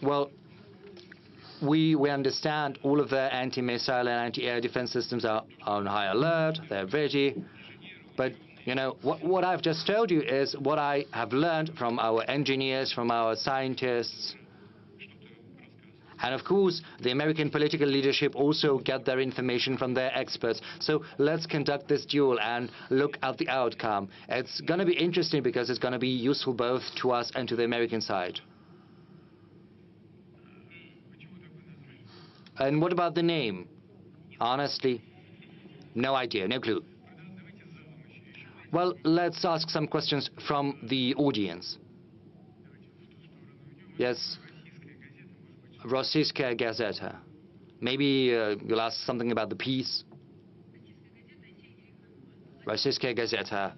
Well, we understand all of their anti-missile and anti-air defense systems are on high alert, they're ready. But, you know, what I've just told you is what I have learned from our engineers, from our scientists. And of course, the American political leadership also get their information from their experts. So let's conduct this duel and look at the outcome. It's going to be interesting because it's going to be useful both to us and to the American side. And what about the name? Honestly, no idea, no clue. Well, let's ask some questions from the audience. Yes. Rossiyskaya Gazeta. Maybe you'll ask something about the peace. Rossiyskaya Gazeta.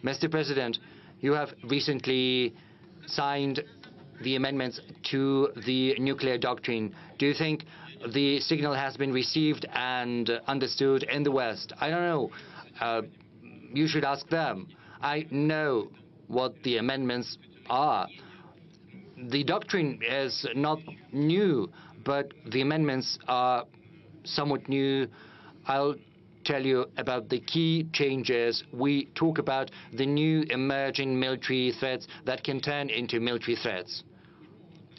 Mr. President, you have recently signed the amendments to the nuclear doctrine. Do you think the signal has been received and understood in the West? I don't know. You should ask them. I know what the amendments are. The doctrine is not new, but the amendments are somewhat new. I'll tell you about the key changes. We talk about the new emerging military threats that can turn into military threats,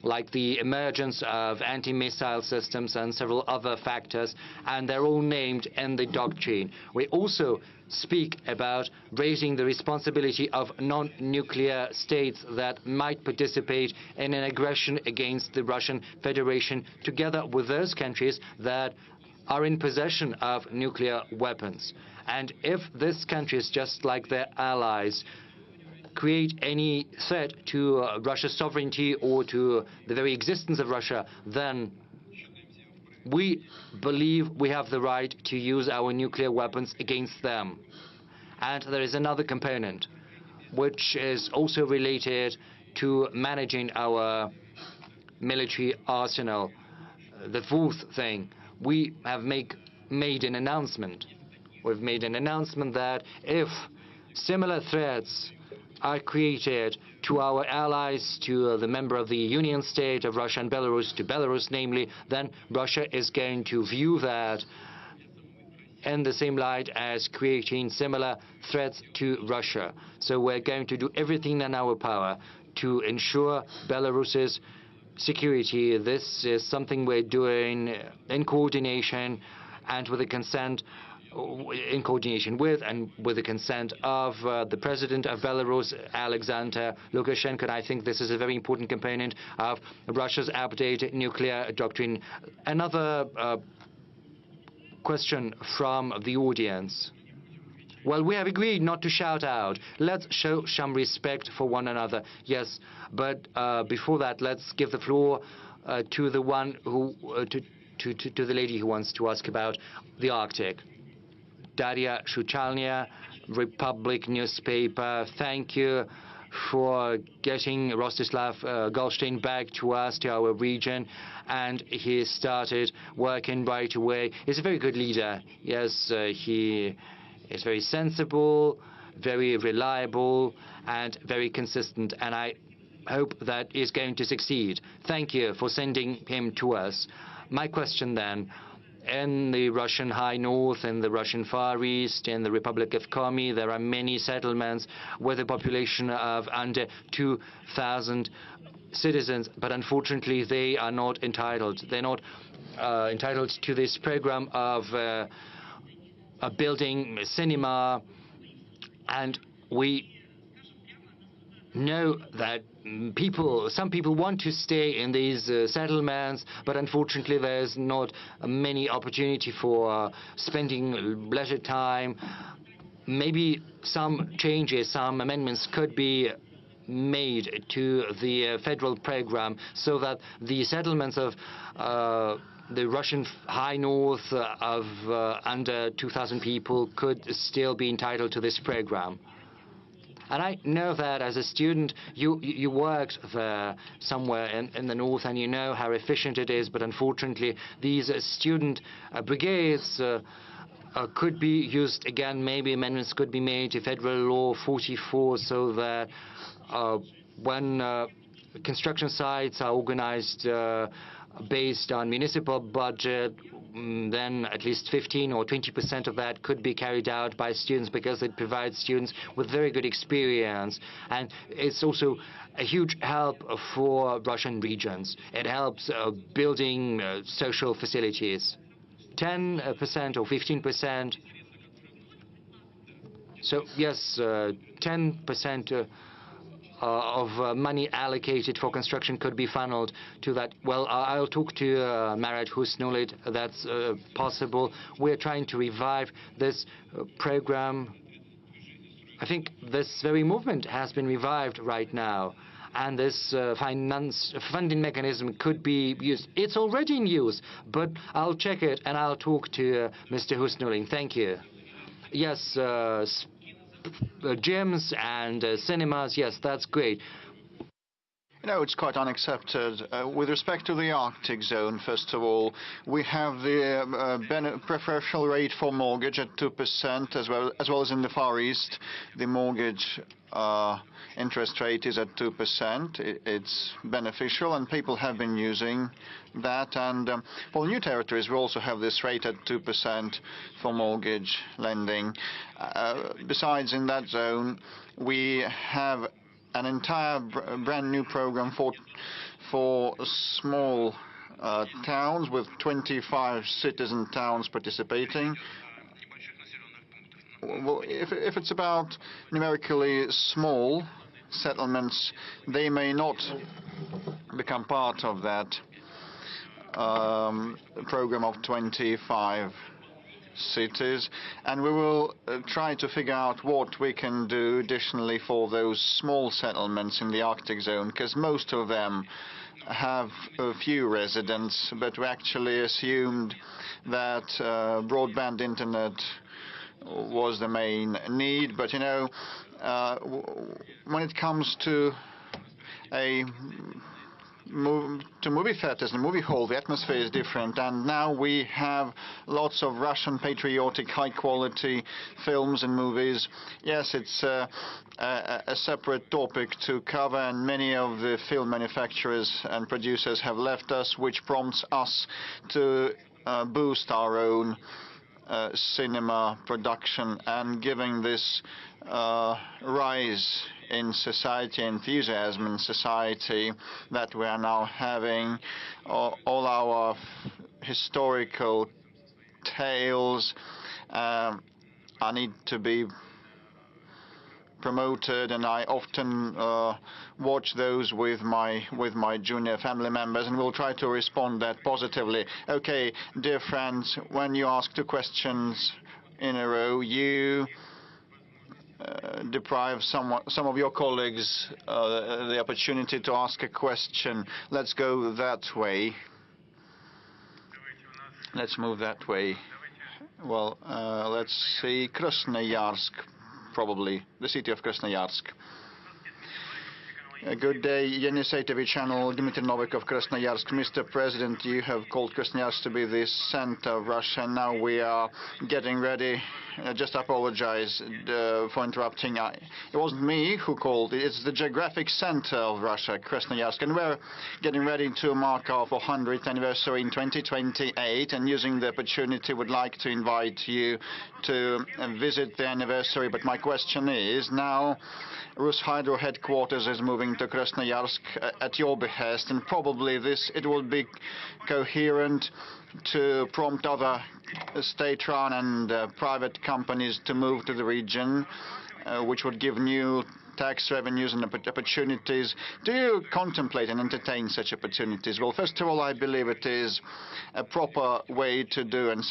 like the emergence of anti-missile systems and several other factors, and they're all named in the doctrine. We also speak about raising the responsibility of non-nuclear states that might participate in an aggression against the Russian Federation, together with those countries that are in possession of nuclear weapons. And if these countries, just like their allies, create any threat to Russia's sovereignty or to the very existence of Russia, then we believe we have the right to use our nuclear weapons against them. And there is another component, which is also related to managing our military arsenal. The fourth thing, we have made an announcement. We've made an announcement that if similar threats are created to our allies, to the member of the Union State of Russia and Belarus, to Belarus namely, then Russia is going to view that in the same light as creating similar threats to Russia. So we're going to do everything in our power to ensure Belarus's security. This is something we're doing in coordination and with the consent in coordination with and with the consent of the President of Belarus, Alexander Lukashenko. And I think this is a very important component of Russia's updated nuclear doctrine. Another question from the audience. Well, we have agreed not to shout out. Let's show some respect for one another. Yes, but before that, let's give the floor to the one who to the lady who wants to ask about the Arctic. Daria Shuchalnia, Republic newspaper. Thank you for getting Rostislav Goldstein back to us, to our region, and he started working right away. He's a very good leader. Yes, he is very sensible, very reliable, and very consistent, and I hope that he's going to succeed. Thank you for sending him to us. My question then, in the Russian High North, in the Russian Far East, in the Republic of Komi, there are many settlements with a population of under 2,000 citizens, but unfortunately they are not entitled. They're not entitled to this program of building a cinema, and we know that some people want to stay in these settlements, but unfortunately there's not many opportunity for spending leisure time. Maybe some changes, some amendments could be made to the federal program so that the settlements of the Russian High North of under 2,000 people could still be entitled to this program. And I know that as a student, you worked there somewhere in the north, and you know how efficient it is. But unfortunately, these student brigades could be used again. Maybe amendments could be made to Federal Law 44 so that when construction sites are organized based on municipal budget, then at least 15 or 20% of that could be carried out by students, because it provides students with very good experience, and it's also a huge help for Russian regions. It helps building social facilities. 10% or 15%. So yes, 10% of money allocated for construction could be funneled to that. Well, I'll talk to Marat Husnulit. That's possible. We're trying to revive this program. I think this very movement has been revived right now, and this funding mechanism could be used. It's already in use, but I'll check it and I'll talk to Mr. Husnulit. Thank you. Yes, gyms and cinemas, yes, that's great. You know, it's quite unaccepted. With respect to the Arctic zone, first of all, we have the preferential rate for mortgage at 2%, as well as in the Far East. The mortgage interest rate is at 2%. It's beneficial, and people have been using that. And for new territories, we also have this rate at 2% for mortgage lending. Besides, in that zone, we have an entire brand new program for small towns with 25 citizen towns participating. Well, if it's about numerically small settlements, they may not become part of that program of 25 cities, and we will try to figure out what we can do additionally for those small settlements in the Arctic zone, because most of them have a few residents, but we actually assumed that broadband internet was the main need. But you know, when it comes to movie theaters and movie hall, the atmosphere is different, and now we have lots of Russian patriotic high-quality films and movies. Yes, it's a separate topic to cover, and many of the film manufacturers and producers have left us, which prompts us to boost our own cinema production, and giving this rise in society, enthusiasm in society that we are now having. All our historical tales need to be promoted, and I often watch those with my junior family members, and we'll try to respond that positively. Okay, dear friends, when you ask 2 questions in a row, you deprive some of your colleagues the opportunity to ask a question. Let's go that way. Let's move that way. Well, let's see, Krasnoyarsk, probably, the city of Krasnoyarsk. Good day, Yenisei channel, Dmitry Novikov, Krasnoyarsk. Mr. President, you have called Krasnoyarsk to be the center of Russia. Now we are getting ready. Just apologize for interrupting. It wasn't me who called. It's the geographic center of Russia, Krasnoyarsk. And we're getting ready to mark our 400th anniversary in 2028. And using the opportunity, would like to invite you to visit the anniversary. But my question is, now Rus Hydro headquarters is moving to Krasnoyarsk at your behest, and probably it will be coherent to prompt other state-run and private companies to move to the region, which would give new tax revenues and opportunities. Do you contemplate and entertain such opportunities? Well, first of all, I believe it is a proper way to do, and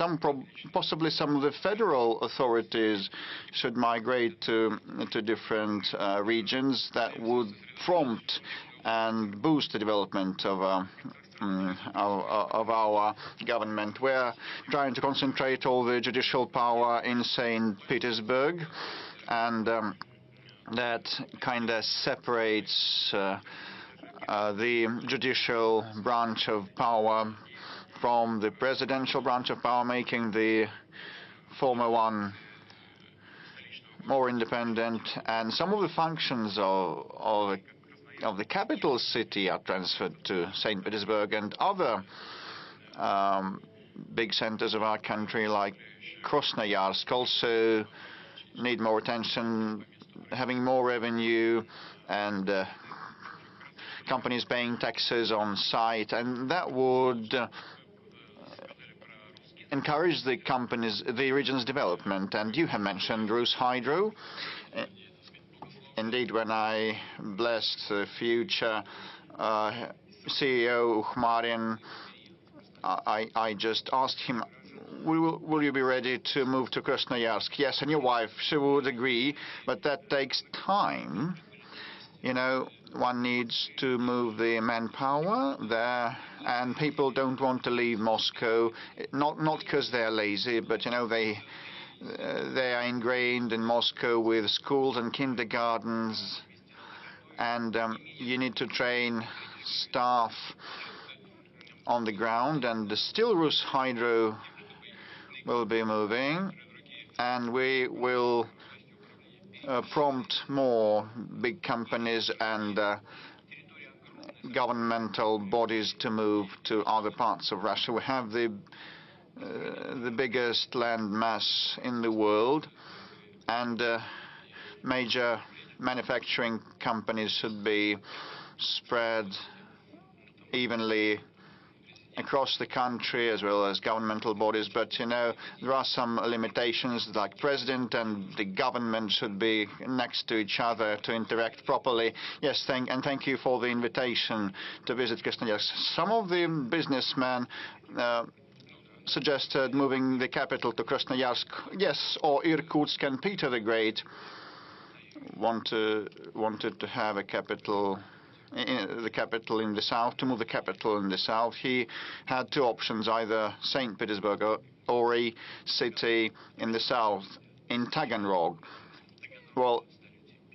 possibly some of the federal authorities should migrate to different regions. That would prompt and boost the development of our government. We're trying to concentrate all the judicial power in St. Petersburg, and that kind of separates the judicial branch of power from the presidential branch of power, making the former one more independent. And some of the functions of of the capital city are transferred to St. Petersburg, and other big centers of our country like Krasnoyarsk also need more attention, having more revenue, and companies paying taxes on site, and that would encourage the region's development. And you have mentioned Rus Hydro. Indeed, when I blessed the future CEO Ukhmarin, I just asked him, will you be ready to move to Krasnoyarsk? Yes, and your wife, she would agree, but that takes time. You know, one needs to move the manpower there, and people don't want to leave Moscow, not because they're lazy, but, you know, they are ingrained in Moscow with schools and kindergartens, and you need to train staff on the ground, and still Rus Hydro will be moving, and we will prompt more big companies and governmental bodies to move to other parts of Russia. We have the biggest land mass in the world, and major manufacturing companies should be spread evenly across the country, as well as governmental bodies. But, you know, there are some limitations, like president and the government should be next to each other to interact properly. Yes, thank you for the invitation to visit Krasnoyarsk. Some of the businessmen suggested moving the capital to Krasnoyarsk. Yes, or Irkutsk, and Peter the Great wanted to have a capital, the capital in the south, to move the capital in the south. He had two options, either St. Petersburg or a city in the south, in Taganrog. Well,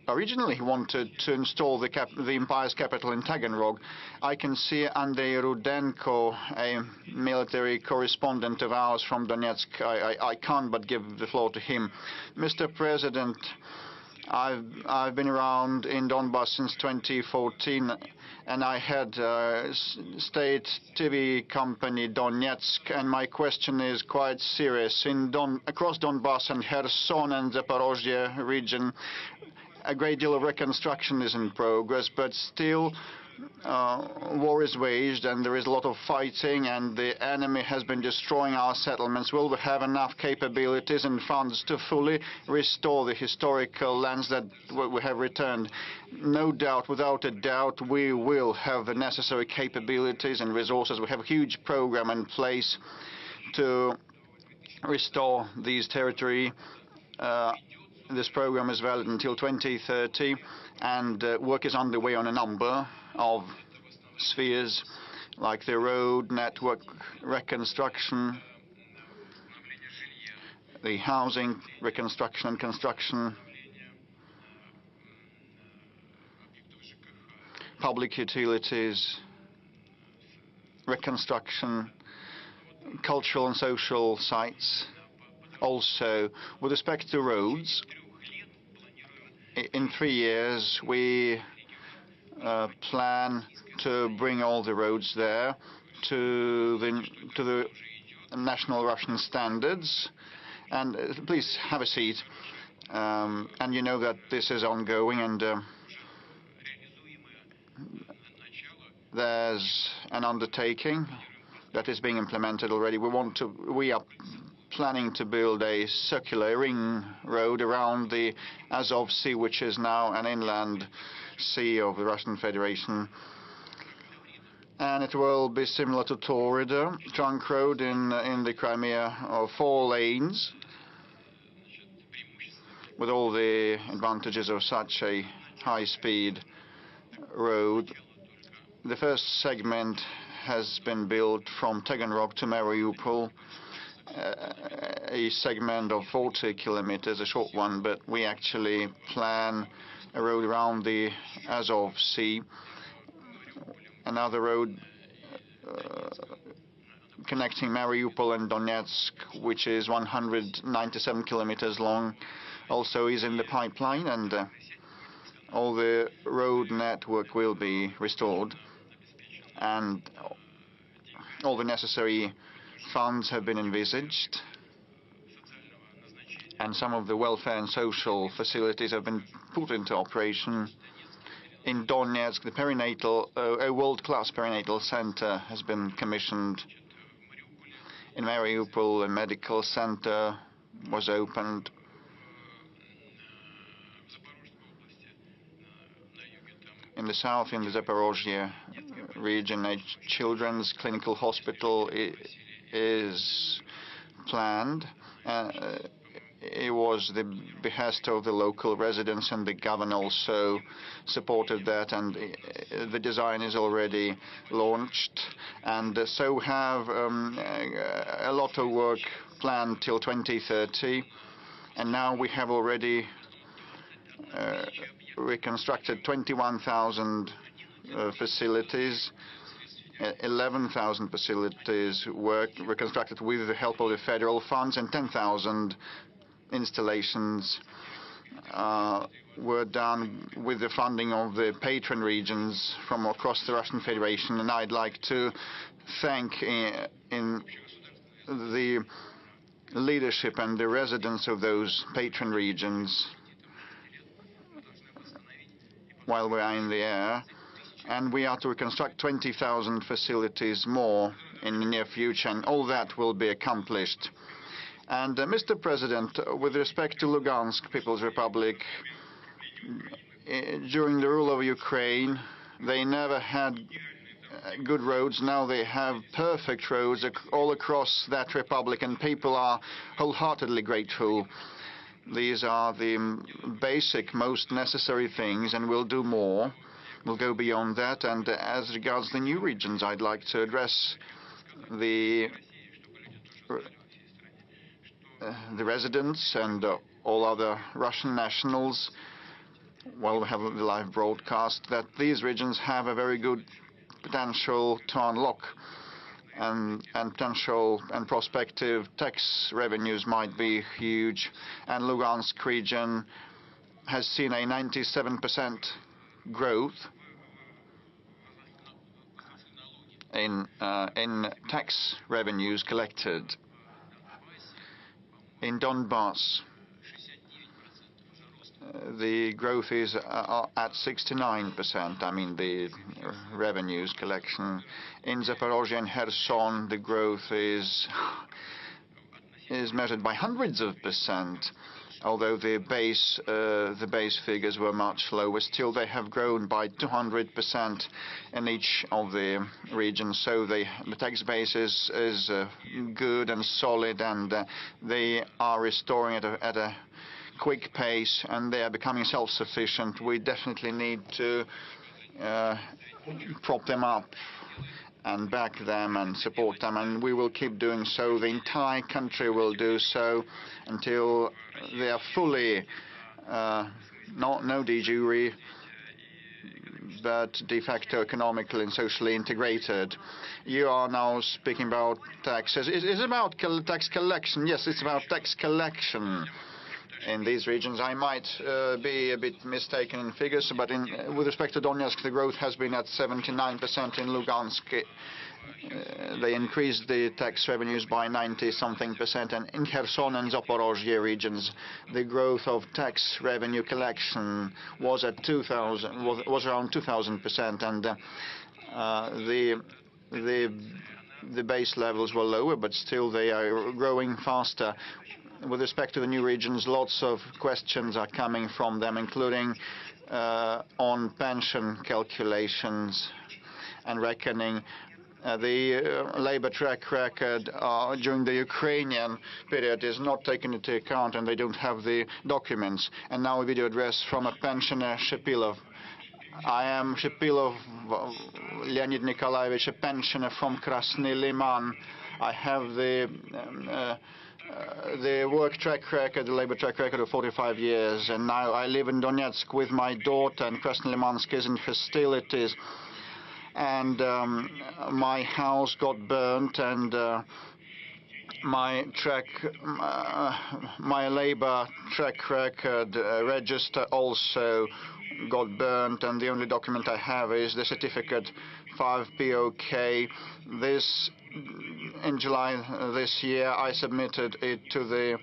originally he wanted to install the empire's capital in Taganrog. I can see Andrei Rudenko, a military correspondent of ours from Donetsk. I can't but give the floor to him. Mr. President, I've been around in Donbass since 2014, and I had state TV company Donetsk, and my question is quite serious. Across Donbass and Kherson and Zaporozhye region, a great deal of reconstruction is in progress, but still war is waged and there is a lot of fighting, and the enemy has been destroying our settlements. Will we have enough capabilities and funds to fully restore the historical lands that we have returned? No doubt, without a doubt, we will have the necessary capabilities and resources. We have a huge program in place to restore these territory. This program is valid until 2030, and work is underway on a number of spheres, like the road network reconstruction, the housing reconstruction and construction, public utilities reconstruction, cultural and social sites. Also, with respect to roads, in 3 years we plan to bring all the roads there to the national Russian standards. And please have a seat. And you know that this is ongoing, and there's an undertaking that is being implemented already. We are planning to build a circular ring road around the Azov Sea, which is now an inland sea of the Russian Federation. And it will be similar to Taurida trunk road in the Crimea, of 4 lanes, with all the advantages of such a high-speed road. The first segment has been built from Taganrog to Mariupol, a segment of 40 kilometers, a short one, but we actually plan a road around the Azov Sea, another road connecting Mariupol and Donetsk, which is 197 kilometers long, also is in the pipeline, and all the road network will be restored, and all the necessary funds have been envisaged, and some of the welfare and social facilities have been put into operation. In Donetsk, the perinatal, a world-class perinatal center has been commissioned. In Mariupol, a medical center was opened. In the south, in the Zaporozhye region, a children's clinical hospital is planned. It was the behest of the local residents, and the governor also supported that, and the design is already launched. And so have a lot of work planned till 2030. And now we have already reconstructed 21,000 facilities. 11,000 facilities were reconstructed with the help of the federal funds, and 10,000 installations were done with the funding of the patron regions from across the Russian Federation. And I'd like to thank in the leadership and the residents of those patron regions while we are in the air. And we are to reconstruct 20,000 facilities more in the near future, and all that will be accomplished. And Mr. President, with respect to Lugansk People's Republic, during the rule of Ukraine, they never had good roads. Now they have perfect roads all across that republic, and people are wholeheartedly grateful. These are the basic, most necessary things, and we'll do more. We'll go beyond that. And as regards the new regions, I'd like to address the residents and all other Russian nationals, while we have the live broadcast, that these regions have a very good potential to unlock, and potential and prospective tax revenues might be huge. And Lugansk region has seen a 97% growth in tax revenues collected. In Donbass, the growth is at 69%, I mean the revenues collection. In Zaporozhye and Kherson, the growth is measured by hundreds of percent. Although the base figures were much lower, still they have grown by 200% in each of the regions. So the tax base is good and solid, and they are restoring at a quick pace, and they are becoming self-sufficient. We definitely need to prop them up and back them and support them, and we will keep doing so. The entire country will do so until they are fully, no de jure, but de facto economically and socially integrated. You are now speaking about taxes. It's about tax collection. Yes, it's about tax collection in these regions. I might be a bit mistaken in figures, but with respect to Donetsk, the growth has been at 79%. In Lugansk, they increased the tax revenues by 90-something%, and in Kherson and Zaporozhye regions, the growth of tax revenue collection was at around 2,000%, and the base levels were lower, but still they are growing faster. With respect to the new regions, lots of questions are coming from them, including on pension calculations and reckoning. The labor track record during the Ukrainian period is not taken into account, and they don't have the documents. And now a video address from a pensioner, Shepilov. I am Shepilov Leonid Nikolaevich, a pensioner from Krasny Liman. I have the work track record, the labor track record of 45 years, and now I live in Donetsk with my daughter, and Krasnolimansk is in hostilities, and my house got burnt, and my labor track record register also got burned, and the only document I have is the certificate 5 POK. In July this year, I submitted it to the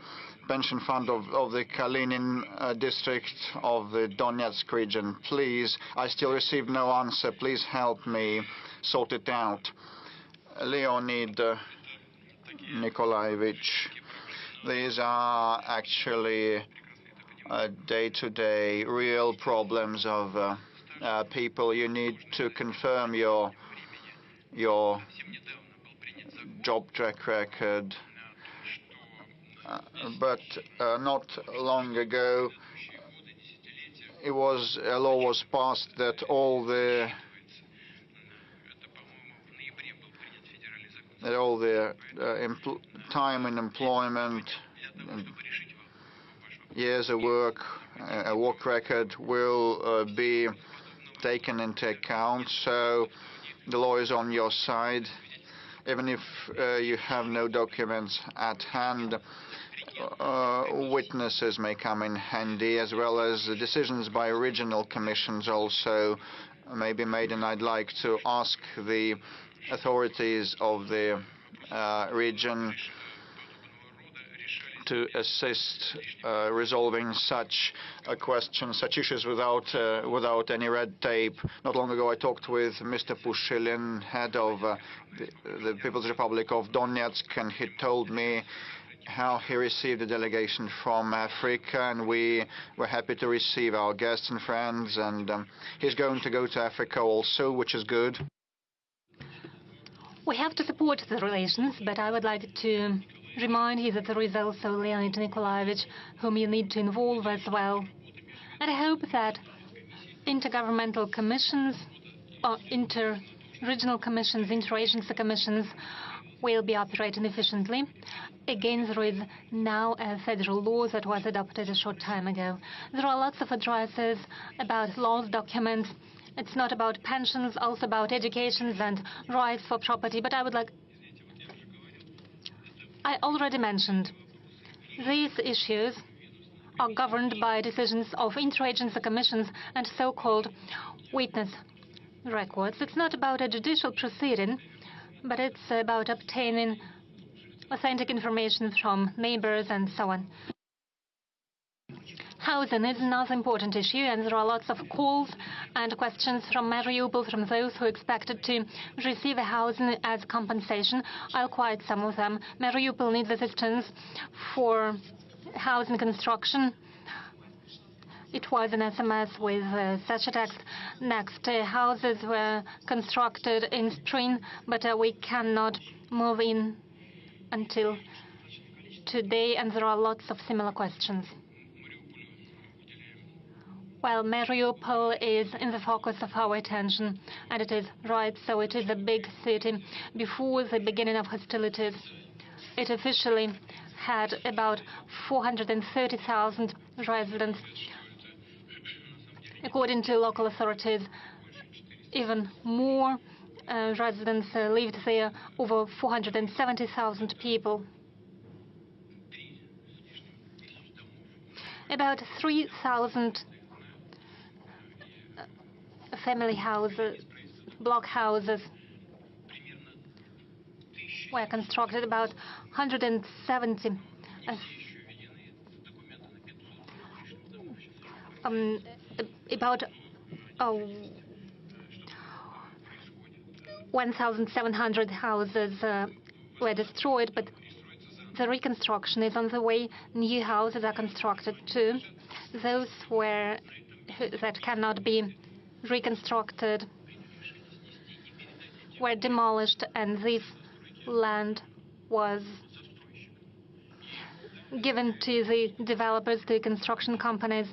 pension fund of the Kalinin district of the Donetsk region. Please, I still received no answer. Please help me sort it out. Leonid Nikolaevich, these are actually day-to-day real problems of people. You need to confirm your job track record. But not long ago, a law was passed that all the time in employment, years of work, a work record will be taken into account. So the law is on your side. Even if you have no documents at hand, witnesses may come in handy, as well as decisions by regional commissions also may be made. And I'd like to ask the authorities of the region to assist resolving such questions, such issues without any red tape. Not long ago, I talked with Mr. Pushilin, head of the People's Republic of Donetsk, and he told me how he received a delegation from Africa, and we were happy to receive our guests and friends, and he's going to go to Africa also, which is good. We have to support the relations, but I would like to remind you that there is also Leonid Nikolaevich, whom you need to involve as well. And I hope that intergovernmental commissions, or inter-regional commissions, inter-agency commissions will be operating efficiently. Again, there is now a federal law that was adopted a short time ago. There are lots of addresses about laws, documents. It's not about pensions, also about education and rights for property. But I already mentioned, these issues are governed by decisions of interagency commissions and so-called witness records. It's not about a judicial proceeding, but it's about obtaining authentic information from neighbors and so on. Housing is another important issue, and there are lots of calls and questions from Mariupol, from those who expected to receive a housing as compensation. I'll quote some of them. Mariupol needs assistance for housing construction. It was an SMS with such a text. Next, houses were constructed in spring, but we cannot move in until today, and there are lots of similar questions. Well, Mariupol is in the focus of our attention, and it is right, so it is a big city. Before the beginning of hostilities, it officially had about 430,000 residents. According to local authorities, even more residents lived there, over 470,000 people. About 3,000 family houses, block houses, were constructed. About 170 about 1,700 houses were destroyed, but the reconstruction is on the way. New houses are constructed too. Those that cannot be reconstructed were demolished, and this land was given to the developers, the construction companies,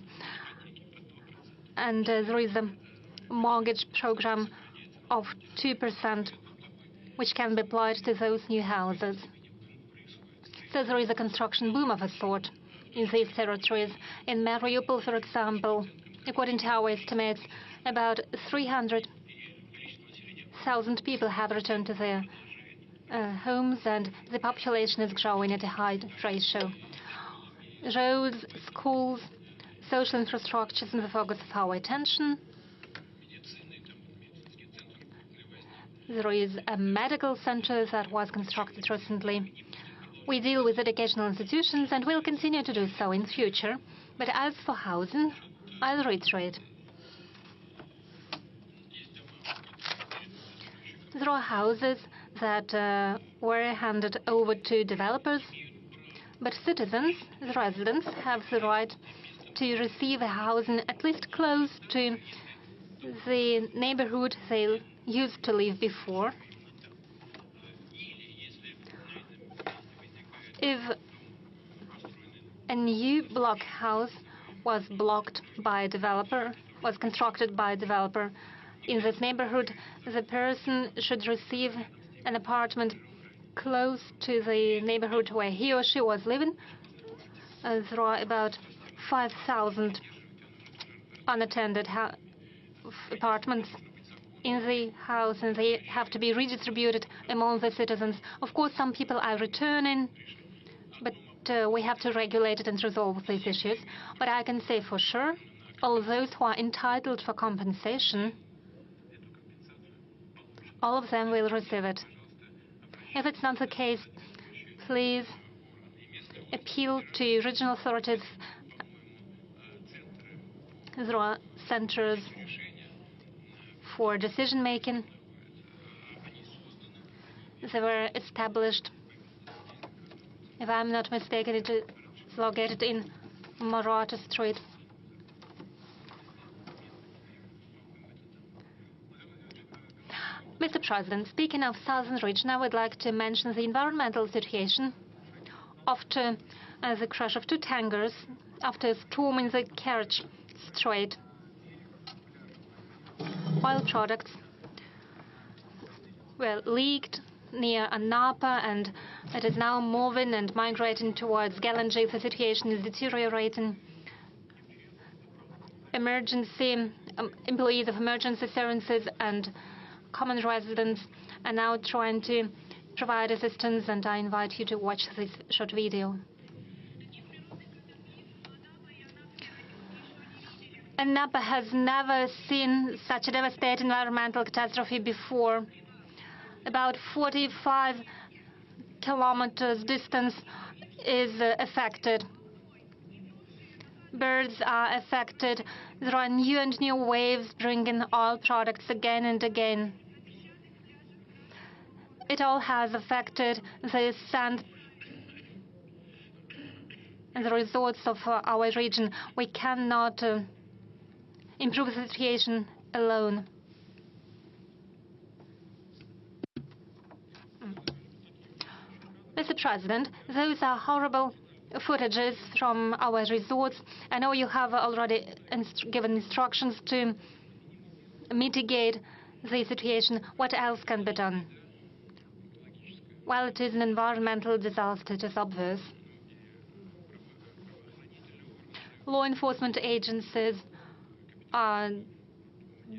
and there is a mortgage program of 2%, which can be applied to those new houses. So there is a construction boom of a sort in these territories. In Mariupol, for example, according to our estimates, about 300,000 people have returned to their homes, and the population is growing at a high ratio. Roads, schools, social infrastructure is in the focus of our attention. There is a medical center that was constructed recently. We deal with educational institutions and will continue to do so in future. But as for housing, I'll reiterate. There are houses that were handed over to developers, but citizens, the residents, have the right to receive a housing at least close to the neighborhood they used to live before. If a new block house was blocked by a developer, was constructed by a developer in this neighborhood, the person should receive an apartment close to the neighborhood where he or she was living. There are about 5,000 unattended apartments in the house, and they have to be redistributed among the citizens. Of course, some people are returning, but we have to regulate it and resolve these issues. But I can say for sure, all those who are entitled for compensation, all of them will receive it. If it's not the case, please appeal to regional authorities. There are centers for decision-making. They were established, if I'm not mistaken, it is located in Marata Street. Mr. President, speaking of southern region, I would like to mention the environmental situation after the crash of two tankers after a storm in the Kerch Strait. Oil products were leaked near Anapa, and it is now moving and migrating towards Galanji. The situation is deteriorating. Emergency employees of emergency services and common residents are now trying to provide assistance, and I invite you to watch this short video. Anapa has never seen such a devastating environmental catastrophe before. About 45 kilometers distance is affected. Birds are affected. There are new and new waves bringing oil products again and again. It all has affected the sand and the resorts of our region. We cannot improve the situation alone. Mr. President, those are horrible footages from our resorts. I know you have already given instructions to mitigate the situation. What else can be done? Well, it is an environmental disaster, it is obvious. Law enforcement agencies are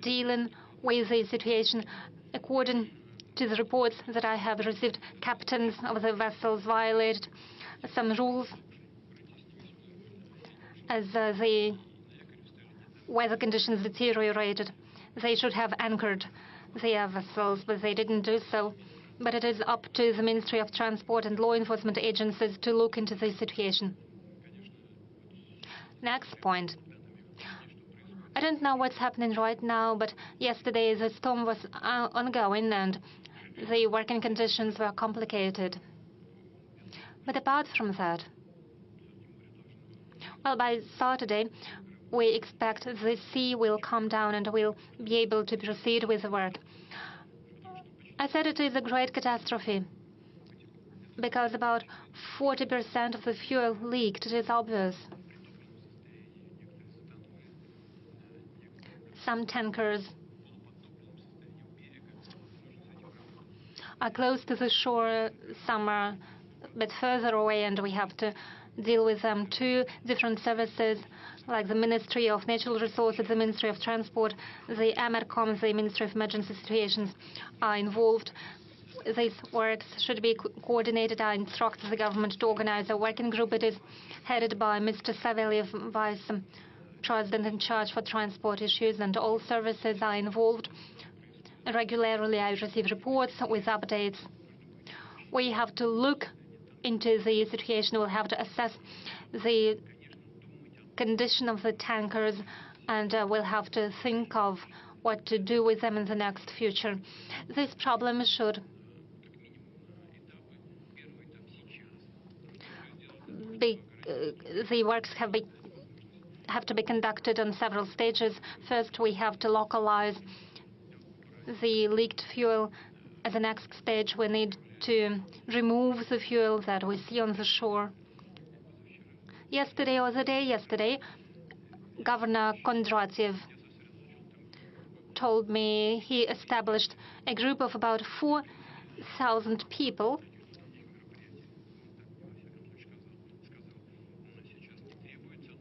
dealing with the situation. According to the reports that I have received, captains of the vessels violated some rules as the weather conditions deteriorated. They should have anchored their vessels, but they didn't do so. But it is up to the Ministry of Transport and law enforcement agencies to look into this situation. Next point. I don't know what's happening right now, but yesterday the storm was ongoing and the working conditions were complicated. But apart from that, well, by Saturday, we expect the sea will calm down and we'll be able to proceed with the work. I said it is a great catastrophe because about 40% of the fuel leaked. It is obvious. Some tankers are close to the shore, some are a bit further away, and we have to deal with them. Two different services, like the Ministry of Natural Resources, the Ministry of Transport, the Emercom, the Ministry of Emergency Situations, are involved. These works should be coordinated. I instruct the government to organize a working group. It is headed by Mr. Savelyev, Vice president in charge for transport issues, and all services are involved. Regularly, I receive reports with updates. We have to look into the situation. We'll have to assess the condition of the tankers, and we'll have to think of what to do with them in the next future. This problem should be, the works have to be conducted on several stages. First, we have to localize the leaked fuel. At the next stage, we need to remove the fuel that we see on the shore. Yesterday, Governor Kondratiev told me he established a group of about 4,000 people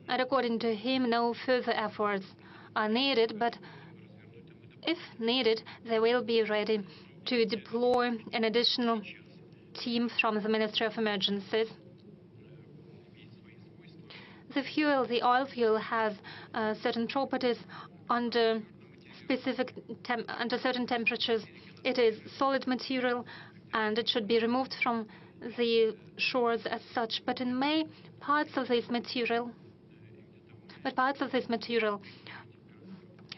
and according to him, no further efforts are needed, but if needed, they will be ready to deploy an additional team from the Ministry of Emergencies. The oil fuel, has certain properties under certain temperatures. It is solid material, and it should be removed from the shores as such. But in May, parts of this material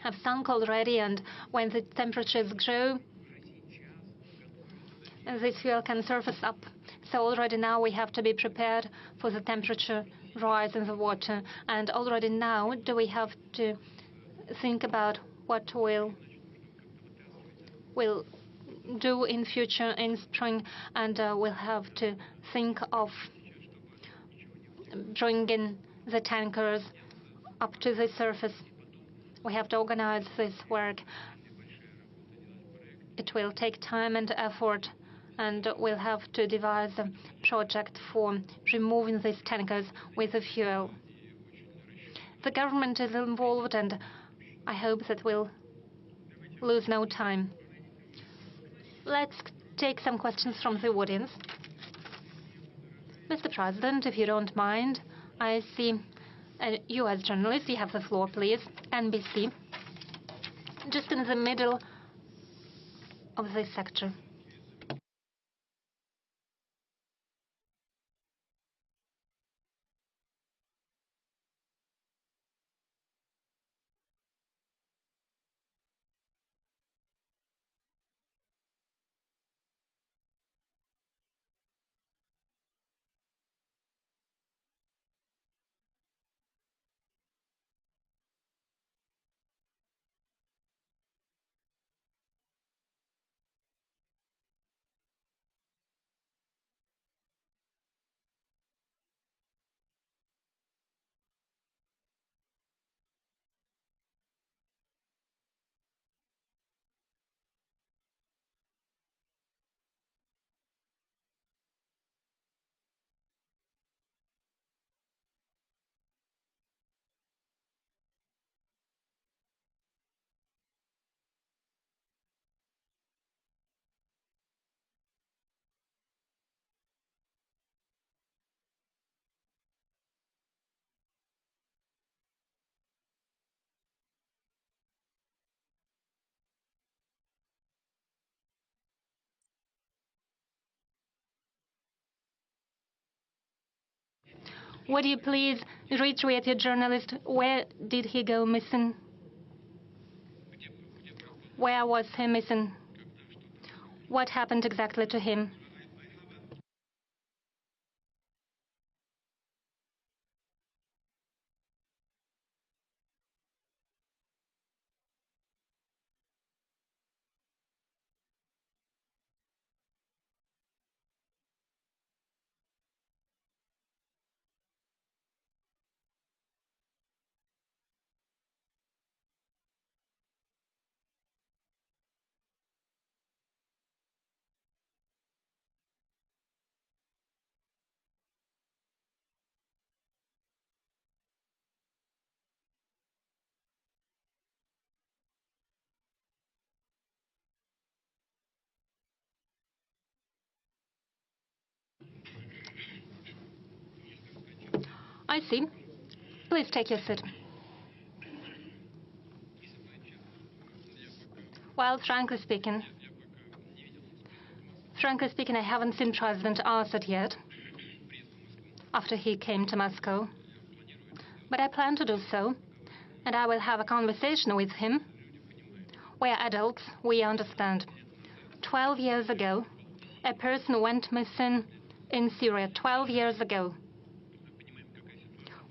have sunk already, and when the temperatures grow, this fuel can surface up. So already now we have to be prepared for the temperature rise in the water. And already now we have to think about what we'll do in future in spring, and we'll have to think of bringing the tankers up to the surface. We have to organize this work. It will take time and effort, and we'll have to devise a project for removing these tankers with the fuel. The government is involved, and I hope that we'll lose no time. Let's take some questions from the audience. Mr. President, if you don't mind, I see you as journalist, you have the floor, please. NBC. Just in the middle of this sector. Would you please reiterate, your journalist, where did he go missing? Where was he missing? What happened exactly to him? I see. Please take your seat. Well, frankly speaking, I haven't seen President Assad yet, after he came to Moscow. But I plan to do so, and I will have a conversation with him. We are adults, we understand. 12 years ago, a person went missing in Syria 12 years ago.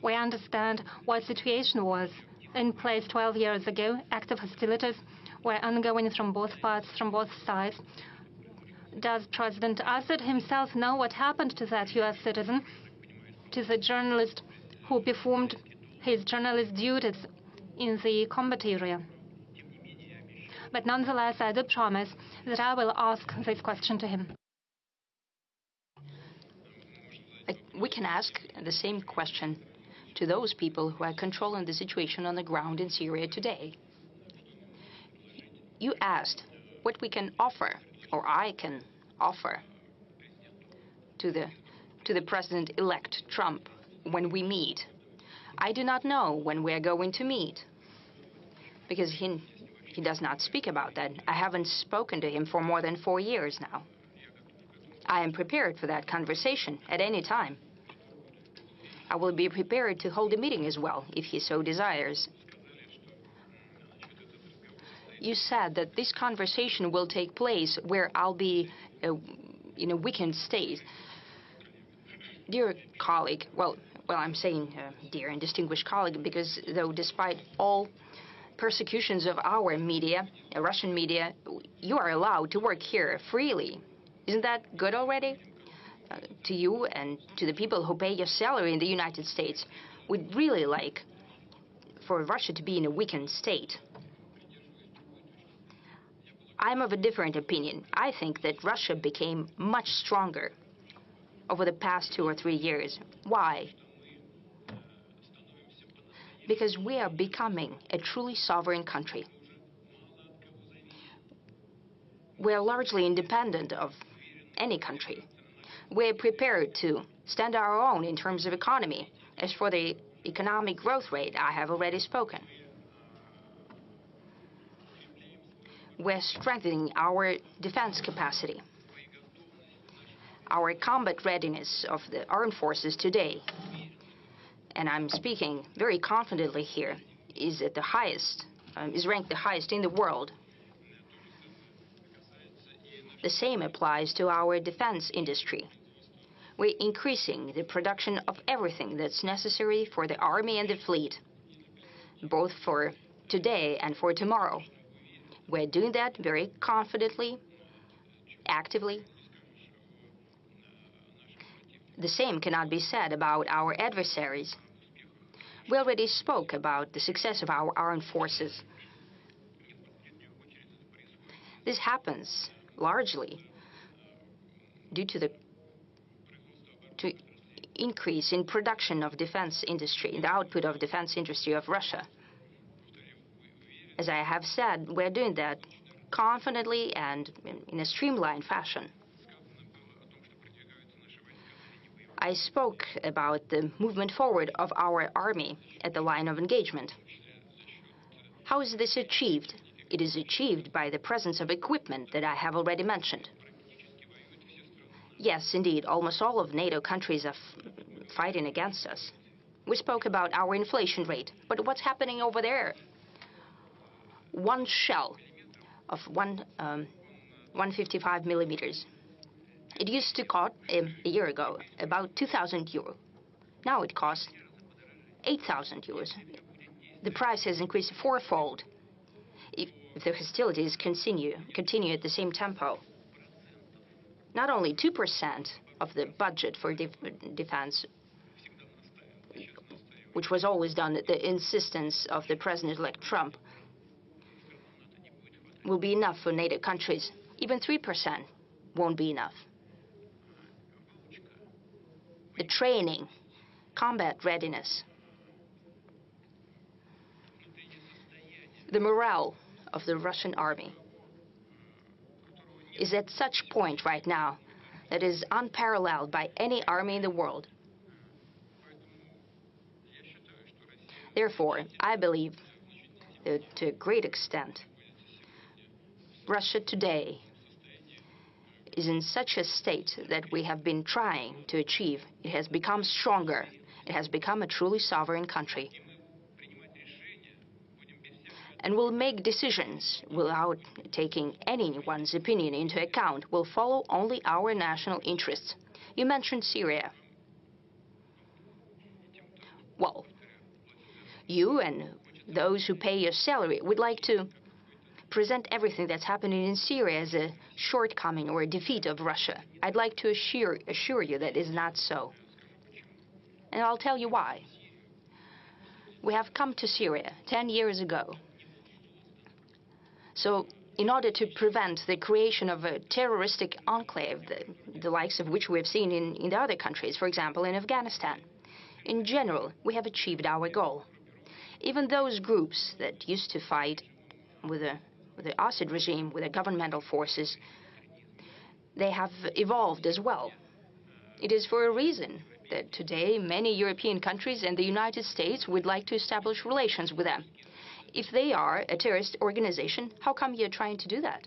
We understand what situation was in place 12 years ago. Active hostilities were ongoing from both parts, from both sides. Does President Assad himself know what happened to that US citizen, to the journalist who performed his journalist duties in the combat area? But nonetheless, I do promise that I will ask this question to him. We can ask the same question to those people who are controlling the situation on the ground in Syria today. You asked what we can offer, or I can offer, to the President-elect Trump when we meet. I do not know when we are going to meet, because he does not speak about that. I haven't spoken to him for more than 4 years now. I am prepared for that conversation at any time. I will be prepared to hold a meeting as well, if he so desires. You said that this conversation will take place where I'll be in a weakened state. Dear colleague, well, I'm saying dear and distinguished colleague, because though despite all persecutions of our media, Russian media, you are allowed to work here freely. Isn't that good already? To you and to the people who pay your salary in the United States, we'd really like for Russia to be in a weakened state. I'm of a different opinion. I think that Russia became much stronger over the past 2 or 3 years. Why? Because we are becoming a truly sovereign country. We are largely independent of any country. We are prepared to stand our own in terms of economy. As for the economic growth rate, I have already spoken. We're strengthening our defense capacity. Our combat readiness of the armed forces today, and I'm speaking very confidently here, is at the highest, is ranked the highest in the world. The same applies to our defense industry. We're increasing the production of everything that's necessary for the army and the fleet, both for today and for tomorrow. We're doing that very confidently, actively. The same cannot be said about our adversaries. We already spoke about the success of our armed forces. This happens largely due to the increase in production of defense industry, the output of defense industry of Russia. As I have said, we're doing that confidently and in a streamlined fashion. I spoke about the movement forward of our army at the line of engagement. How is this achieved? It is achieved by the presence of equipment that I have already mentioned. Yes, indeed, almost all of NATO countries are fighting against us. We spoke about our inflation rate, but what's happening over there? One shell of 155 millimeters. It used to cost, a year ago, about 2,000 euros. Now it costs 8,000 euros. The price has increased fourfold. If the hostilities continue at the same tempo, not only 2% of the budget for defense, which was always done at the insistence of the President-elect Trump, will be enough for NATO countries. Even 3% won't be enough. The training, combat readiness, the morale of the Russian army is at such point right now that is unparalleled by any army in the world. Therefore, I believe that to a great extent, Russia today is in such a state that we have been trying to achieve. It has become stronger. It has become a truly sovereign country. And will make decisions without taking anyone's opinion into account, will follow only our national interests. You mentioned Syria. Well, you and those who pay your salary would like to present everything that's happening in Syria as a shortcoming or a defeat of Russia. I'd like to assure you that is not so. And I'll tell you why. We have come to Syria 10 years ago. So, in order to prevent the creation of a terroristic enclave, the likes of which we have seen in the other countries, for example, in Afghanistan, in general, we have achieved our goal. Even those groups that used to fight with the Assad regime, with the governmental forces, they have evolved as well. It is for a reason that today many European countries and the United States would like to establish relations with them. If they are a terrorist organization, how come you're trying to do that?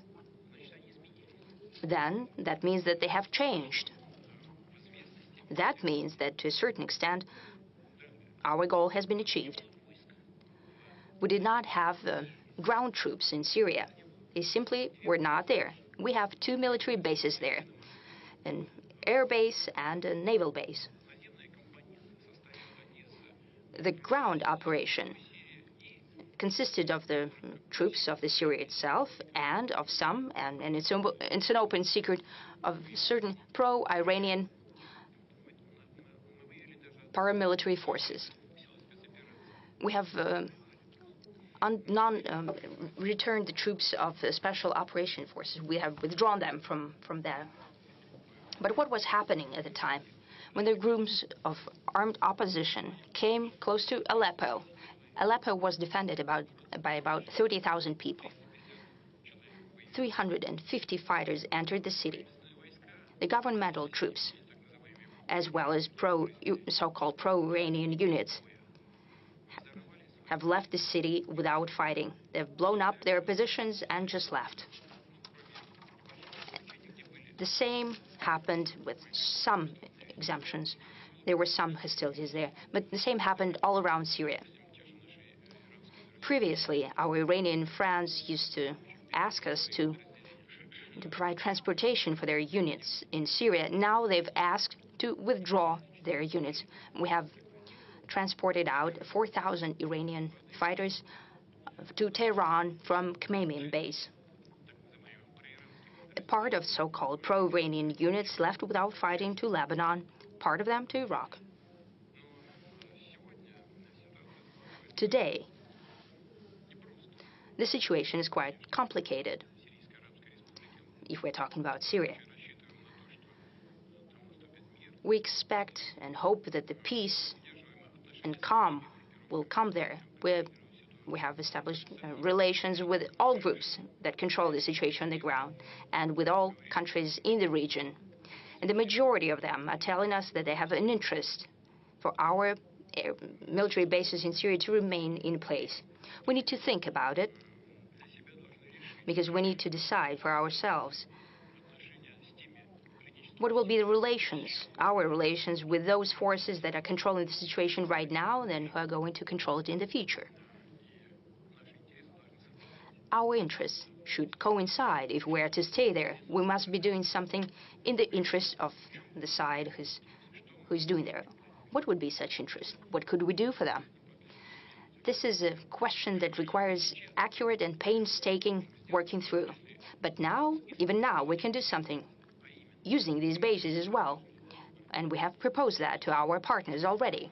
Then that means that they have changed. That means that to a certain extent, our goal has been achieved. We did not have ground troops in Syria. They simply were not there. We have 2 military bases there, an air base and a naval base. The ground operation consisted of the troops of the Syria itself and of some, and it's an open secret, of certain pro-Iranian paramilitary forces. We have returned the troops of the Special Operation Forces. We have withdrawn them from there. But what was happening at the time? When the groups of armed opposition came close to Aleppo, Aleppo was defended by about 30,000 people. 350 fighters entered the city. The governmental troops, as well as so-called pro-Iranian units, have left the city without fighting. They've blown up their positions and just left. The same happened with some exemptions. There were some hostilities there, but the same happened all around Syria. Previously, our Iranian friends used to ask us to provide transportation for their units in Syria. Now they've asked to withdraw their units. We have transported out 4,000 Iranian fighters to Tehran from Khmeimim base. A part of so-called pro-Iranian units left without fighting to Lebanon, part of them to Iraq. Today, the situation is quite complicated if we're talking about Syria. We expect and hope that the peace and calm will come there. We have established relations with all groups that control the situation on the ground and with all countries in the region. And the majority of them are telling us that they have an interest for our military bases in Syria to remain in place. We need to think about it, because we need to decide for ourselves what will be the relations, our relations with those forces that are controlling the situation right now and then who are going to control it in the future. Our interests should coincide. If we are to stay there, we must be doing something in the interest of the side who's doing there. What would be such interest? What could we do for them? This is a question that requires accurate and painstaking working through. But now, even now, we can do something using these bases as well. And we have proposed that to our partners already.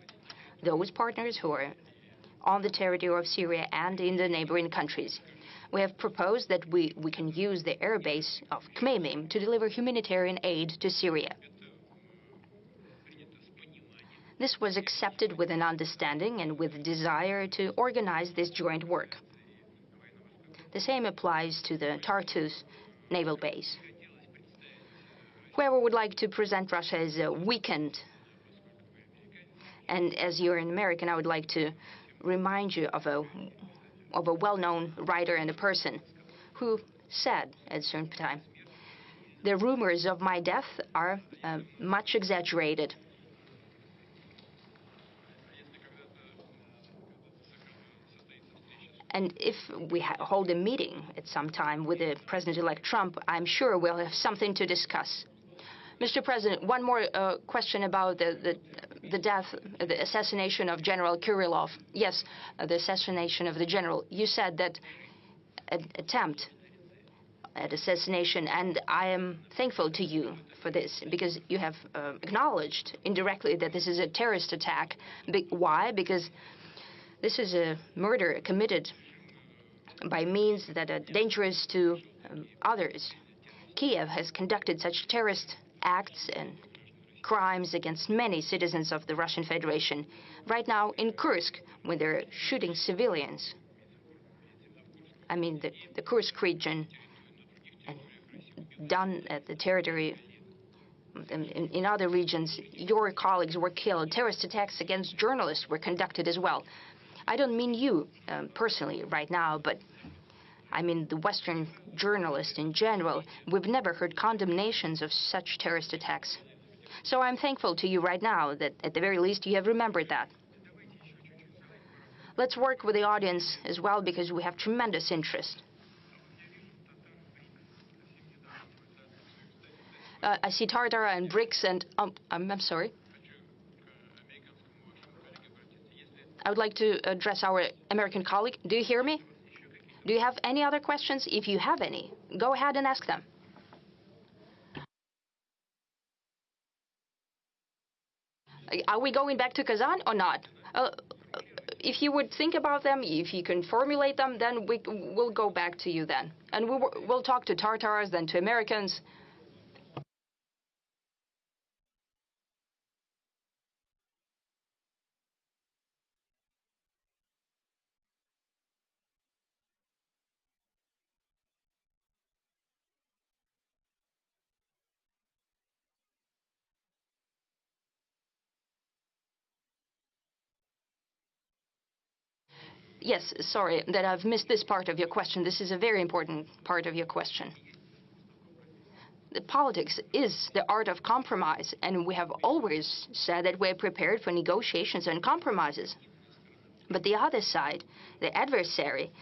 Those partners who are on the territory of Syria and in the neighboring countries. We have proposed that we can use the air base of Khmeimim to deliver humanitarian aid to Syria. This was accepted with an understanding and with a desire to organize this joint work. The same applies to the Tartus naval base. Whoever would like to present Russia as weakened, and as you're an American, I would like to remind you of a well-known writer and a person who said at a certain time. The rumors of my death are much exaggerated. And if we hold a meeting at some time with the President-elect Trump, I'm sure we'll have something to discuss. Mr. President, one more question about the death, the assassination of General Kirillov. Yes, the assassination of the general. You said that an attempt at assassination, and I am thankful to you for this, because you have acknowledged indirectly that this is a terrorist attack. Why? Because this is a murder committed by means that are dangerous to others. Kiev has conducted such terrorist acts and crimes against many citizens of the Russian Federation. Right now in Kursk, when they're shooting civilians, I mean the Kursk region, and done at the territory in other regions, your colleagues were killed. Terrorist attacks against journalists were conducted as well. I don't mean you personally right now, but I mean the Western journalists in general. We've never heard condemnations of such terrorist attacks. So I'm thankful to you right now that at the very least you have remembered that. Let's work with the audience as well, because we have tremendous interest. I see Tartara and BRICS and I'm sorry. I would like to address our American colleague. Do you hear me? Do you have any other questions? If you have any, go ahead and ask them. Are we going back to Kazan or not? If you would think about them, if you can formulate them, then we'll go back to you then. And we'll talk to Tartars, then to Americans. Yes, sorry that I've missed this part of your question. This is a very important part of your question. The politics is the art of compromise, and we have always said that we're prepared for negotiations and compromises. But the other side, the adversary,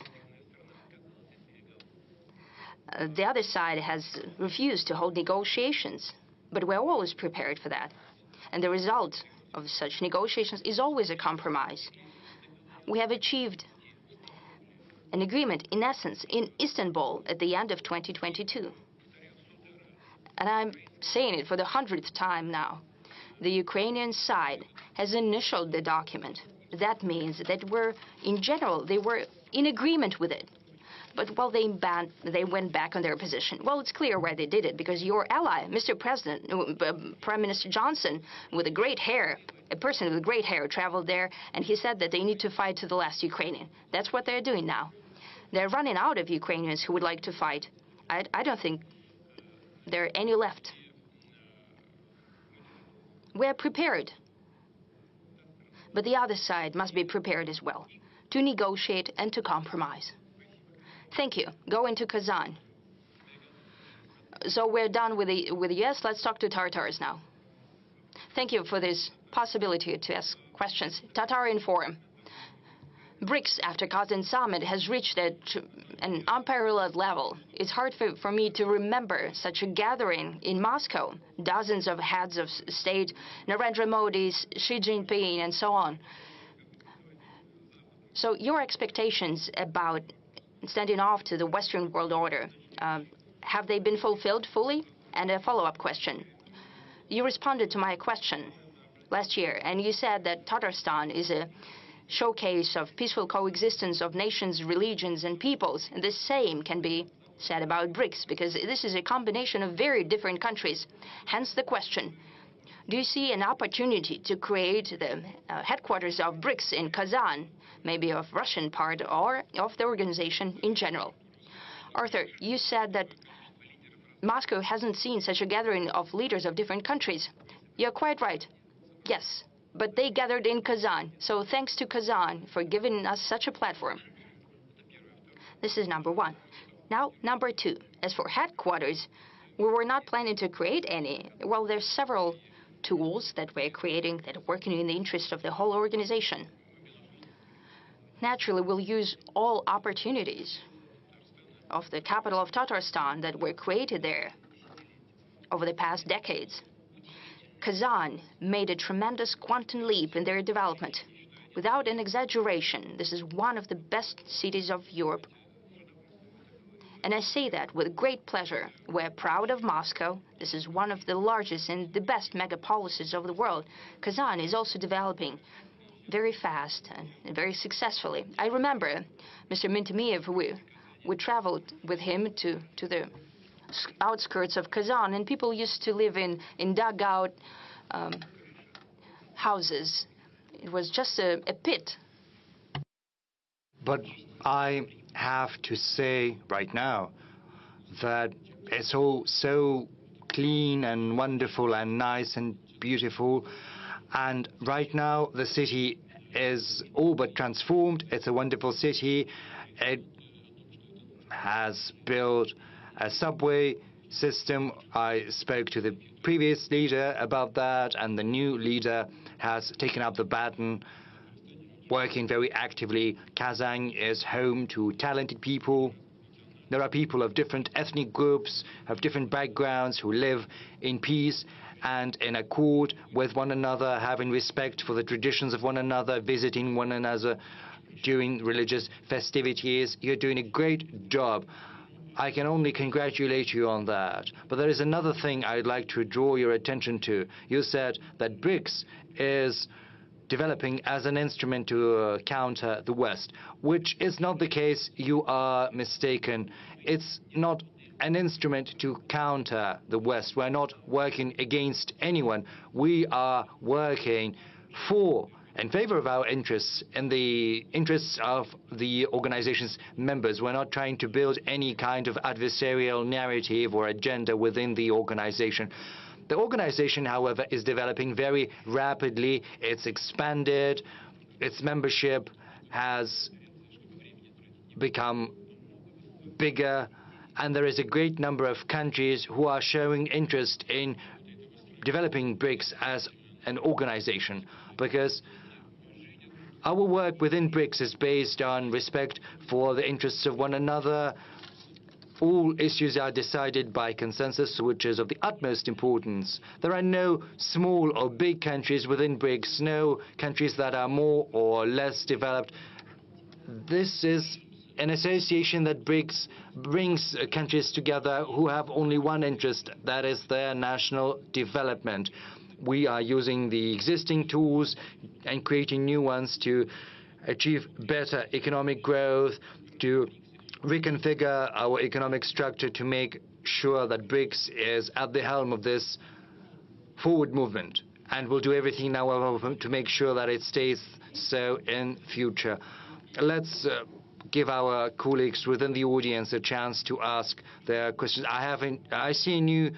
has refused to hold negotiations. But we're always prepared for that. And the result of such negotiations is always a compromise. We have achieved an agreement, in essence, in Istanbul at the end of 2022. And I'm saying it for the 100th time now. The Ukrainian side has initialed the document. That means that in general, they were in agreement with it. But, well, they went back on their position. Well, it's clear why they did it, because your ally, Mr. President, Prime Minister Johnson, with a great hair, a person with great hair, traveled there, and he said that they need to fight to the last Ukrainian. That's what they're doing now. They're running out of Ukrainians who would like to fight. I don't think there are any left. We're prepared. But the other side must be prepared as well, to negotiate and to compromise. Thank you. Go into Kazan. So we're done with the yes. Let's talk to Tartars now. Thank you for this possibility to ask questions. Tatar Inform. BRICS, after Kazan summit, has reached an unparalleled level. It's hard for me to remember such a gathering in Moscow. Dozens of heads of state, Narendra Modi, Xi Jinping, and so on. So your expectations about standing off to the Western world order, have they been fulfilled fully? And a follow-up question. You responded to my question last year, and you said that Tatarstan is a showcase of peaceful coexistence of nations, religions, and peoples. And the same can be said about BRICS, because this is a combination of very different countries. Hence the question, do you see an opportunity to create the headquarters of BRICS in Kazan, maybe of Russian part or of the organization in general? Arthur, you said that Moscow hasn't seen such a gathering of leaders of different countries. You're quite right. Yes, but they gathered in Kazan. So thanks to Kazan for giving us such a platform. This is number one. Now, number two, as for headquarters, we were not planning to create any. Well, there's several tools that we're creating that are working in the interest of the whole organization. Naturally, we'll use all opportunities of the capital of Tatarstan that were created there over the past decades. Kazan made a tremendous quantum leap in their development. Without an exaggeration, this is one of the best cities of Europe. And I say that with great pleasure. We're proud of Moscow. This is one of the largest and the best megapolises of the world. Kazan is also developing very fast and very successfully. I remember Mr. Mintemiev, we traveled with him to the outskirts of Kazan, and people used to live in dugout houses. It was just a pit. But I have to say right now that it's all so clean and wonderful and nice and beautiful. And right now the city is all but transformed. It's a wonderful city. It has built a subway system. I spoke to the previous leader about that, and the new leader has taken up the baton, working very actively. Kazan is home to talented people. There are people of different ethnic groups, of different backgrounds, who live in peace and in accord with one another, having respect for the traditions of one another, visiting one another during religious festivities. You're doing a great job. I can only congratulate you on that. But there is another thing I'd like to draw your attention to. You said that BRICS is developing as an instrument to counter the West, which is not the case. You are mistaken. It's not an instrument to counter the West. We're not working against anyone. We are working in favor of our interests, in the interests of the organization's members. We're not trying to build any kind of adversarial narrative or agenda within the organization. The organization, however, is developing very rapidly. It's expanded. Its membership has become bigger, and there is a great number of countries who are showing interest in developing BRICS as an organization, because our work within BRICS is based on respect for the interests of one another. All issues are decided by consensus, which is of the utmost importance. There are no small or big countries within BRICS, no countries that are more or less developed. This is an association that brings countries together who have only one interest, that is their national development. We are using the existing tools and creating new ones to achieve better economic growth, to reconfigure our economic structure, to make sure that BRICS is at the helm of this forward movement. And we'll do everything now to make sure that it stays so in future. Let's give our colleagues within the audience a chance to ask their questions. I see a new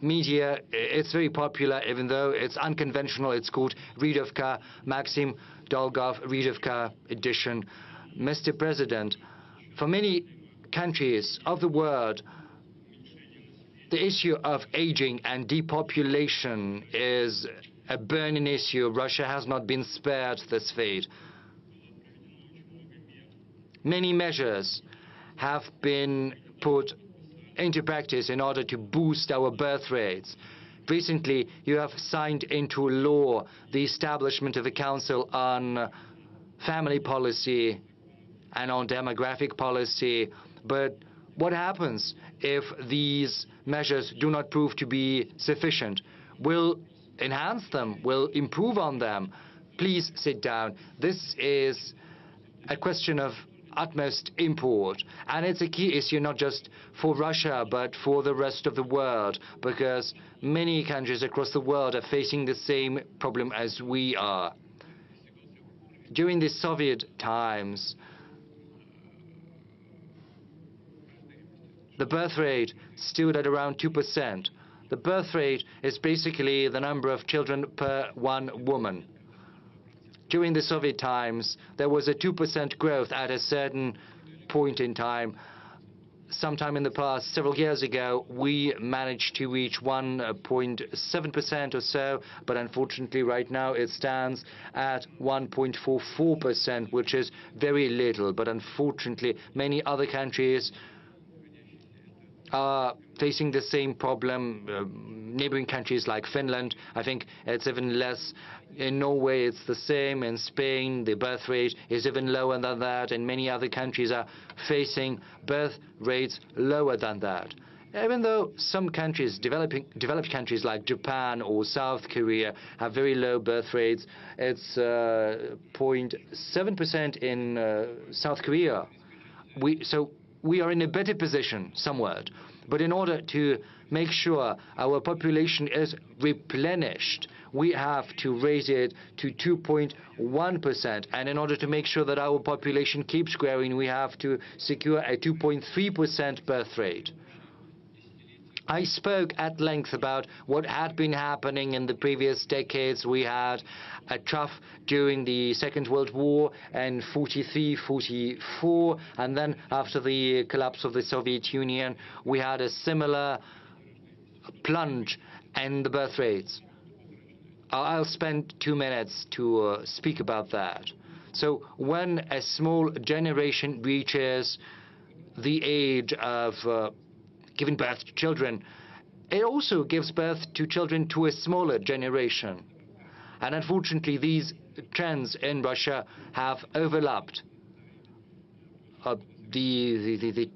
media. It's very popular, even though it's unconventional. It's called Readovka, Maxim Dolgov Readovka edition. Mr. President, for many countries of the world, the issue of aging and depopulation is a burning issue. Russia has not been spared this fate. Many measures have been put into practice in order to boost our birth rates. Recently, you have signed into law the establishment of a Council on Family Policy and on demographic policy. But what happens if these measures do not prove to be sufficient? We'll enhance them, we'll improve on them. Please sit down. This is a question of utmost import, and it's a key issue not just for Russia but for the rest of the world, because many countries across the world are facing the same problem as we are. During the Soviet times, the birth rate stood at around 2%. The birth rate is basically the number of children per one woman. During the Soviet times, there was a 2% growth at a certain point in time. sometime in the past, several years ago, we managed to reach 1.7% or so, but unfortunately right now it stands at 1.44%, which is very little. But unfortunately, many other countries are facing the same problem. Neighboring countries like Finland, I think it's even less. In Norway, it's the same. In Spain, the birth rate is even lower than that, and many other countries are facing birth rates lower than that. Even though some countries, developed countries like Japan or South Korea, have very low birth rates, it's 0.7% in South Korea. So we are in a better position somewhat. But in order to make sure our population is replenished, we have to raise it to 2.1%. And in order to make sure that our population keeps growing, we have to secure a 2.3% birth rate. I spoke at length about what had been happening in the previous decades. We had a trough during the Second World War in 43, 44, and then after the collapse of the Soviet Union, we had a similar plunge in the birth rates. I'll spend 2 minutes to speak about that. So when a small generation reaches the age of giving birth to children, it also gives birth to children to a smaller generation. And unfortunately, these trends in Russia have overlapped. The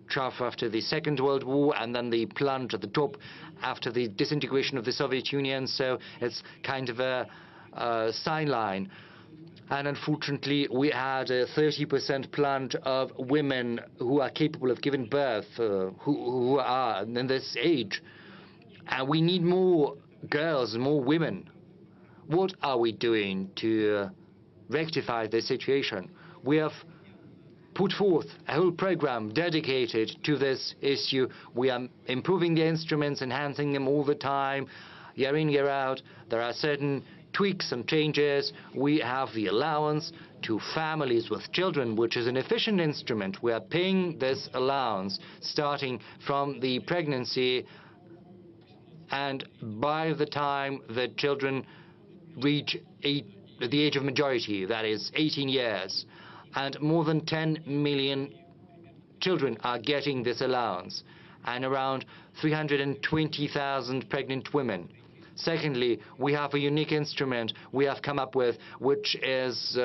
trough after the Second World War, and then the plunge at the top after the disintegration of the Soviet Union. So it's kind of a sign line. And unfortunately, we had a 30% plunge of women who are capable of giving birth, who are in this age. And we need more girls, more women. What are we doing to rectify this situation? We have put forth a whole program dedicated to this issue. We are improving the instruments, enhancing them all the time, year in, year out. There are certain tweaks and changes. We have the allowance to families with children, which is an efficient instrument. We are paying this allowance starting from the pregnancy, and by the time the children reach the age of majority, that is 18 years, and more than 10 million children are getting this allowance, and around 320,000 pregnant women. Secondly, we have a unique instrument we have come up with, which is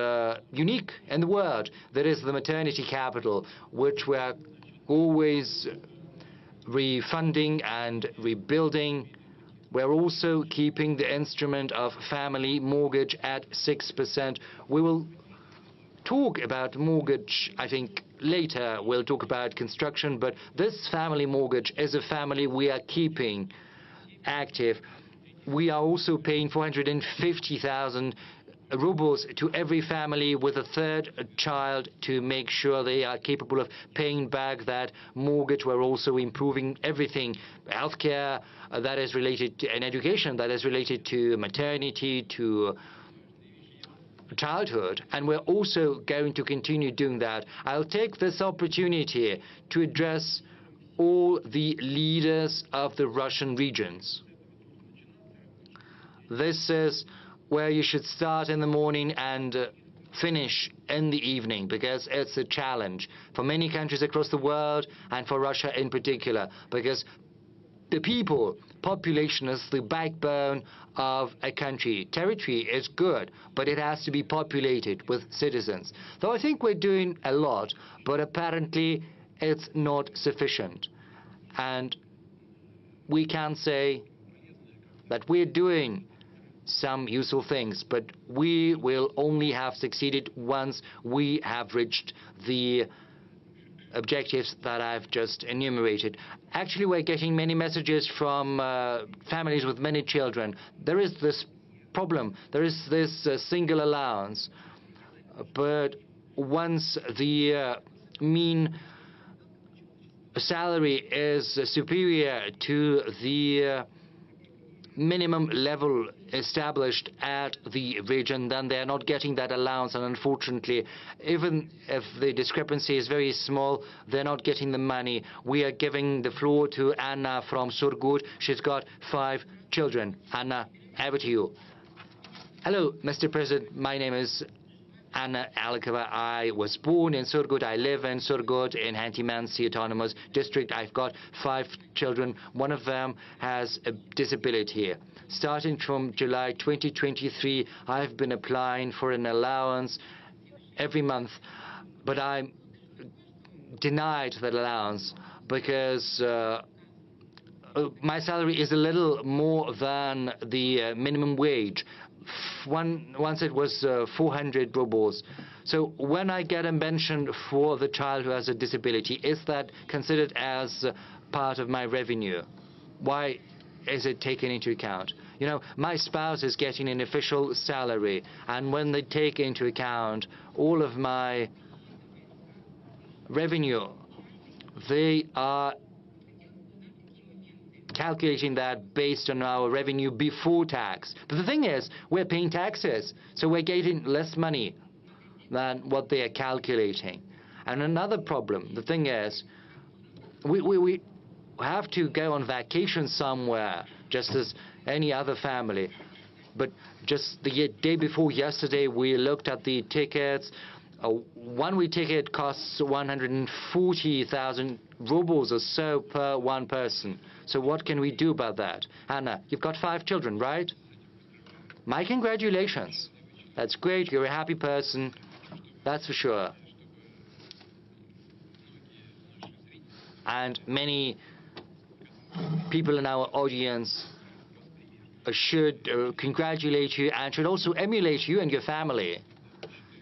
unique in the world. That is the maternity capital, which we are always refunding and rebuilding. We're also keeping the instrument of family mortgage at 6%. We will talk about mortgage, I think, later. We'll talk about construction, but this family mortgage is a family we are keeping active. We are also paying 450,000 rubles to every family with a third child to make sure they are capable of paying back that mortgage. We're also improving everything, healthcare that is related to, and education that is related to maternity, to childhood, and we're also going to continue doing that. I'll take this opportunity to address all the leaders of the Russian regions. This is where you should start in the morning and finish in the evening, because it's a challenge for many countries across the world and for Russia in particular, because the population is the backbone of a country. Territory is good, but it has to be populated with citizens. Though I think we're doing a lot, but apparently it's not sufficient. And we can say that we're doing some useful things, but we will only have succeeded once we have reached the objectives that I've just enumerated. Actually, we're getting many messages from families with many children. There is this problem. There is this single allowance. But once the mean salary is superior to the minimum level established at the region, then they're not getting that allowance. And unfortunately, even if the discrepancy is very small, they're not getting the money. We are giving the floor to Anna from Surgut. She's got 5 children. Anna, over to you. Hello, Mr. President. My name is Anna Alikova. I was born in Surgut. I live in Surgut in Hanti-Mansi Autonomous District. I've got 5 children. One of them has a disability. Starting from July 2023, I've been applying for an allowance every month, but I'm denied that allowance because my salary is a little more than the minimum wage. Once it was 400 rubles. So when I get a mention for the child who has a disability, is that considered as part of my revenue? Why is it taken into account? You know, my spouse is getting an official salary, and when they take into account all of my revenue, they are calculating that based on our revenue before tax. But the thing is, we're paying taxes, so we're getting less money than what they are calculating. And another problem, the thing is, we have to go on vacation somewhere, just as any other family. But just the day before yesterday, we looked at the tickets. A one-way ticket costs 140,000 rubles or so per one person. So what can we do about that? Anna, you've got 5 children, right? My congratulations. That's great. You're a happy person. That's for sure. And many people in our audience should congratulate you and should also emulate you and your family.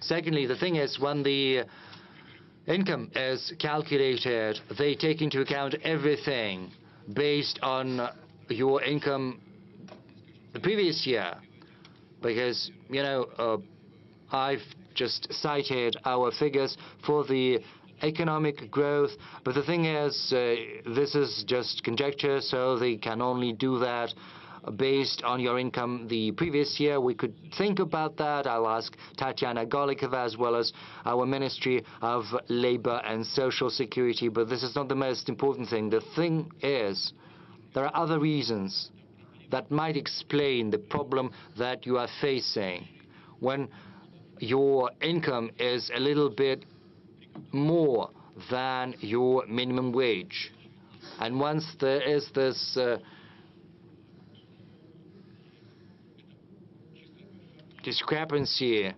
Secondly, the thing is, when the income is calculated, they take into account everything based on your income the previous year. Because, you know, I've just cited our figures for the economic growth, but the thing is, this is just conjecture, so they can only do that based on your income the previous year. We could think about that. I'll ask Tatiana Golikova as well as our Ministry of Labor and Social Security, but this is not the most important thing. The thing is, there are other reasons that might explain the problem that you are facing when your income is a little bit more than your minimum wage. And once there is this discrepancy,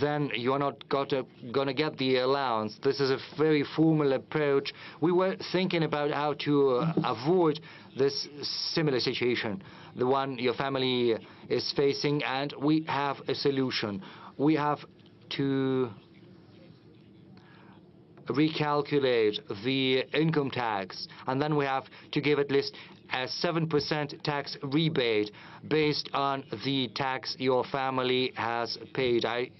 then you're not gonna get the allowance. This is a very formal approach. We were thinking about how to avoid this similar situation, the one your family is facing, and we have a solution. We have to recalculate the income tax, and then we have to give at least a 7% tax rebate based on the tax your family has paid. I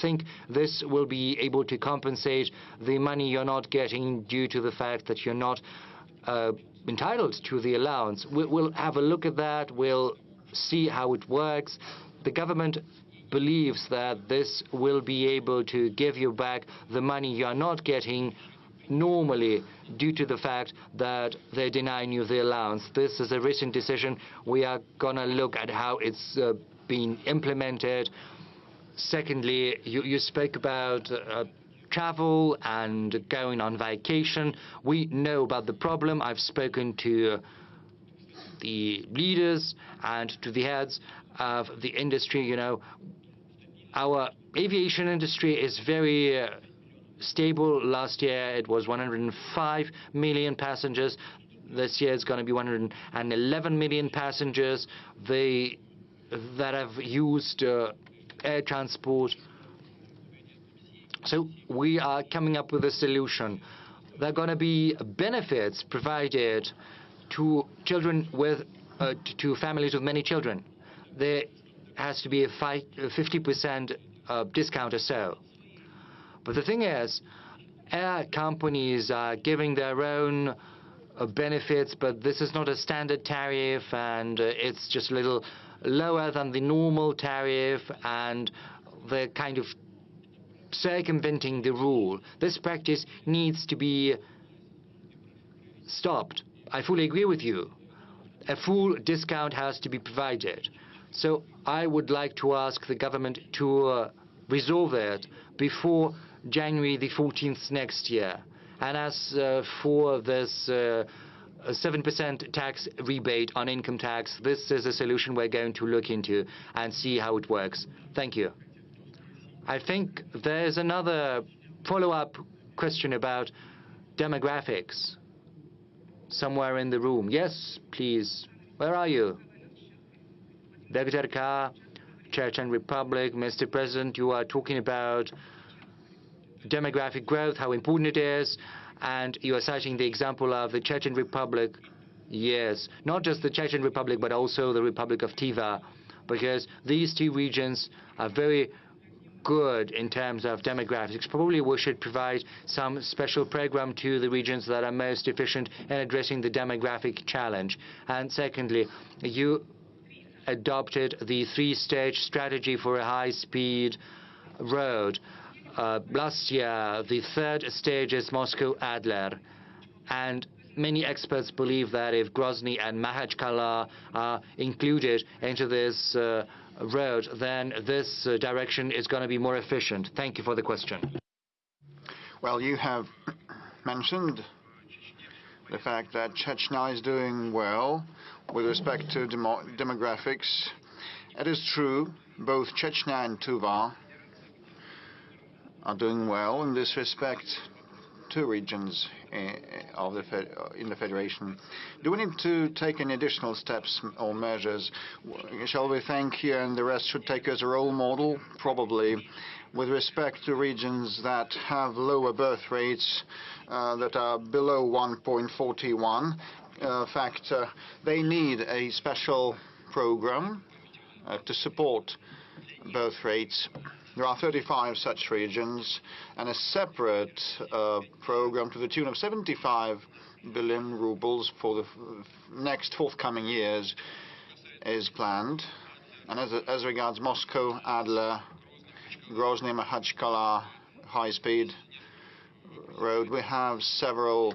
think this will be able to compensate the money you're not getting due to the fact that you're not entitled to the allowance. We'll have a look at that. We'll see how it works. The government believes that this will be able to give you back the money you're not getting normally due to the fact that they're denying you the allowance. This is a recent decision. We are going to look at how it's been implemented. Secondly, you spoke about travel and going on vacation. We know about the problem. I've spoken to the leaders and to the heads of the industry. You know, our aviation industry is very stable. Last year it was 105 million passengers. This year it's going to be 111 million passengers that have used air transport. So we are coming up with a solution. There are going to be benefits provided to children with to families with many children. There has to be a 50% discount or so. But the thing is, air companies are giving their own benefits, but this is not a standard tariff, and it's just a little lower than the normal tariff, and they're kind of circumventing the rule. This practice needs to be stopped. I fully agree with you. A full discount has to be provided. So I would like to ask the government to resolve it before January the 14th next year. And as for this 7% tax rebate on income tax, this is a solution we're going to look into and see how it works. Thank you. I think there's another follow-up question about demographics somewhere in the room. Yes, please. Where are you? Dr. K, Chechen Republic. Mr. President, you are talking about demographic growth, how important it is, and you are citing the example of the Chechen Republic. Yes, not just the Chechen Republic, but also the Republic of Tiva, because these two regions are very good in terms of demographics. Probably we should provide some special program to the regions that are most efficient in addressing the demographic challenge. And secondly, you adopted the three-stage strategy for a high-speed road. Last year, the third stage is Moscow-Adler, and many experts believe that if Grozny and Makhachkala are included into this road, then this direction is going to be more efficient. Thank you for the question. Well, you have mentioned the fact that Chechnya is doing well with respect to demographics. It is true, both Chechnya and Tuva are doing well in this respect. Two regions in the Federation. Do we need to take any additional steps or measures? Shall we think here and the rest should take as a role model? Probably. With respect to regions that have lower birth rates that are below 1.41 factor, they need a special program to support birth rates. There are 35 such regions, and a separate program to the tune of 75 billion rubles for the next forthcoming years is planned. And as regards Moscow, Adler, Grozny, Makhachkala high-speed road, we have several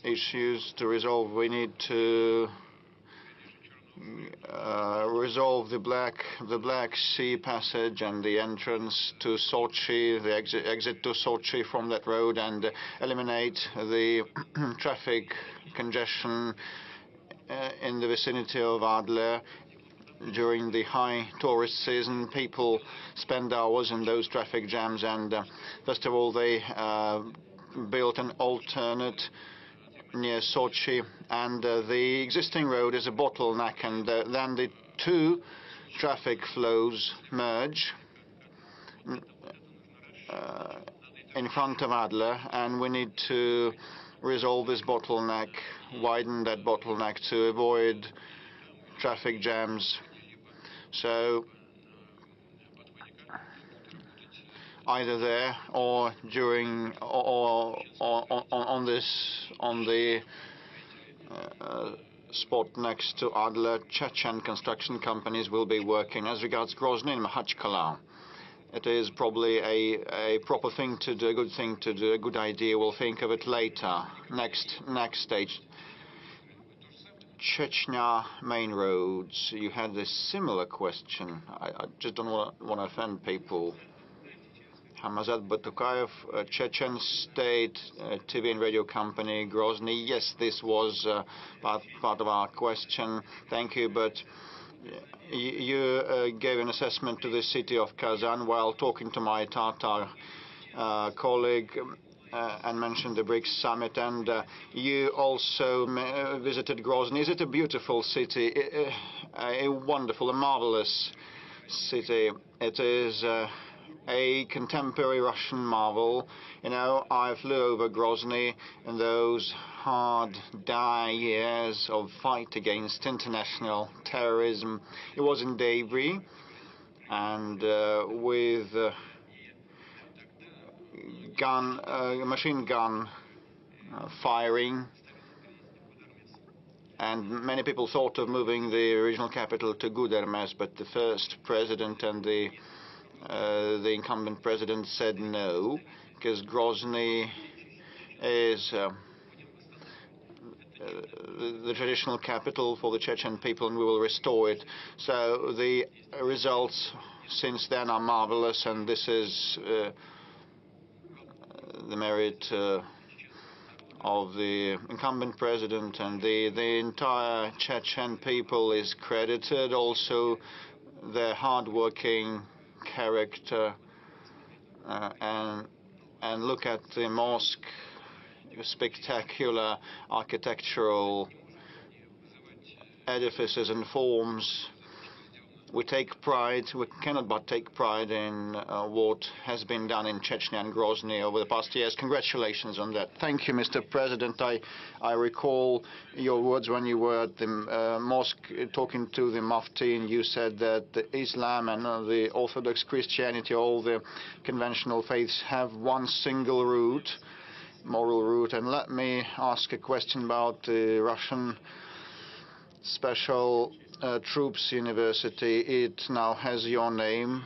issues to resolve. We need to resolve the Black Sea passage and the entrance to Sochi, the exit to Sochi from that road, and eliminate the traffic congestion in the vicinity of Adler. During the high tourist season, people spend hours in those traffic jams, and first of all, they built an alternate near Sochi, and the existing road is a bottleneck, and then the two traffic flows merge in front of Adler, and we need to resolve this bottleneck, widen that bottleneck to avoid traffic jams. So either there or during or on the spot next to Adler, Chechen construction companies will be working. As regards Grozny and Makhachkala, it is probably a proper thing to do, a good thing to do, a good idea. We'll think of it later. Next stage. Chechnya main roads. You had a similar question. I just don't want to offend people. Hamazat Batukayev, Chechen State TV and radio company, Grozny. Yes, this was part of our question. Thank you, but you gave an assessment to the city of Kazan while talking to my Tatar colleague and mentioned the BRICS summit, and you also visited Grozny. Is it a beautiful city? A wonderful, a marvelous city. It is a contemporary Russian marvel. You know, I flew over Grozny in those hard, dire years of fight against international terrorism. It was in debris, and with machine gun firing, and many people thought of moving the regional capital to Gudermes, but the first president and the incumbent president said no, because Grozny is the traditional capital for the Chechen people, and we will restore it. So the results since then are marvelous, and this is the merit of the incumbent president, and the entire Chechen people is credited. Also, their hard-working character, and look at the mosque, spectacular architectural edifices and forms. We take pride, we cannot but take pride in what has been done in Chechnya and Grozny over the past years. Congratulations on that. Thank you, Mr. President. I recall your words when you were at the mosque talking to the Mufti, and you said that the Islam and the Orthodox Christianity, all the conventional faiths, have one single root, moral root. And let me ask a question about the Russian Special Troops University. It now has your name.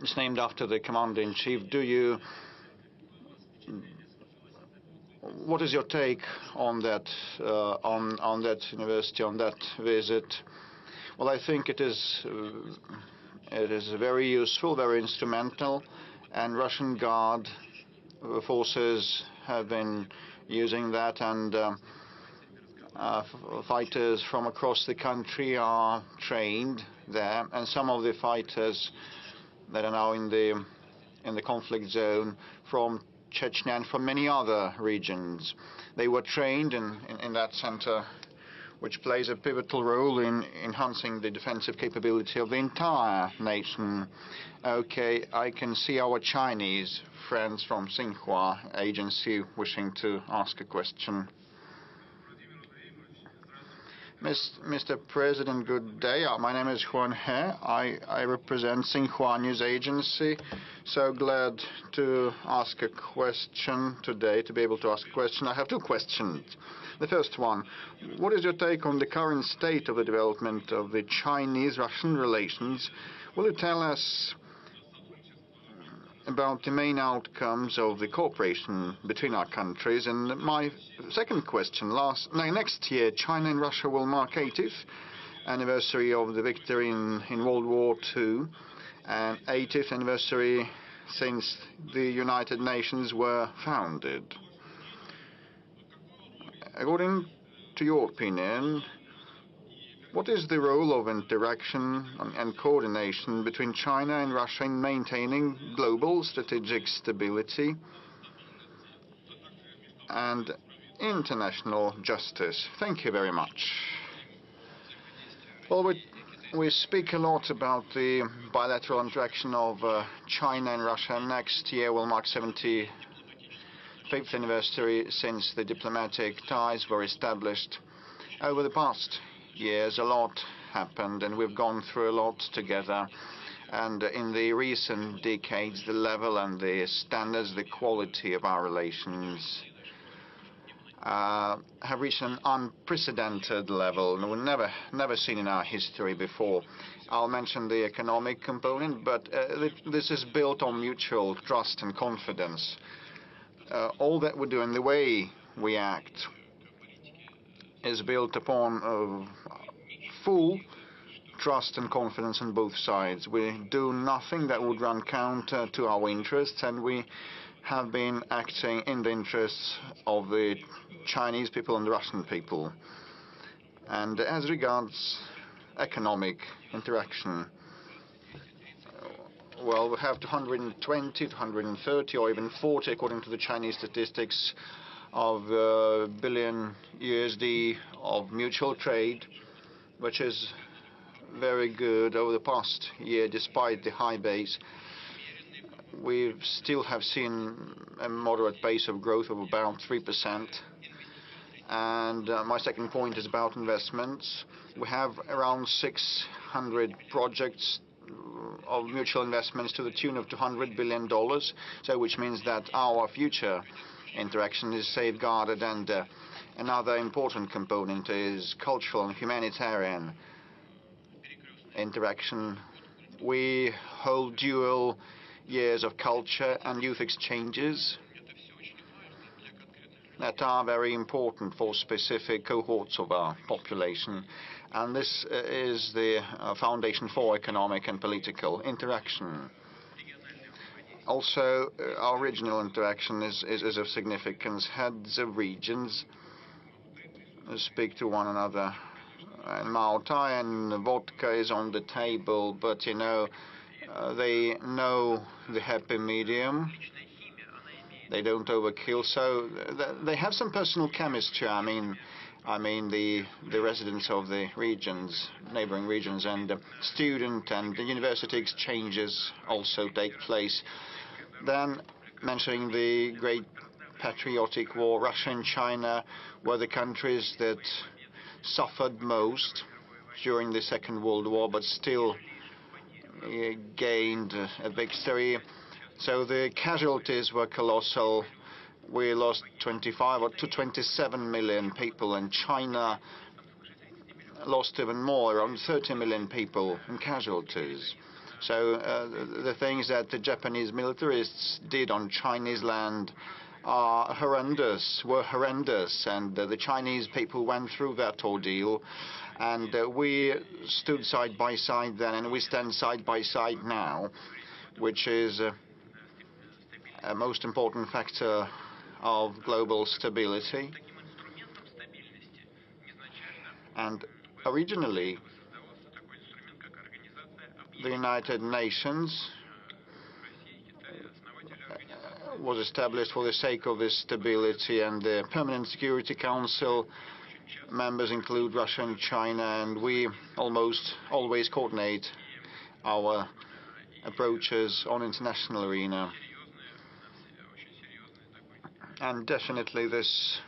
It's named after the commander-in-chief. What is your take on that university, on that visit? Well, I think it is very useful, very instrumental, and Russian Guard forces have been using that, and fighters from across the country are trained there, and some of the fighters that are now in the conflict zone from Chechnya and from many other regions, they were trained in that center, which plays a pivotal role in enhancing the defensive capability of the entire nation. Okay, I can see our Chinese friends from Xinhua agency wishing to ask a question. Mr. President, good day. My name is Juan He. I represent Xinhua News Agency. So glad to ask a question today, to be able to ask a question. I have two questions. The first one, what is your take on the current state of the development of the Chinese-Russian relations? Will you tell us about the main outcomes of the cooperation between our countries? And my second question, next year, China and Russia will mark 80th anniversary of the victory in World War II, and 80th anniversary since the United Nations were founded. According to your opinion, what is the role of interaction and coordination between China and Russia in maintaining global strategic stability and international justice? Thank you very much. Well, we speak a lot about the bilateral interaction of China and Russia. Next year will mark 75th anniversary since the diplomatic ties were established. Over the past years, a lot happened, and we've gone through a lot together. And in the recent decades, the level and the standards, the quality of our relations have reached an unprecedented level, and we've never seen in our history before. I'll mention the economic component, but this is built on mutual trust and confidence. All that we do and the way we act is built upon full trust and confidence on both sides. We do nothing that would run counter to our interests, and we have been acting in the interests of the Chinese people and the Russian people. And as regards economic interaction, well, we have 220, 230, or even 40, according to the Chinese statistics, of billion USD of mutual trade, which is very good. Over the past year, despite the high base, we still have seen a moderate pace of growth of about 3%. And my second point is about investments. We have around 600 projects of mutual investments to the tune of $200 billion, so which means that our future interaction is safeguarded, and another important component is cultural and humanitarian interaction. We hold dual years of culture and youth exchanges that are very important for specific cohorts of our population. And this is the foundation for economic and political interaction. Also, our regional interaction is of significance. Heads of regions speak to one another. And Malta and vodka is on the table, but you know, they know the happy medium. They don't overkill, so they have some personal chemistry. I mean the residents of the regions, neighboring regions, and student and the university exchanges also take place. Then, mentioning the great patriotic war, Russia and China were the countries that suffered most during the Second World War, but still gained a victory. So the casualties were colossal. We lost 25 or to 27 million people, and China lost even more, around 30 million people in casualties. So the things that the Japanese militarists did on Chinese land are horrendous, and the Chinese people went through that ordeal, and we stood side by side then, and we stand side by side now, which is a most important factor of global stability. And originally, the United Nations was established for the sake of this stability, and the Permanent Security Council members include Russia and China, and we almost always coordinate our approaches on international arena. And definitely this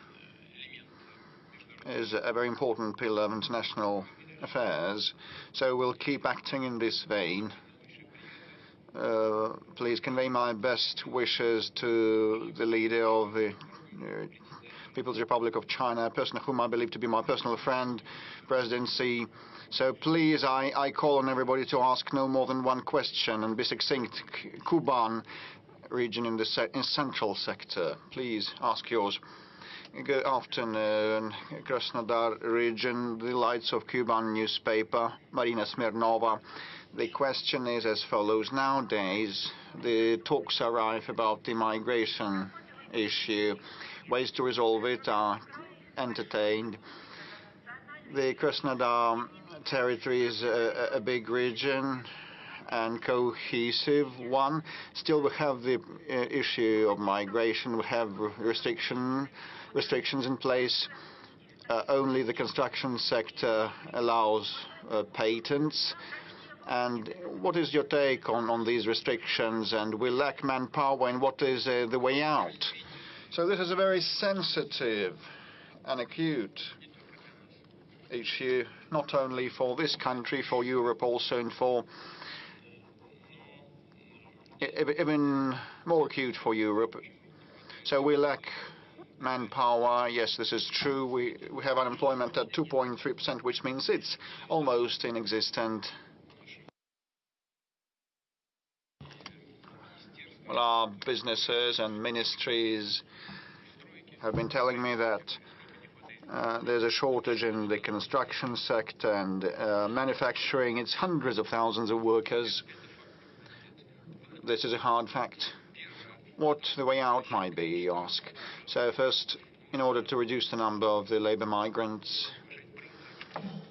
is a very important pillar of international affairs, so we'll keep acting in this vein. Please convey my best wishes to the leader of the People's Republic of China, a person whom I believe to be my personal friend, President Xi. So please, I call on everybody to ask no more than one question and be succinct. Kuban region in the central sector. Please ask yours. Good afternoon. Krasnodar region, the Lights of Kuban newspaper, Marina Smirnova. The question is as follows. Nowadays, the talks are rife about the migration issue. Ways to resolve it are entertained. The Krasnodar territory is a big region and cohesive one. Still, we have the issue of migration. We have restrictions in place. Only the construction sector allows patents. And what is your take on these restrictions? And we lack manpower, and what is the way out? So this is a very sensitive and acute issue, not only for this country, for Europe also, and for even more acute for Europe. So we lack manpower. Yes, this is true. We have unemployment at 2.3%, which means it's almost inexistent. Well, our businesses and ministries have been telling me that there's a shortage in the construction sector and manufacturing. It's hundreds of thousands of workers. This is a hard fact. What the way out might be, you ask. So first, in order to reduce the number of the labor migrants,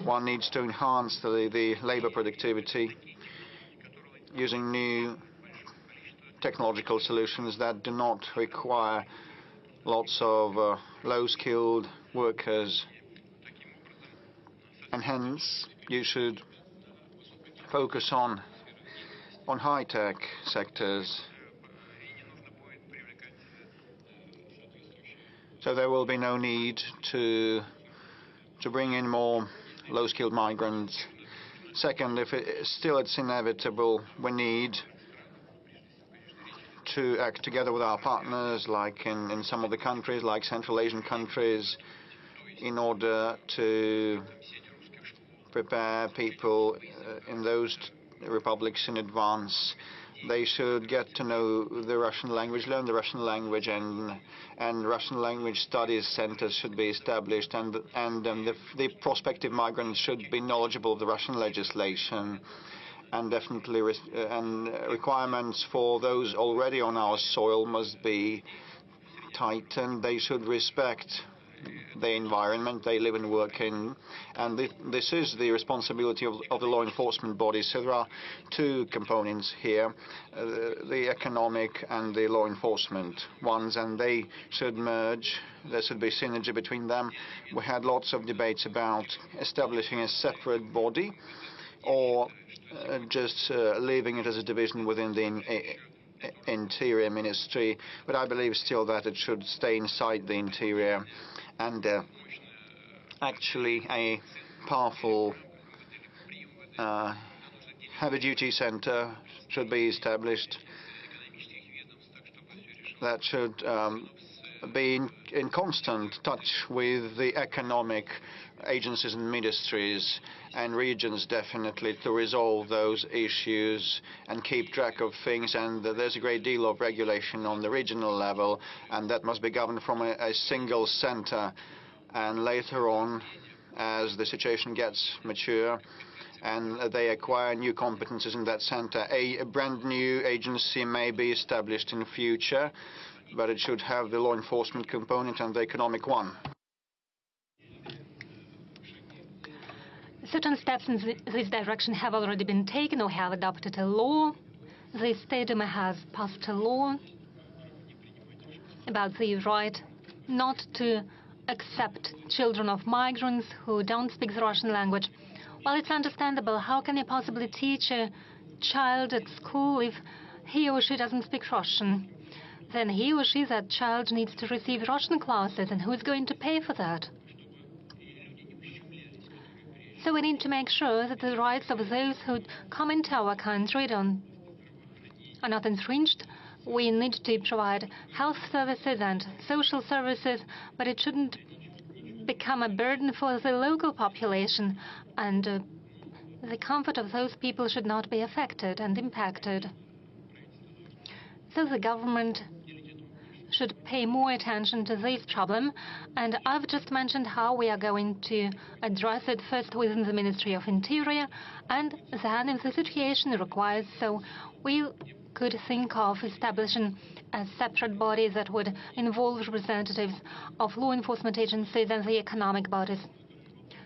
one needs to enhance the labor productivity using new technological solutions that do not require lots of low-skilled workers. And hence, you should focus on high-tech sectors. So there will be no need to bring in more low-skilled migrants. Second, if it's inevitable, we need to act together with our partners, like in some of the countries, like Central Asian countries, in order to prepare people in those republics in advance. They should get to know the Russian language, learn the Russian language, and Russian language studies centers should be established, and the prospective migrants should be knowledgeable of the Russian legislation, and definitely requirements for those already on our soil must be tightened. They should respect the environment they live and work in, and this is the responsibility of the law enforcement bodies. So there are two components here, the economic and the law enforcement ones, and they should merge. There should be synergy between them. We had lots of debates about establishing a separate body or just leaving it as a division within the Interior Ministry, but I believe still that it should stay inside the Interior. And actually a powerful heavy-duty center should be established that should be in constant touch with the economic agencies and ministries and regions, definitely, to resolve those issues and keep track of things. And there's a great deal of regulation on the regional level, and that must be governed from a single center. And later on, as the situation gets mature and they acquire new competences in that center, a brand new agency may be established in the future, but it should have the law enforcement component and the economic one. Certain steps in this direction have already been taken or have adopted a law. The State Duma has passed a law about the right not to accept children of migrants who don't speak the Russian language. Well, it's understandable. How can you possibly teach a child at school if he or she doesn't speak Russian? Then he or she, that child, needs to receive Russian classes, and who is going to pay for that? So we need to make sure that the rights of those who come into our country are not infringed. We need to provide health services and social services, but it shouldn't become a burden for the local population, and the comfort of those people should not be affected and impacted. So the government should pay more attention to this problem, and I've just mentioned how we are going to address it, first within the Ministry of Interior, and then if the situation requires so, we could think of establishing a separate body that would involve representatives of law enforcement agencies and the economic bodies.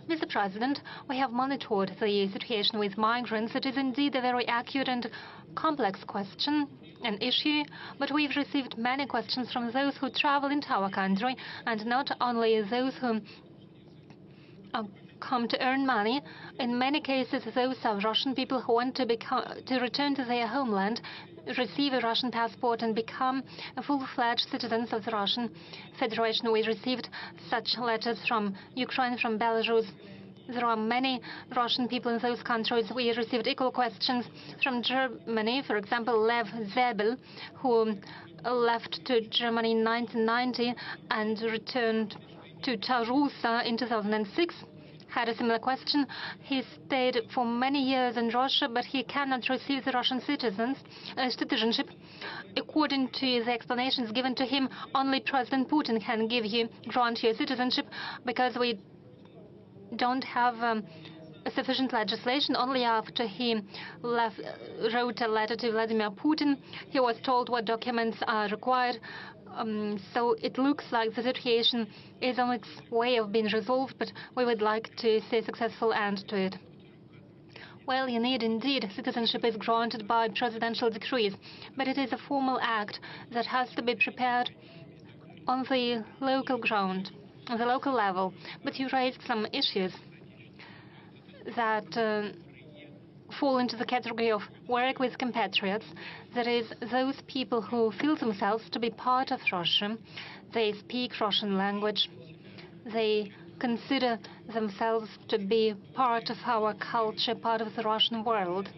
Mr. President, we have monitored the situation with migrants. It is indeed a very acute and complex question, an issue, but we've received many questions from those who travel into our country, and not only those who come to earn money. In many cases, those are Russian people who want to return to their homeland, receive a Russian passport, and become full-fledged citizens of the Russian Federation. We received such letters from Ukraine, from Belarus. There are many Russian people in those countries. We received equal questions from Germany. For example, Lev Zebel, who left to Germany in 1990 and returned to Tarusa in 2006, had a similar question. He stayed for many years in Russia, but he cannot receive the Russian citizenship. According to the explanations given to him, only President Putin can grant you citizenship, because we don't have sufficient legislation. Only after he wrote a letter to Vladimir Putin, he was told what documents are required. So it looks like the situation is on its way of being resolved, but we would like to see a successful end to it. Well, indeed, citizenship is granted by presidential decrees, but it is a formal act that has to be prepared on the local ground, on the local level. But you raised some issues that fall into the category of work with compatriots. That is, those people who feel themselves to be part of Russia. They speak Russian language. They consider themselves to be part of our culture, part of the Russian world.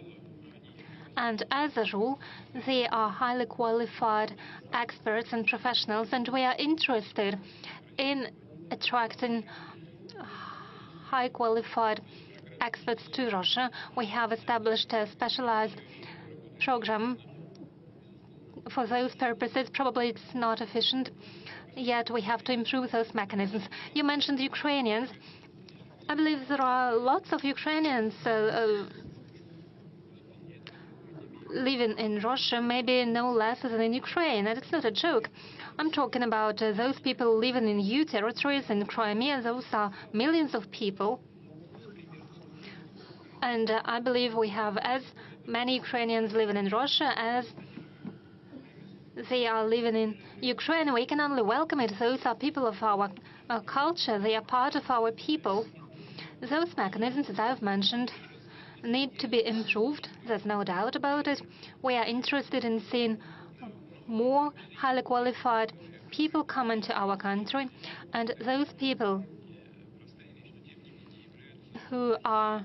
And as a rule, they are highly qualified experts and professionals, and we are interested in attracting high qualified experts to Russia. We have established a specialized program for those purposes. Probably it's not efficient, yet we have to improve those mechanisms. You mentioned Ukrainians. I believe there are lots of Ukrainians living in Russia, maybe no less than in Ukraine, and it's not a joke. I'm talking about those people living in EU territories in Crimea. Those are millions of people. And I believe we have as many Ukrainians living in Russia as they are living in Ukraine. We can only welcome it. Those are people of our culture. They are part of our people. Those mechanisms, as I've mentioned, need to be improved. There's no doubt about it. We are interested in seeing more highly qualified people come into our country, and those people who are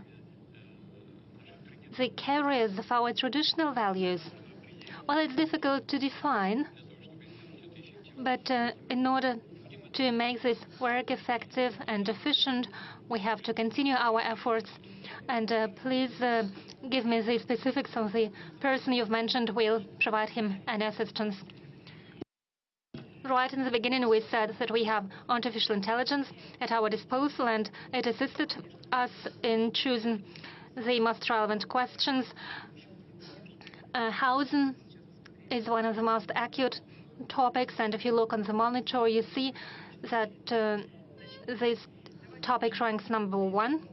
the carriers of our traditional values. Well, it's difficult to define, but in order to make this work effective and efficient, we have to continue our efforts. And please give me the specifics of the person you've mentioned. We'll provide him any assistance. Right in the beginning, we said that we have artificial intelligence at our disposal, and it assisted us in choosing the most relevant questions. Housing is one of the most acute topics, and if you look on the monitor, you see that this topic ranks #1.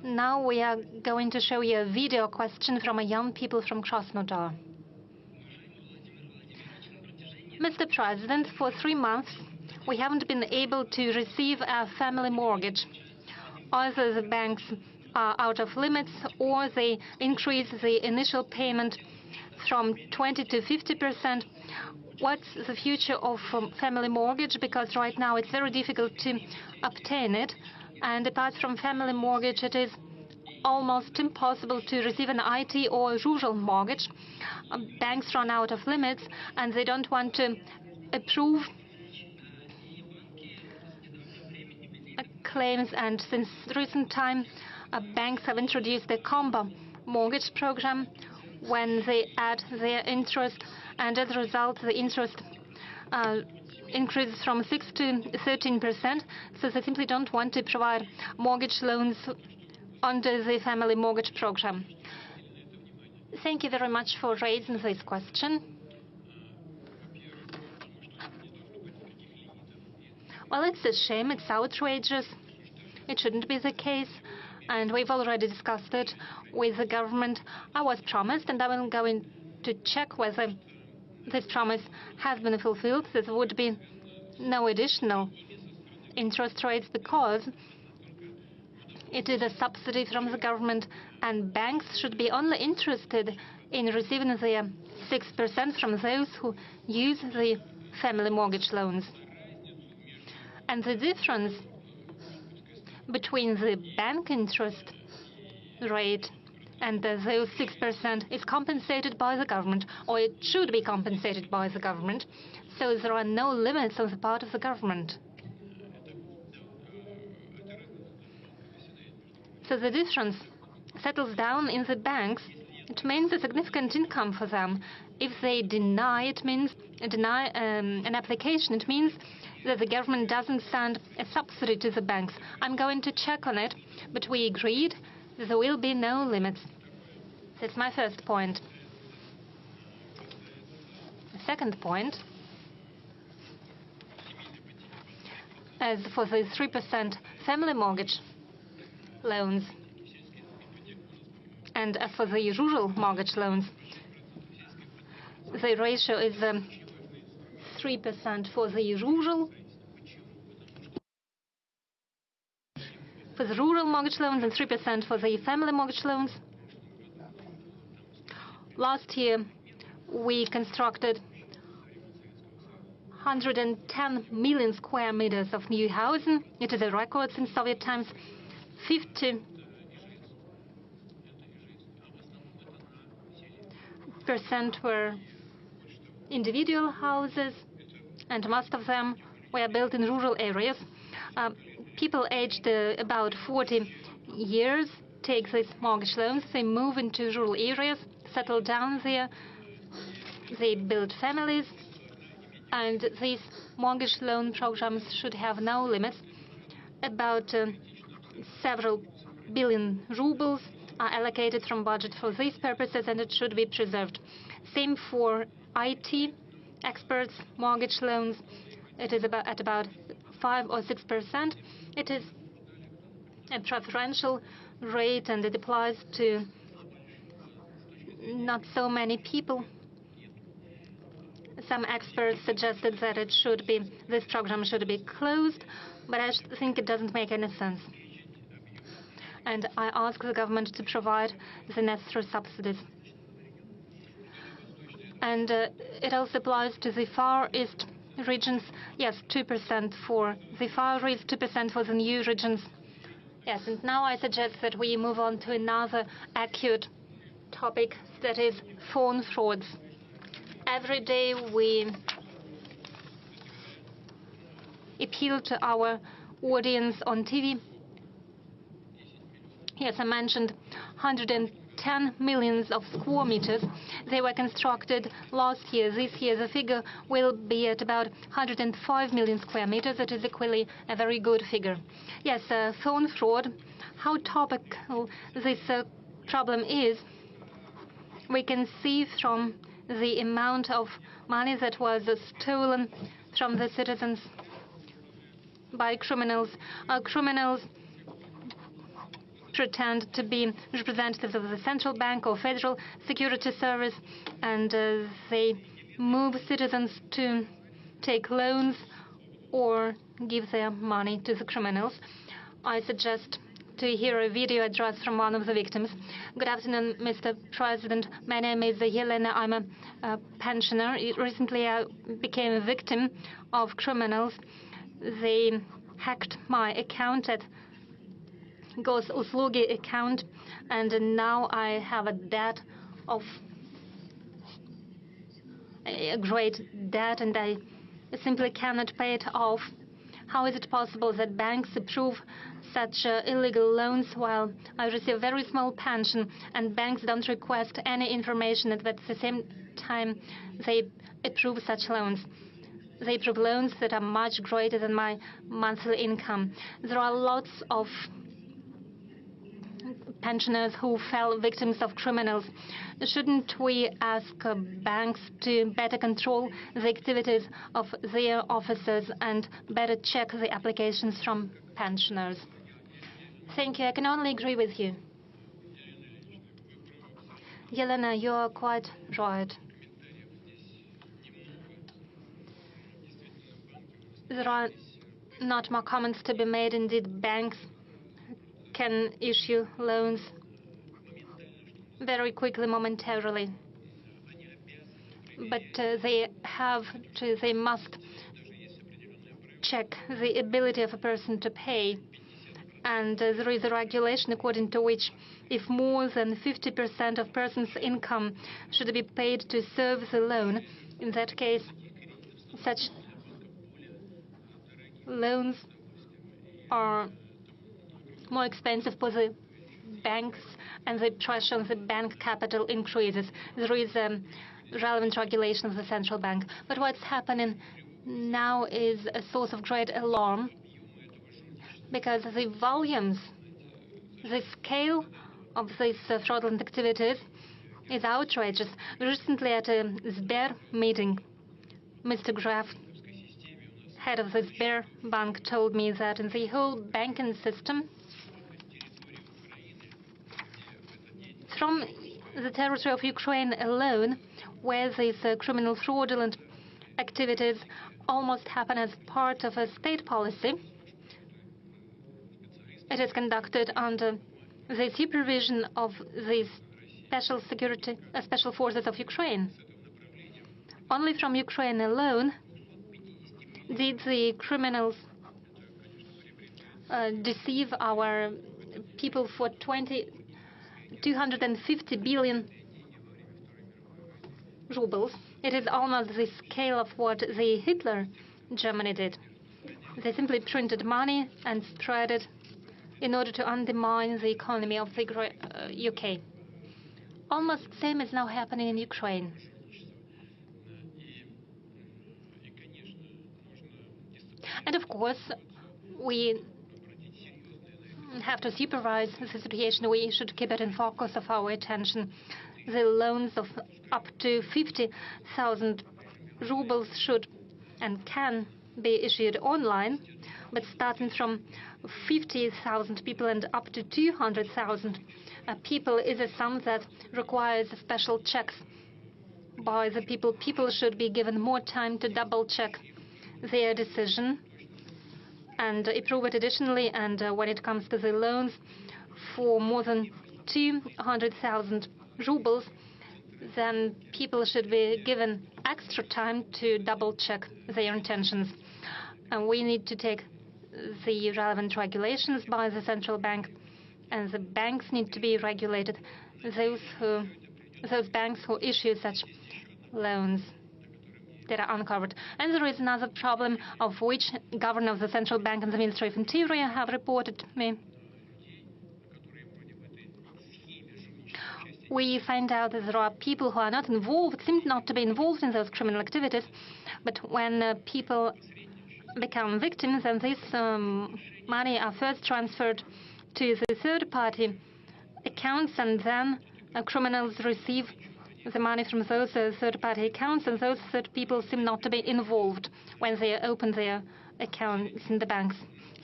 Now we are going to show you a video question from a young people from Krasnodar. Mr. President, for 3 months, we haven't been able to receive a family mortgage. Either the banks are out of limits or they increase the initial payment from 20 to 50%. What's the future of family mortgage? Because right now it's very difficult to obtain it. And apart from family mortgage, it is almost impossible to receive an IT or rural mortgage. Banks run out of limits, and they don't want to approve claims. And since recent time, banks have introduced a combo mortgage program when they add their interest, and as a result, the interest increases from 6 to 13%. So they simply don't want to provide mortgage loans under the family mortgage program. Thank you very much for raising this question. Well, it's a shame. It's outrageous. It shouldn't be the case. And we've already discussed it with the government. I was promised, and I'm going to check whether this promise has been fulfilled. There would be no additional interest rates because it is a subsidy from the government, and banks should be only interested in receiving their 6% from those who use the family mortgage loans. And the difference between the bank interest rate and those 6% is compensated by the government, or it should be compensated by the government. So there are no limits on the part of the government. So the difference settles down in the banks. It means a significant income for them. If they deny an application, it means that the government doesn't send a subsidy to the banks. I'm going to check on it, but we agreed there will be no limits. That's my first point. The second point, as for the 3% family mortgage loans, and as for the rural mortgage loans, the ratio is 3% for the rural mortgage loans and 3% for the family mortgage loans. Last year, we constructed 110 million square meters of new housing. It is a record since Soviet times. 50 6% were individual houses, and most of them were built in rural areas. People aged about 40 years take these mortgage loans. They move into rural areas, settle down there, they build families, and these mortgage loan programs should have no limits. About several billion rubles are allocated from budget for these purposes, and it should be preserved. Same for IT experts, mortgage loans. It is at about 5 or 6%. It is a preferential rate, and it applies to not so many people. Some experts suggested that this program should be closed, but I think it doesn't make any sense. And I ask the government to provide the necessary subsidies. And it also applies to the Far East regions. Yes, 2% for the Far East, 2% for the new regions. Yes, and now I suggest that we move on to another acute topic, that is phone frauds. Every day we appeal to our audience on TV. Yes, I mentioned 110 million of square meters. They were constructed last year. This year the figure will be at about 105 million square meters. It is equally a very good figure. Yes, phone fraud, how topical this problem is, we can see from the amount of money that was stolen from the citizens by criminals. Criminals pretend to be representatives of the central bank or federal security service, and they move citizens to take loans or give their money to the criminals. I suggest to hear a video address from one of the victims. Good afternoon, Mr. President. My name is Yelena. I'm a pensioner. Recently, I became a victim of criminals. They hacked my account at Gosuslugi account, and now I have a debt of a great debt, and I simply cannot pay it off. How is it possible that banks approve such illegal loans while I receive a very small pension, and banks don't request any information, and at the same time they approve such loans? They approve loans that are much greater than my monthly income. There are lots of pensioners who fell victims of criminals. Shouldn't we ask banks to better control the activities of their officers and better check the applications from pensioners? Thank you. I can only agree with you. Yelena, you are quite right. There are not more comments to be made. Indeed, banks can issue loans very quickly, momentarily. But they must check the ability of a person to pay. And there is a regulation according to which if more than 50% of person's income should be paid to serve the loan, in that case, such loans are more expensive for the banks, and the pressure on the bank capital increases. There is a relevant regulation of the central bank. But what's happening now is a source of great alarm, because the volumes, the scale of these fraudulent activities is outrageous. Recently at a Sber meeting, Mr. Graf, head of the Sber Bank, told me that in the whole banking system, from the territory of Ukraine alone, where these criminal fraudulent activities almost happen as part of a state policy, it is conducted under the supervision of the special forces of Ukraine. Only from Ukraine alone did the criminals deceive our people for 250 billion rubles. It is almost the scale of what the Hitler Germany did. They simply printed money and spread it in order to undermine the economy of the UK. Almost the same is now happening in Ukraine. And of course, we have to supervise the situation. We should keep it in focus of our attention. The loans of up to 50,000 rubles should and can be issued online, but starting from 50,000 people and up to 200,000 people is a sum that requires special checks by the people. People should be given more time to double-check their decision and approve it additionally. And when it comes to the loans for more than 200,000 rubles, then people should be given extra time to double-check their intentions. And we need to take the relevant regulations by the central bank, and the banks need to be regulated. Those banks who issue such loans that are uncovered. And there is another problem of which Governor of the Central Bank and the Ministry of Interior have reported to me. We find out that there are people who are not involved, seem not to be involved in those criminal activities, but when people become victims, and this money are first transferred to the third-party accounts, and then criminals receive the money from those third-party accounts, and those third people seem not to be involved when they open their accounts in the banks.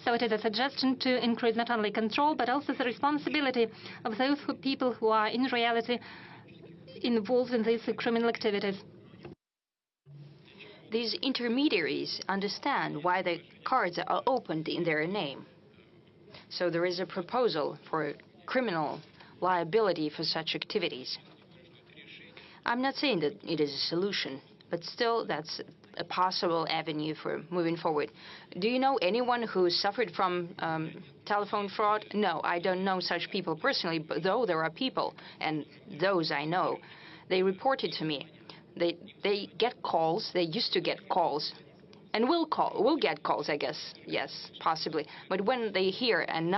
So it is a suggestion to increase not only control, but also the responsibility of those people who are in reality involved in these criminal activities. These intermediaries understand why the cards are opened in their name. So there is a proposal for criminal liability for such activities. I'm not saying that it is a solution, but still that's a possible avenue for moving forward. Do you know anyone who suffered from telephone fraud? No, I don't know such people personally, but though there are people, and those I know, they reported to me. They get calls, they used to get calls, and will get calls, I guess, yes, possibly. But when they hear an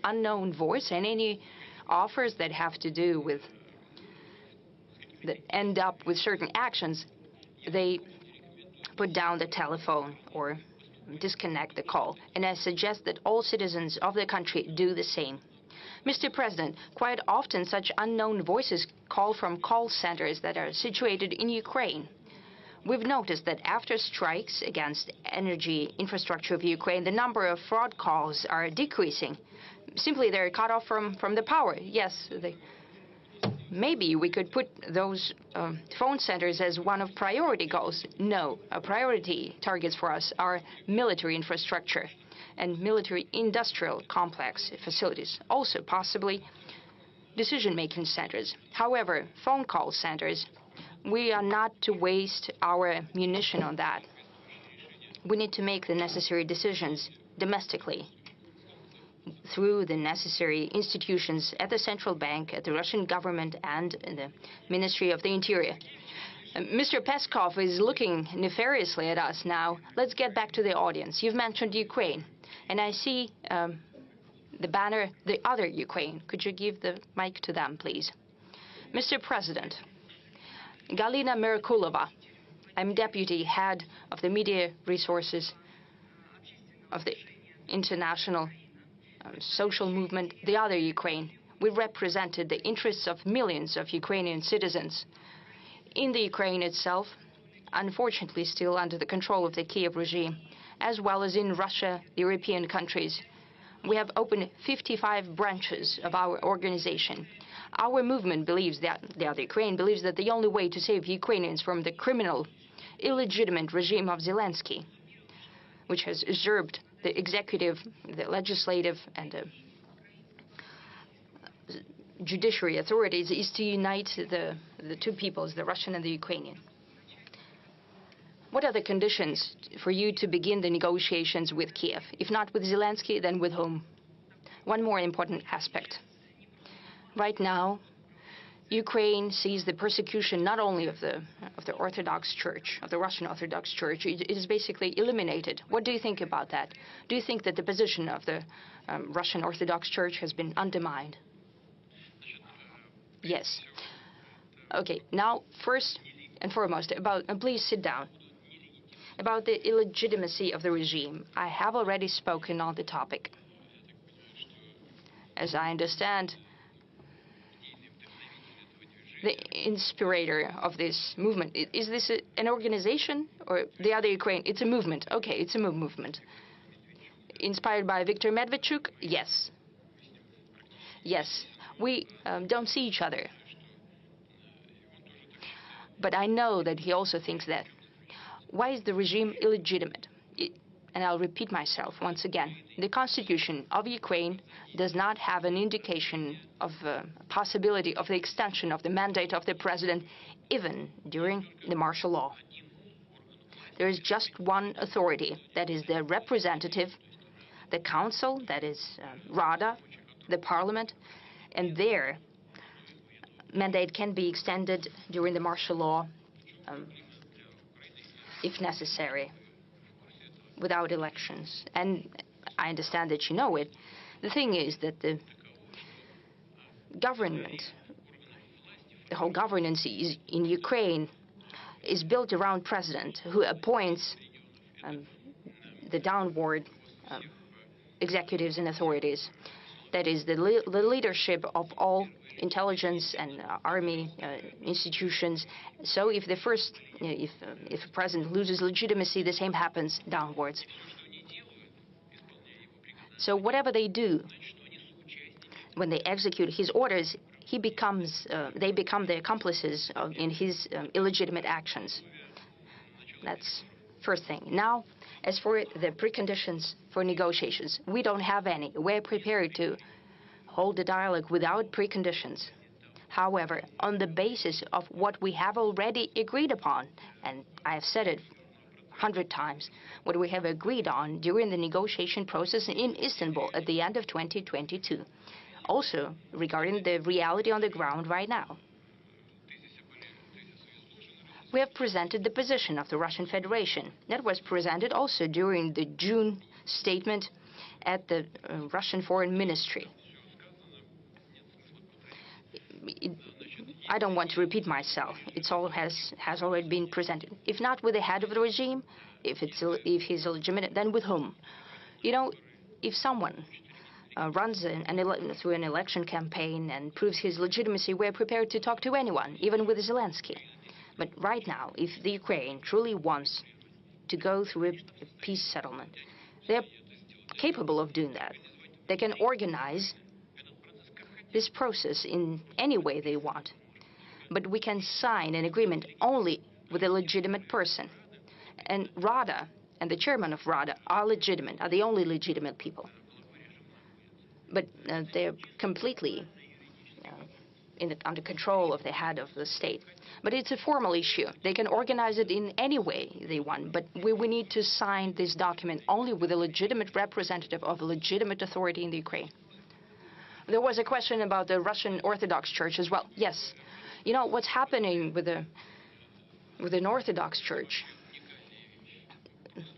unknown voice and any offers that have to do with, that end up with certain actions, they put down the telephone or disconnect the call. And I suggest that all citizens of the country do the same. Mr. President, quite often such unknown voices call from call centers that are situated in Ukraine. We've noticed that after strikes against energy infrastructure of Ukraine, the number of fraud calls are decreasing. Simply, they're cut off from the power. Yes, maybe we could put those phone centers as one of priority goals. No, priority targets for us are military infrastructure and military industrial complex facilities, also possibly decision-making centers. However, phone call centers, we are not to waste our munition on that. We need to make the necessary decisions domestically through the necessary institutions at the central bank, at the Russian government, and in the Ministry of the Interior. Mr. Peskov is looking nefariously at us now. Let's get back to the audience. You've mentioned Ukraine, and I see the banner, the other Ukraine. Could you give the mic to them, please? Mr. President, Galina Merkulova, I'm deputy head of the media resources of the international social movement, the other Ukraine. We represented the interests of millions of Ukrainian citizens in the Ukraine itself, unfortunately still under the control of the Kiev regime, as well as in Russia, European countries. We have opened 55 branches of our organization. Our movement believes that, the other Ukraine believes that the only way to save Ukrainians from the criminal, illegitimate regime of Zelensky, which has usurped the executive, the legislative, and the judiciary authorities, is to unite the two peoples, the Russian and the Ukrainian. What are the conditions for you to begin the negotiations with Kiev? If not with Zelensky, then with whom? One more important aspect. Right now, Ukraine sees the persecution not only of the Orthodox Church, of the Russian Orthodox Church. It is basically eliminated. What do you think about that? Do you think that the position of the Russian Orthodox Church has been undermined? Yes. Okay, now first and foremost, please sit down. About the illegitimacy of the regime, I have already spoken on the topic. As I understand, the inspirator of this movement, is this an organization or the other Ukraine? It's a movement. Okay, it's a movement. Inspired by Viktor Medvedchuk? Yes. Yes, we don't see each other. But I know that he also thinks that. Why is the regime illegitimate? And I'll repeat myself once again. The constitution of Ukraine does not have an indication of possibility of the extension of the mandate of the president, even during the martial law. There is just one authority, that is the representative, the council, that is Rada, the parliament, and their mandate can be extended during the martial law if necessary, without elections. And I understand that you know it. The thing is that the government, the whole governance in Ukraine is built around president who appoints the downward executives and authorities. That is the leadership of all intelligence and army institutions. So if the first, if a president loses legitimacy, the same happens downwards. So whatever they do, when they execute his orders, they become the accomplices in his illegitimate actions. That's first thing. Now, as for the preconditions for negotiations, we don't have any. We're prepared to hold the dialogue without preconditions. However, on the basis of what we have already agreed upon, and I have said it 100 times, what we have agreed on during the negotiation process in Istanbul at the end of 2022. Also, regarding the reality on the ground right now. We have presented the position of the Russian Federation. That was presented also during the June statement at the Russian Foreign Ministry. I don't want to repeat myself. It's all has already been presented. If not with the head of the regime, if he's illegitimate, then with whom? You know, if someone runs through an election campaign and proves his legitimacy, we're prepared to talk to anyone, even with Zelensky. But right now, if the Ukraine truly wants to go through a peace settlement, they're capable of doing that. They can organize this process in any way they want. But we can sign an agreement only with a legitimate person. And Rada and the chairman of Rada are legitimate, are the only legitimate people. But they're completely under control of the head of the state. But it's a formal issue. They can organize it in any way they want, but we need to sign this document only with a legitimate representative of a legitimate authority in the Ukraine. There was a question about the Russian Orthodox Church as well. Yes. You know, what's happening with an Orthodox Church,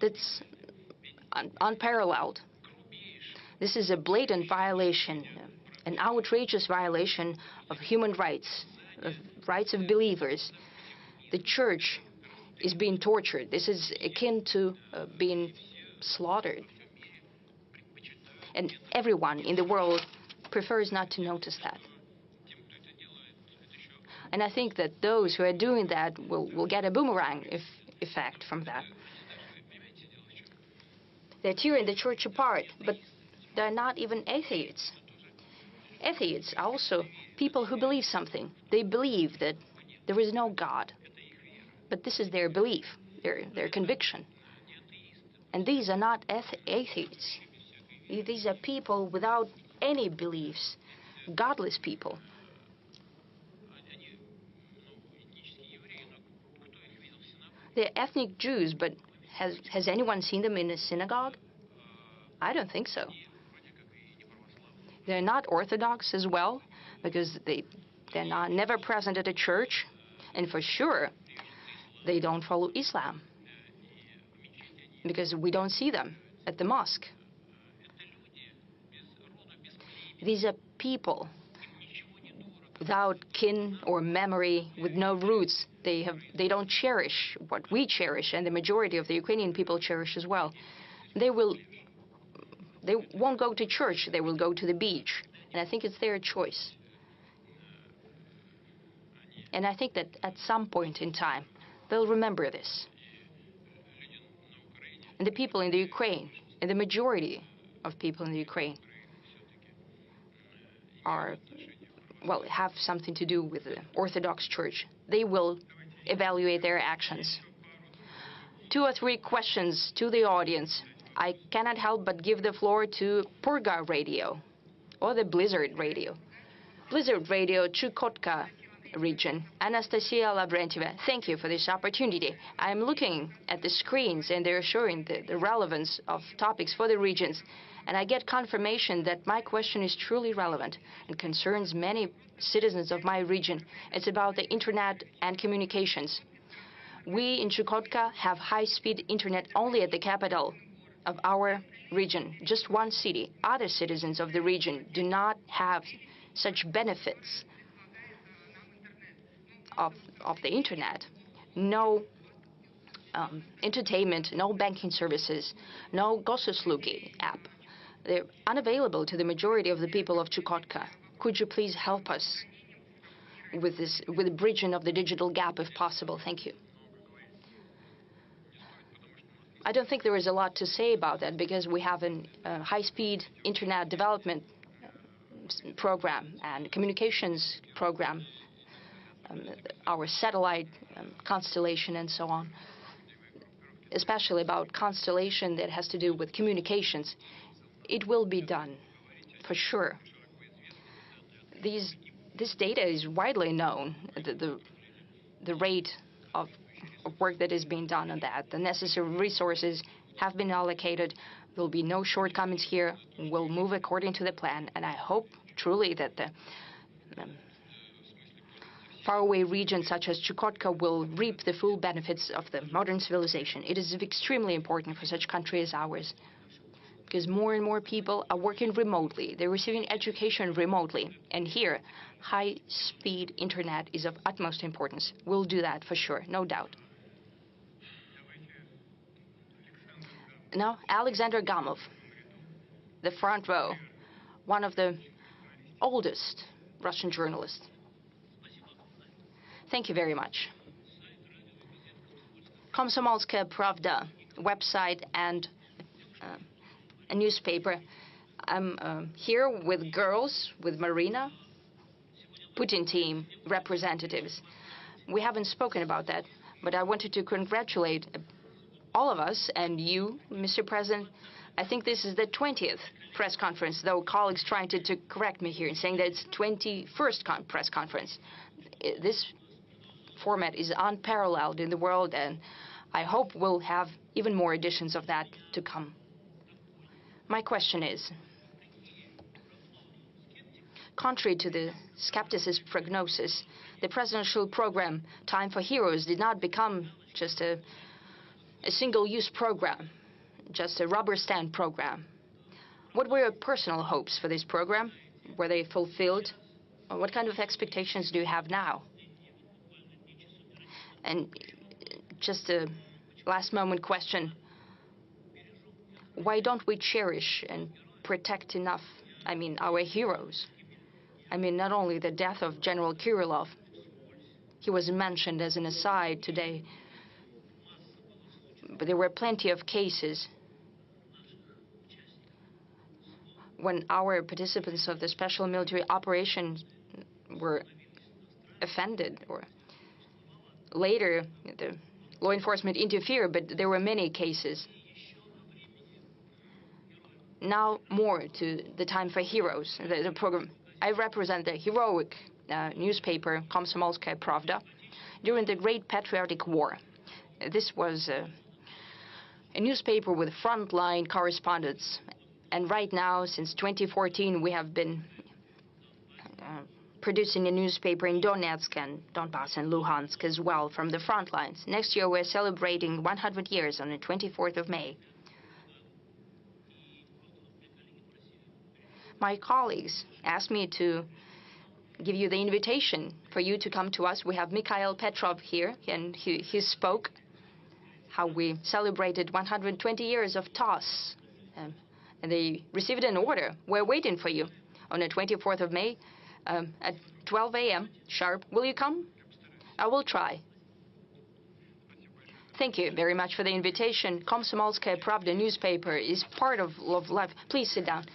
that's unparalleled. This is a blatant violation, an outrageous violation of human rights, of rights of believers. The church is being tortured. This is akin to being slaughtered. And everyone in the world prefers not to notice that. And I think that those who are doing that will get a boomerang effect from that. They're tearing the church apart, but they're not even atheists. Atheists are also people who believe something. They believe that there is no God. But this is their belief, their conviction. And these are not atheists. These are people without any beliefs, godless people. They're ethnic Jews, but has anyone seen them in a synagogue? I don't think so. They're not Orthodox as well, because they They're never present at a church, and for sure, they don't follow Islam, because we don't see them at the mosque. These are people without kin or memory, with no roots. They don't cherish what we cherish, and the majority of the Ukrainian people cherish as well. They won't go to church, they will go to the beach. And I think it's their choice. And I think that at some point in time, they'll remember this. And the people in the Ukraine, and the majority of people in the Ukraine, have something to do with the Orthodox Church. They will evaluate their actions. 2 or 3 questions to the audience. I cannot help but give the floor to Purga Radio, or the Blizzard Radio. Blizzard Radio, Chukotka region. Anastasia Lavrentieva, thank you for this opportunity. I'm looking at the screens, and they're showing the relevance of topics for the regions. And I get confirmation that my question is truly relevant and concerns many citizens of my region. It's about the internet and communications. We in Chukotka have high-speed internet only at the capital of our region, just one city. Other citizens of the region do not have such benefits of the internet. No entertainment, no banking services, no Gosuslugi app. They're unavailable to the majority of the people of Chukotka. Could you please help us with the bridging of the digital gap if possible? Thank you. I don't think there is a lot to say about that, because we have a high-speed internet development program and communications program, our satellite constellation and so on, especially about constellation that has to do with communications. It will be done, for sure. This data is widely known, the rate of work that is being done on that. The necessary resources have been allocated. There will be no shortcomings here. We'll move according to the plan, and I hope truly that the faraway regions such as Chukotka will reap the full benefits of the modern civilization. It is extremely important for such a country as ours, because more and more people are working remotely. They're receiving education remotely. And here, high-speed internet is of utmost importance. We'll do that for sure, no doubt. Now, Alexander Gamov, the front row, one of the oldest Russian journalists. Thank you very much. Komsomolskaya Pravda website and a newspaper. I'm here with girls, with Marina, Putin team representatives. We haven't spoken about that, but I wanted to congratulate all of us and you, Mr. President. I think this is the 20th press conference, though colleagues trying to correct me here and saying that it's 21st press conference. This format is unparalleled in the world, and I hope we'll have even more editions of that to come. My question is, contrary to the skepticist prognosis, the presidential program Time for Heroes did not become just a single-use program, just a rubber stamp program. What were your personal hopes for this program? Were they fulfilled? Or what kind of expectations do you have now? And just a last-moment question. Why don't we cherish and protect enough, our heroes? Not only the death of General Kirillov. He was mentioned as an aside today. But there were plenty of cases when our participants of the special military operation were offended, or later the law enforcement interfered, but there were many cases. Now more to the Time for Heroes, the program. I represent the heroic newspaper Komsomolskaya Pravda during the Great Patriotic War. This was a newspaper with frontline correspondents. And right now, since 2014, we have been producing a newspaper in Donetsk and Donbass and Luhansk as well, from the front lines. Next year, we're celebrating 100 years on the 24th of May. My colleagues asked me to give you the invitation for you to come to us. We have Mikhail Petrov here, and he spoke how we celebrated 120 years of TOS. And they received an order. We're waiting for you on the 24th of May at 12 a.m. sharp. Will you come? I will try. Thank you very much for the invitation. Komsomolskaya Pravda newspaper is part of life. Please sit down.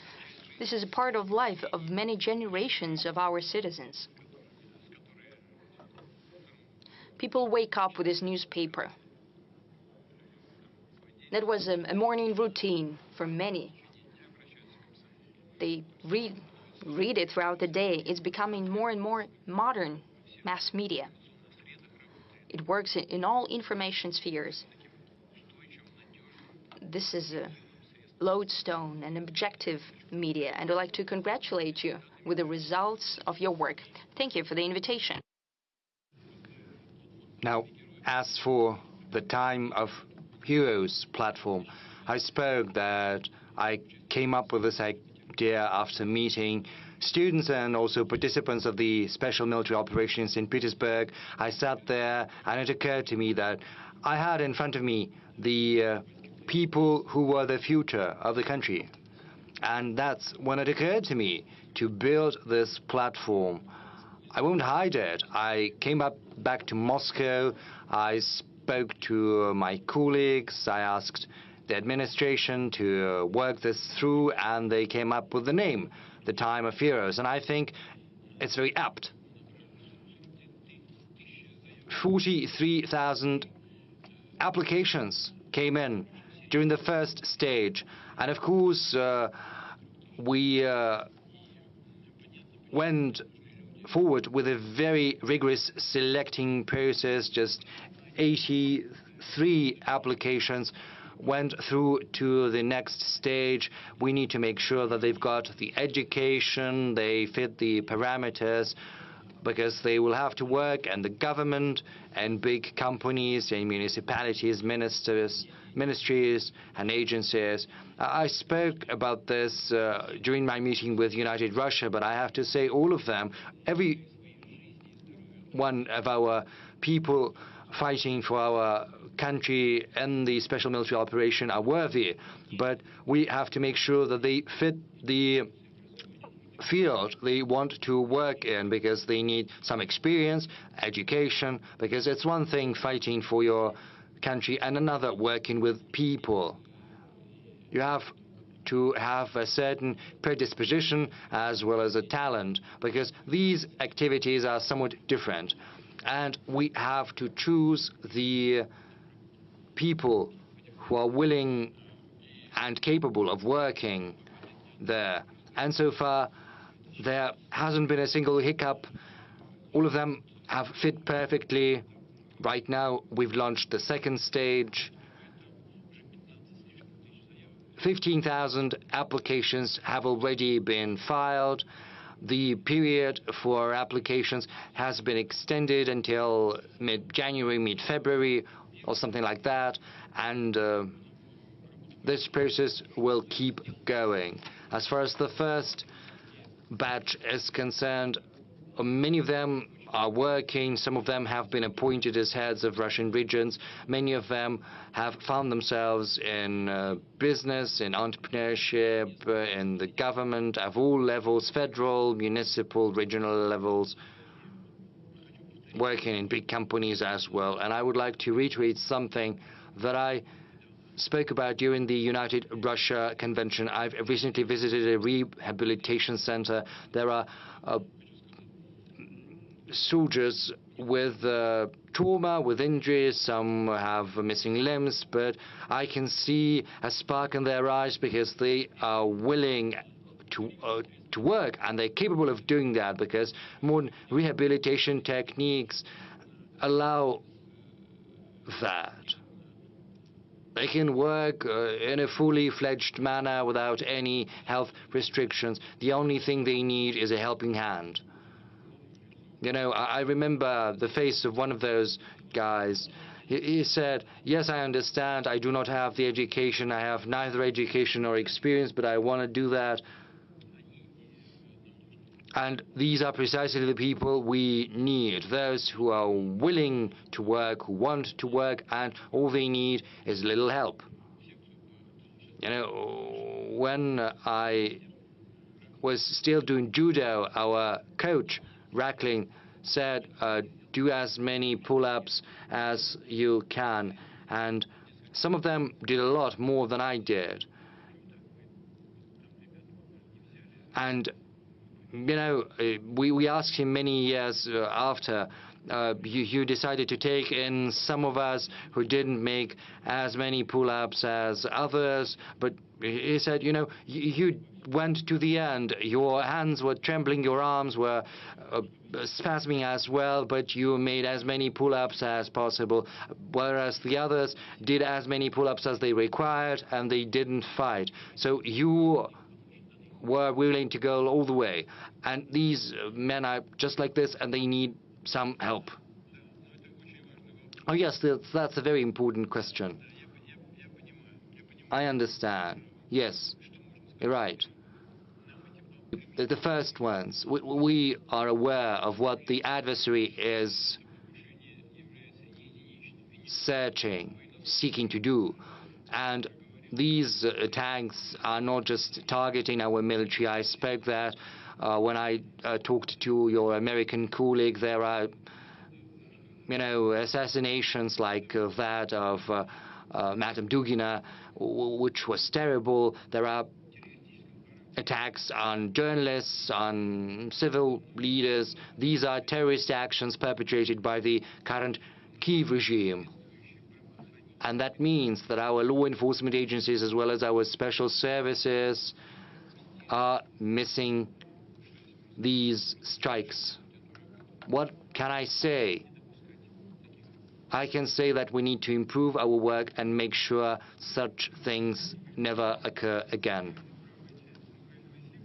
This is a part of life of many generations of our citizens. People wake up with this newspaper. That was a morning routine for many. They read it throughout the day. It's becoming more and more modern mass media. It works in all information spheres. This is a lodestone and objective media, and I'd like to congratulate you with the results of your work. Thank you for the invitation. Now, as for the Time of Heroes platform, I spoke that I came up with this idea after meeting students and also participants of the special military operation in St. Petersburg. I sat there and it occurred to me that I had in front of me the people who were the future of the country. And that's when it occurred to me to build this platform. I won't hide it. I came back to Moscow. I spoke to my colleagues. I asked the administration to work this through, and they came up with the name, the Time of Heroes. And I think it's very apt. 43,000 applications came in during the first stage. And of course, we went forward with a very rigorous selecting process. Just 83 applications went through to the next stage. We need to make sure that they've got the education, they fit the parameters, because they will have to work, and the government and big companies and municipalities, ministries and agencies. I spoke about this during my meeting with United Russia, but I have to say all of them, every one of our people fighting for our country and the special military operation are worthy, but we have to make sure that they fit the field they want to work in, because they need some experience, education, because it's one thing fighting for your country and another working with people. You have to have a certain predisposition as well as a talent, because these activities are somewhat different. And we have to choose the people who are willing and capable of working there. And so far, there hasn't been a single hiccup. All of them have fit perfectly. Right now, we've launched the second stage. 15,000 applications have already been filed. The period for applications has been extended until mid-January, mid-February, or something like that. And this process will keep going. As far as the first batch is concerned, many of them are working. Some of them have been appointed as heads of Russian regions. Many of them have found themselves in business, in entrepreneurship, in the government of all levels, federal, municipal, regional levels, working in big companies as well. And I would like to reiterate something that I spoke about during the United Russia Convention. I've recently visited a rehabilitation center. There are soldiers with trauma, with injuries. Some have missing limbs, but I can see a spark in their eyes, because they are willing to work, and they're capable of doing that, because modern rehabilitation techniques allow that. They can work in a fully fledged manner without any health restrictions. The only thing they need is a helping hand. You know, I remember the face of one of those guys. He said, yes, I understand, I do not have the education, I have neither education nor experience, but I want to do that. And these are precisely the people we need, those who are willing to work, who want to work, and all they need is a little help. You know, when I was still doing judo, our coach, Rackling, said, do as many pull-ups as you can. And some of them did a lot more than I did. And you know, we asked him many years after, you decided to take in some of us who didn't make as many pull-ups as others, but he said, you know, you went to the end. Your hands were trembling, your arms were spasming as well, but you made as many pull-ups as possible, whereas the others did as many pull-ups as they required, and they didn't fight. So you were willing to go all the way. And these men are just like this, and they need some help. Oh yes, that's a very important question. I understand. Yes, you're right. The first ones, we are aware of what the adversary is seeking to do. And these attacks are not just targeting our military. I expect that when I talked to your American colleague, there are, you know, assassinations like that of Madame Dugina, which was terrible. There are attacks on journalists, on civil leaders. These are terrorist actions perpetrated by the current Kiev regime. And that means that our law enforcement agencies, as well as our special services, are missing these strikes. What can I say? I can say that we need to improve our work and make sure such things never occur again.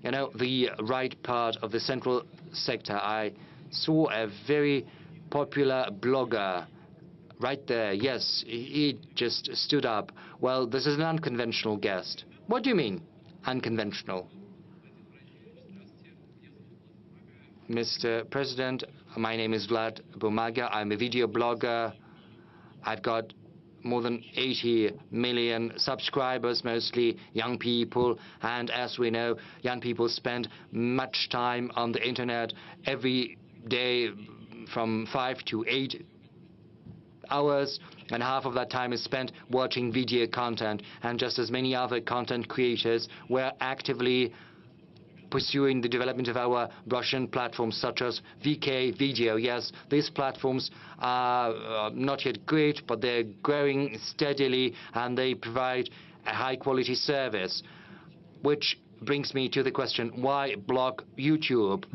You know, the right part of the central sector, I saw a very popular blogger right there. Yes, he just stood up. Well, this is an unconventional guest. What do you mean, unconventional? Mr. President, my name is Vlad Bumaga. I'm a video blogger. I've got more than 80 million subscribers, mostly young people. And as we know, young people spend much time on the internet every day, from 5 to 8 hours, and half of that time is spent watching video content. And just as many other content creators, we're actively pursuing the development of our Russian platforms such as VK Video. Yes, these platforms are not yet great, but they're growing steadily and they provide a high-quality service. Which brings me to the question, why block YouTube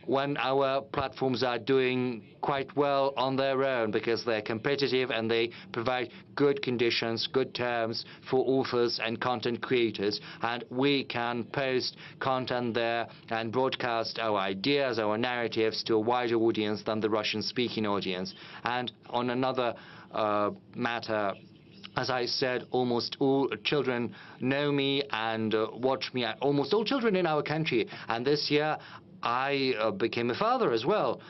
when our platforms are doing quite well on their own, because they're competitive and they provide good conditions, good terms for authors and content creators, and we can post content there and broadcast our ideas, our narratives to a wider audience than the Russian-speaking audience. And on another matter, as I said, almost all children know me and watch me, almost all children in our country. And this year, I became a father as well.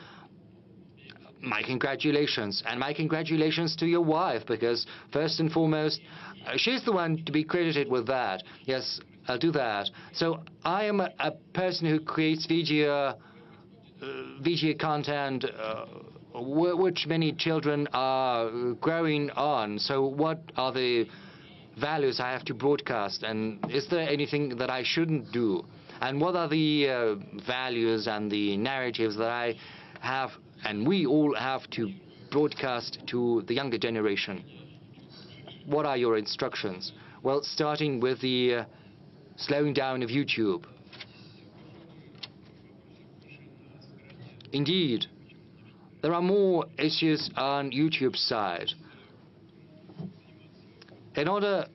My congratulations. And my congratulations to your wife, because first and foremost, she's the one to be credited with that. Yes, I'll do that. So I am a person who creates video content which many children are growing on. So what are the values I have to broadcast? And is there anything that I shouldn't do? And what are the values and the narratives that I have and we all have to broadcast to the younger generation? What are your instructions? Well, starting with the slowing down of YouTube. Indeed, there are more issues on YouTube's side. In order...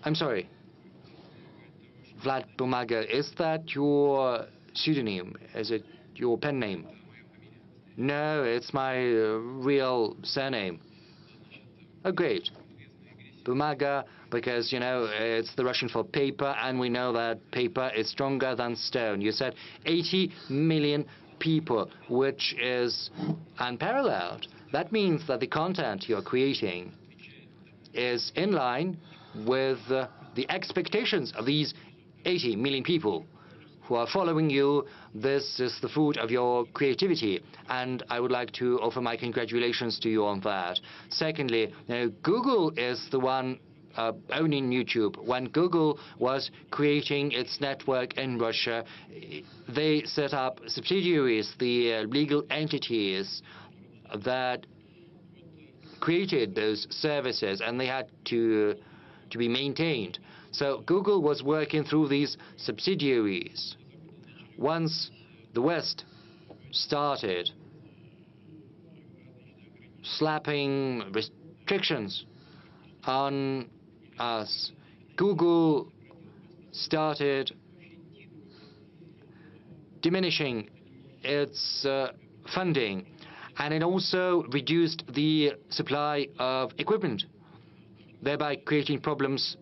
I'm sorry. Vlad Bumaga, is that your pseudonym? Is it your pen name? No, it's my real surname. Oh, great. Bumaga, because, you know, it's the Russian for paper, and we know that paper is stronger than stone. You said 80 million people, which is unparalleled. That means that the content you're creating is in line with the expectations of these 80 million people who are following you. This is the fruit of your creativity, and I would like to offer my congratulations to you on that. Secondly, Google is the one owning YouTube. When Google was creating its network in Russia, they set up subsidiaries, the legal entities that created those services, and they had to be maintained. So Google was working through these subsidiaries. Once the West started slapping restrictions on us, Google started diminishing its funding, and it also reduced the supply of equipment, thereby creating problems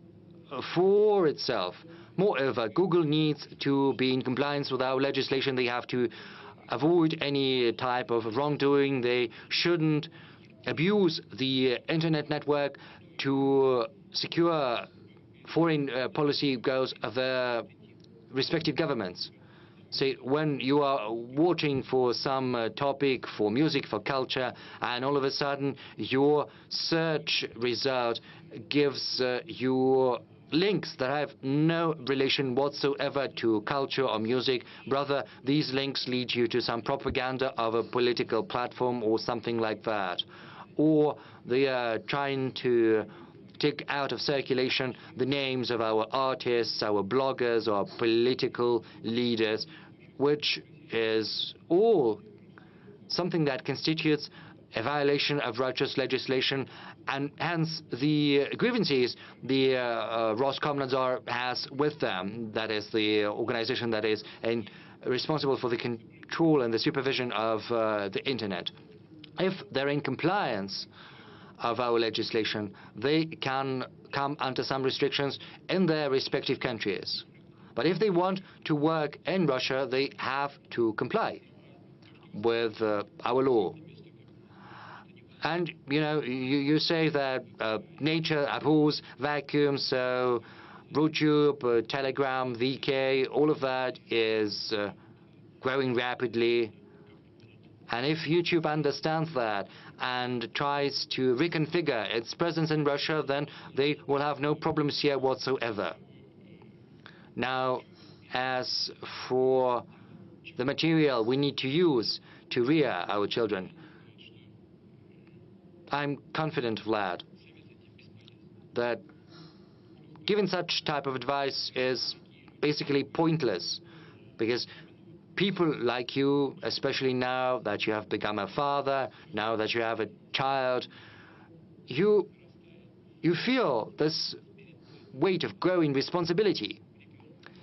for itself. Moreover, Google needs to be in compliance with our legislation. They have to avoid any type of wrongdoing. They shouldn't abuse the internet network to secure foreign policy goals of their respective governments. Say, when you are watching for some topic, for music, for culture, and all of a sudden your search result gives you links that have no relation whatsoever to culture or music. Rather, these links lead you to some propaganda of a political platform or something like that. Or they are trying to take out of circulation the names of our artists, our bloggers, or political leaders, which is all something that constitutes a violation of righteous legislation, and hence the grievances the Roskomnadzor has with them, that is the organization that is responsible for the control and the supervision of the internet. If they're in compliance of our legislation, they can come under some restrictions in their respective countries. But if they want to work in Russia, they have to comply with our law. And, you know, you say that nature abhors vacuum, so YouTube, Telegram, VK, all of that is growing rapidly. And if YouTube understands that and tries to reconfigure its presence in Russia, then they will have no problems here whatsoever. Now, as for the material we need to use to rear our children, I'm confident, Vlad, that giving such type of advice is basically pointless, because people like you, especially now that you have become a father, now that you have a child, you feel this weight of growing responsibility.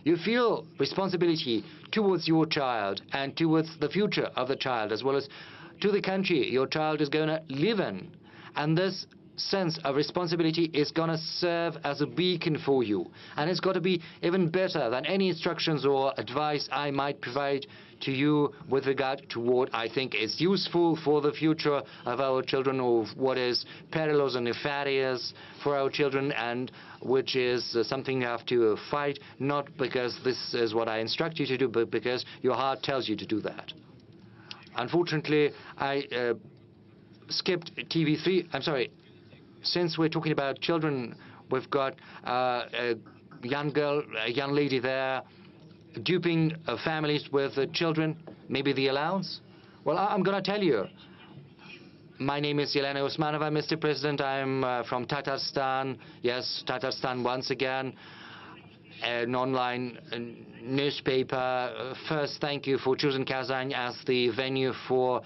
You feel responsibility towards your child and towards the future of the child, as well as to the country your child is going to live in. And this sense of responsibility is going to serve as a beacon for you. And it's got to be even better than any instructions or advice I might provide to you with regard to what I think is useful for the future of our children, or what is perilous and nefarious for our children, and which is something you have to fight, not because this is what I instruct you to do, but because your heart tells you to do that. Unfortunately, I skipped TV3. I'm sorry. Since we're talking about children, we've got a young girl, a young lady there, duping families with children, maybe the allowance? Well, I'm going to tell you. My name is Yelena Usmanova, Mr. President. I'm from Tatarstan. Yes, Tatarstan once again. An online newspaper. First, thank you for choosing Kazan as the venue for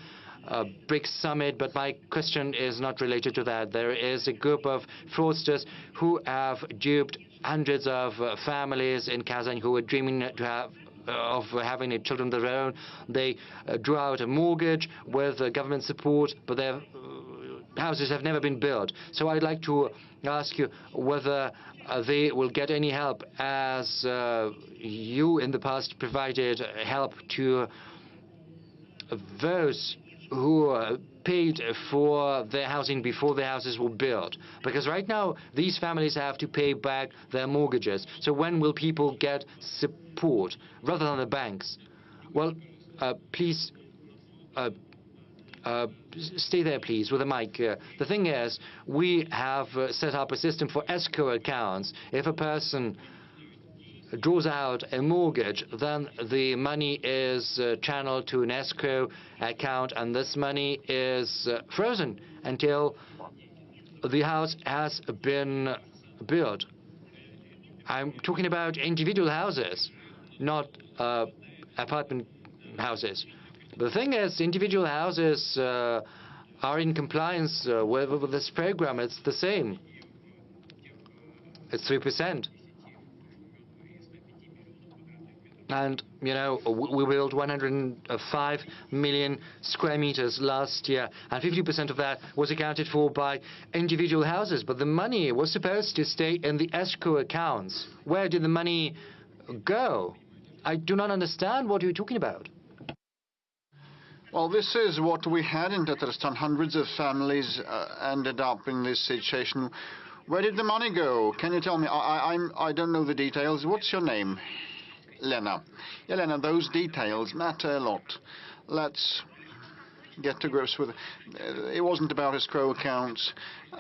BRICS summit, but my question is not related to that. There is a group of fraudsters who have duped hundreds of families in Kazan who were dreaming to have of having children of their own. They drew out a mortgage with government support, but their houses have never been built. So I'd like to ask you whether they will get any help, as you in the past provided help to those who paid for their housing before their houses were built. Because right now, these families have to pay back their mortgages. So when will people get support rather than the banks? Well, please stay there, please, with the mic. The thing is, we have set up a system for escrow accounts. If a person draws out a mortgage, then the money is channeled to an escrow account, and this money is frozen until the house has been built. I'm talking about individual houses, not apartment houses. The thing is, individual houses are in compliance with this program. It's the same. It's 3%. And, you know, we built 105 million square meters last year, and 50% of that was accounted for by individual houses. But the money was supposed to stay in the escrow accounts. Where did the money go? I do not understand what you're talking about. Well, this is what we had in Tatarstan. Hundreds of families ended up in this situation. Where did the money go? Can you tell me? I don't know the details. What's your name? Lena. Yeah, Lena, those details matter a lot. Let's get to grips with it. It wasn't about escrow accounts.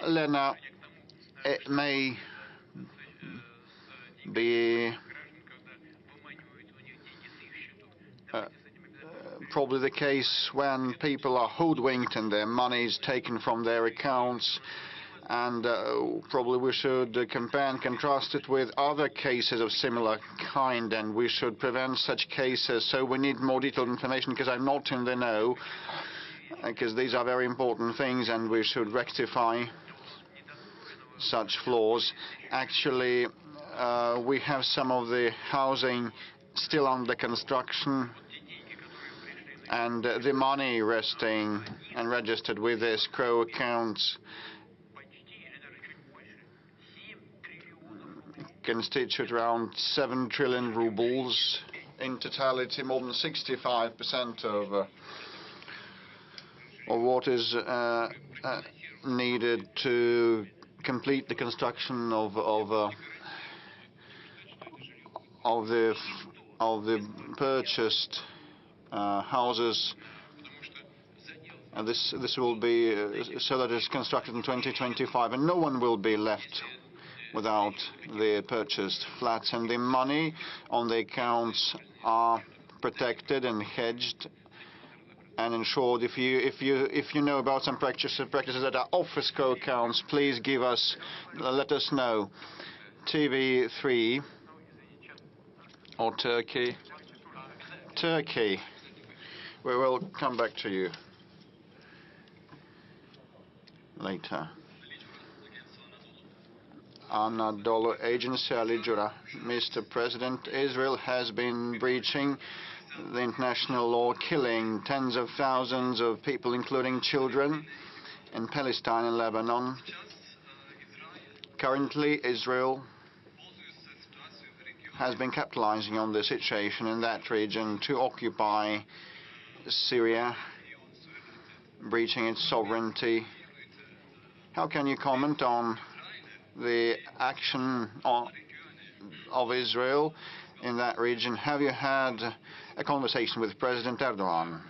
Lena, it may be probably the case when people are hoodwinked and their money is taken from their accounts, and probably we should compare and contrast it with other cases of similar kind, and we should prevent such cases. So we need more detailed information, because I'm not in the know, because these are very important things, and we should rectify such flaws. Actually, we have some of the housing still under construction, and the money resting and registered with escrow accounts constitute around 7 trillion rubles. In totality, more than 65% of what is needed to complete the construction of the purchased houses. And this will be so that it's constructed in 2025, and no one will be left without the purchased flats, and the money on the accounts are protected and hedged and ensured. If you know about some practices that are off escrow accounts, please let us know. TV3 or Turkey. We will come back to you later. Anadolu Agency, Ali Jura. Mr. President, Israel has been breaching the international law, killing tens of thousands of people, including children, in Palestine and Lebanon. Currently, Israel has been capitalizing on the situation in that region to occupy Syria, breaching its sovereignty. How can you comment on the action of Israel in that region? Have you had a conversation with President Erdogan?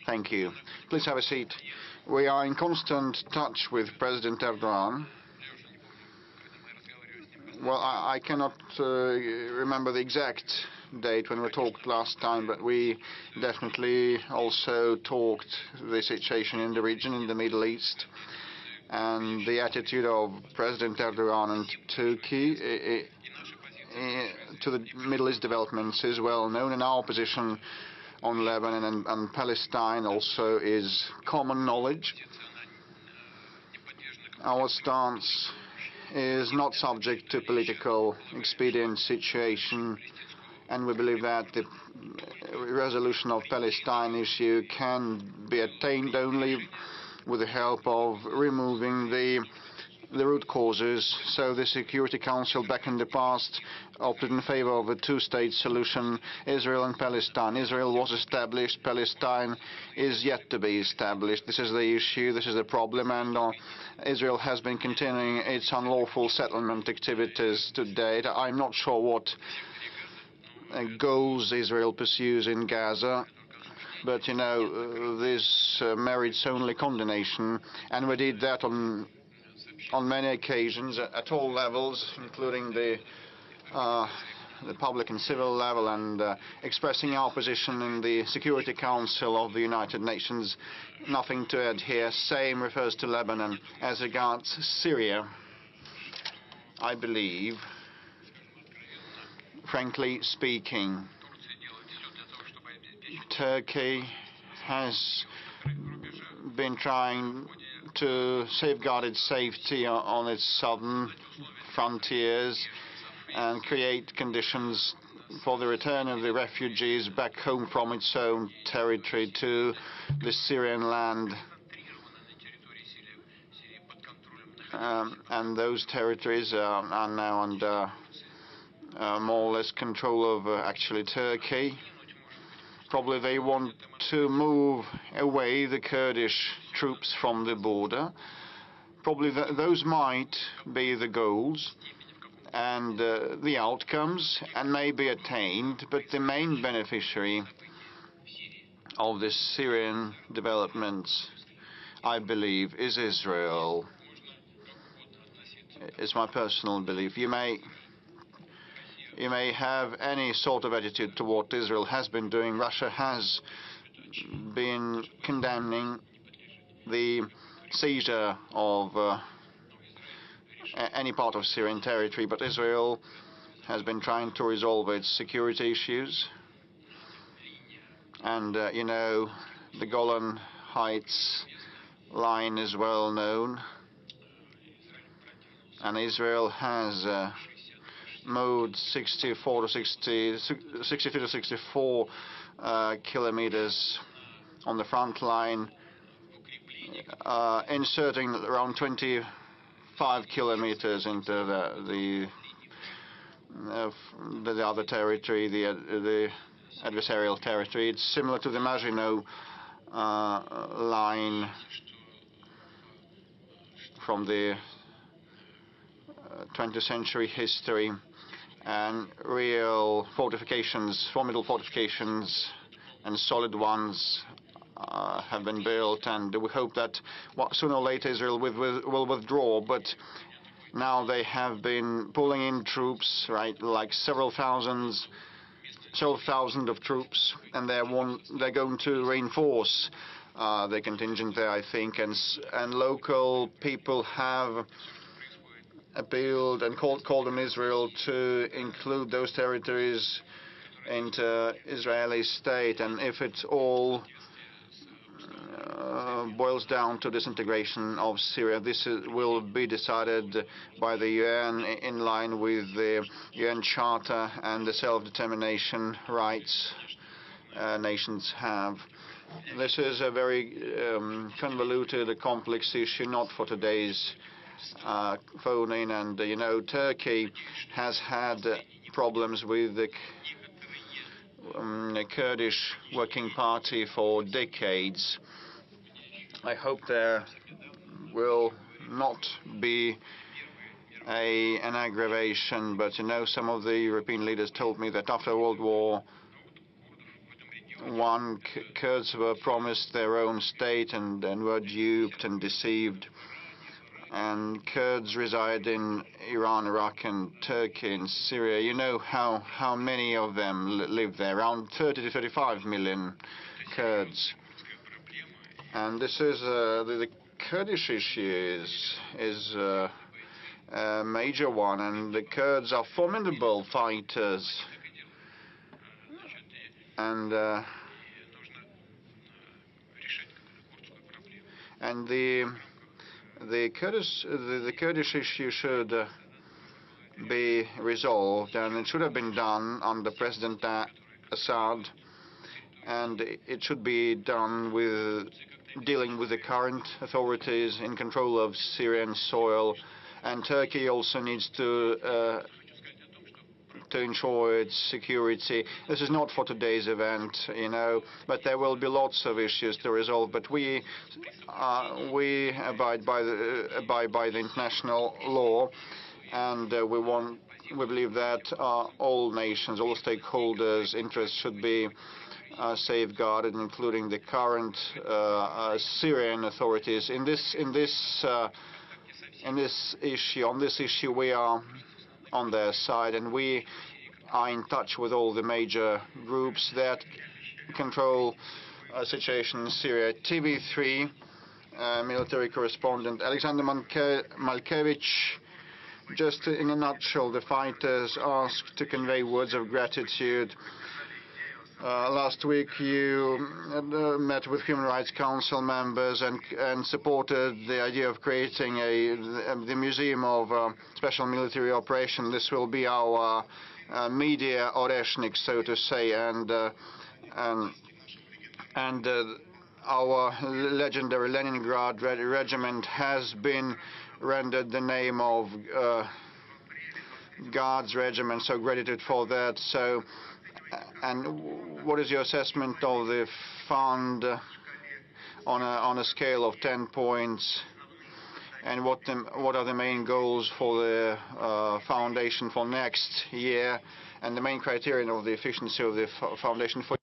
Thank you. Please have a seat. We are in constant touch with President Erdogan. Well, I cannot remember the exact date when we talked last time, but we definitely also talked the situation in the region, in the Middle East. And the attitude of President Erdogan and Turkey to the Middle East developments is well known, and our position on Lebanon and Palestine also is common knowledge. Our stance is not subject to political expedient situation, and we believe that the resolution of Palestine issue can be attained only with the help of removing the root causes. So the Security Council back in the past opted in favor of a two-state solution, Israel and Palestine. Israel was established, Palestine is yet to be established. This is the issue, this is the problem, and Israel has been continuing its unlawful settlement activities to date. I'm not sure what goals Israel pursues in Gaza, but you know, this merits only condemnation, and we did that on many occasions at all levels, including the public and civil level, and expressing our position in the Security Council of the United Nations. Nothing to add here. Same refers to Lebanon. As regards Syria, I believe, frankly speaking, Turkey has been trying to safeguard its safety on its southern frontiers and create conditions for the return of the refugees back home from its own territory to the Syrian land. And those territories are now under more or less control of actually Turkey. Probably they want to move away the Kurdish troops from the border. Probably those might be the goals and the outcomes, and may be attained, but the main beneficiary of the Syrian developments, I believe, is Israel. It's my personal belief. You may have any sort of attitude to what Israel has been doing. Russia has been condemning the seizure of any part of Syrian territory, but Israel has been trying to resolve its security issues. And, you know, the Golan Heights line is well known. And Israel has moved 63 to 64 kilometers on the front line, inserting around 25 kilometers into the other territory, the adversarial territory. It's similar to the Maginot line from the 20th century history, and real fortifications, formidable fortifications and solid ones have been built, and we hope that sooner or later Israel will withdraw. But now they have been pulling in troops, right, like several thousand of troops, and they're going to reinforce their contingent there, I think, and local people have appealed and called on Israel to include those territories into Israeli state, and if it all boils down to disintegration of Syria, this will be decided by the UN in line with the UN Charter and the self-determination rights nations have. This is a very convoluted, complex issue, not for today's phone-in, and you know, Turkey has had problems with the Kurdish Working Party for decades. I hope there will not be an aggravation, but you know, some of the European leaders told me that after World War I, Kurds were promised their own state and were duped and deceived. And Kurds reside in Iran, Iraq, and Turkey, and Syria. You know how many of them live there, around 30 to 35 million Kurds. And this is the Kurdish issue is a major one, and the Kurds are formidable fighters. And the Kurdish issue should be resolved, and it should have been done under President Assad, and it should be done with dealing with the current authorities in control of Syrian soil, and Turkey also needs to ensure its security. This is not for today's event, but there will be lots of issues to resolve. But we abide by the international law, and we believe that all nations, all stakeholders' interests should be safeguarded, including the current Syrian authorities. On this issue, we are on their side, and we are in touch with all the major groups that control situation in Syria. TV3 military correspondent Alexander Malkevich. Just in a nutshell, the fighters asked to convey words of gratitude. Last week you met with Human Rights Council members and supported the idea of creating the Museum of Special Military Operation. This will be our media oreshnik, so to say, and our legendary Leningrad regiment has been rendered the name of Guards Regiment, so gratitude for that. So, and what is your assessment of the fund on a scale of 10 points, and what are the main goals for the foundation for next year, and the main criterion of the efficiency of the foundation for?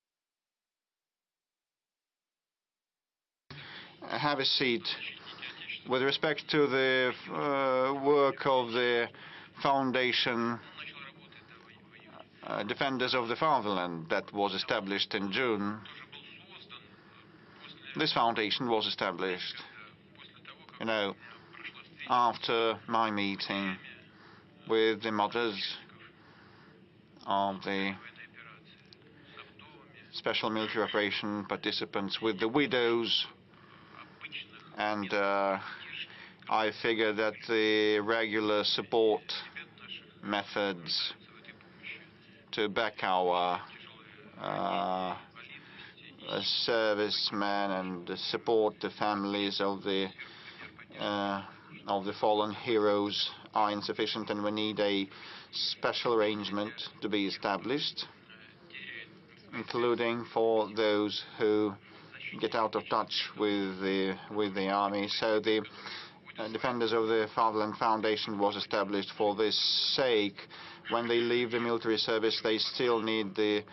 Have a seat. With respect to the work of the foundation, Defenders of the Fatherland, that was established in June. This foundation was established, after my meeting with the mothers of the special military operation participants, with the widows, and I figure that the regular support methods to back our servicemen and support the families of the fallen heroes are insufficient, and we need a special arrangement to be established, including for those who get out of touch with the army. So the Defenders of the Fatherland Foundation was established for this sake. When they leave the military service, they still need the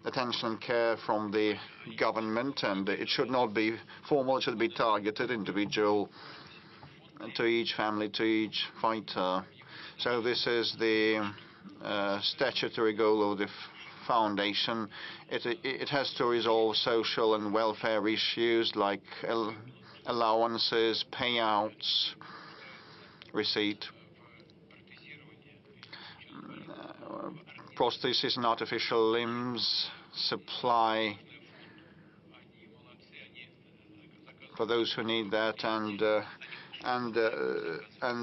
attention and care from the government, and it should not be formal, it should be targeted, individual, to each family, to each fighter. So this is the statutory goal of the foundation. It has to resolve social and welfare issues like allowances, payouts, receipt, prosthesis and artificial limbs, supply for those who need that, and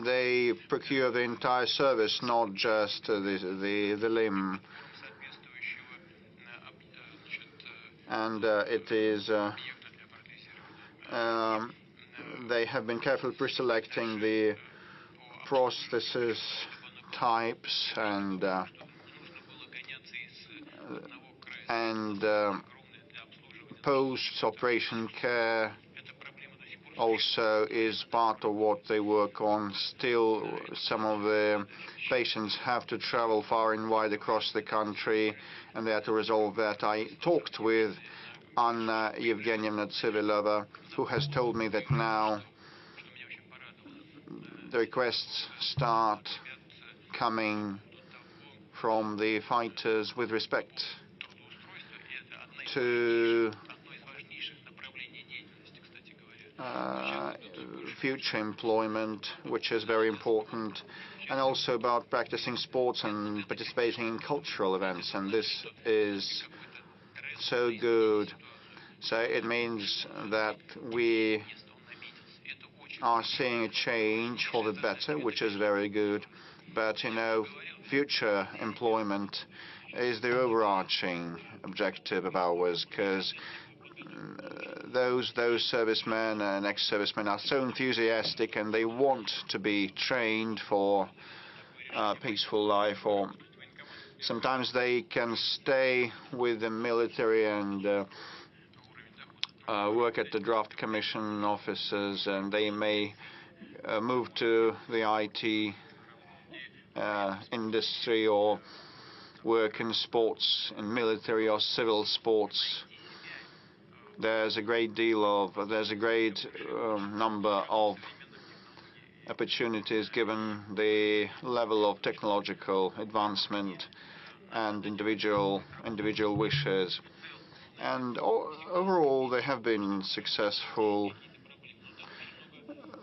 they procure the entire service, not just the limb. And it is they have been carefully pre-selecting the prosthesis types, and post-operation care also is part of what they work on. Still, some of the patients have to travel far and wide across the country, and they have to resolve that. I talked with Anna Yevgenievna Tsivilova, who has told me that now the requests start coming from the fighters with respect to future employment, which is very important, and also about practicing sports and participating in cultural events, and this is so good. So it means that we are seeing a change for the better, which is very good. But, future employment is the overarching objective of ours, because those servicemen and ex-servicemen are so enthusiastic and they want to be trained for a peaceful life, or sometimes they can stay with the military and work at the draft commission offices, and they may move to the IT industry or work in sports, in military or civil sports. There's a great number of opportunities given the level of technological advancement and individual wishes. And overall, they have been successful.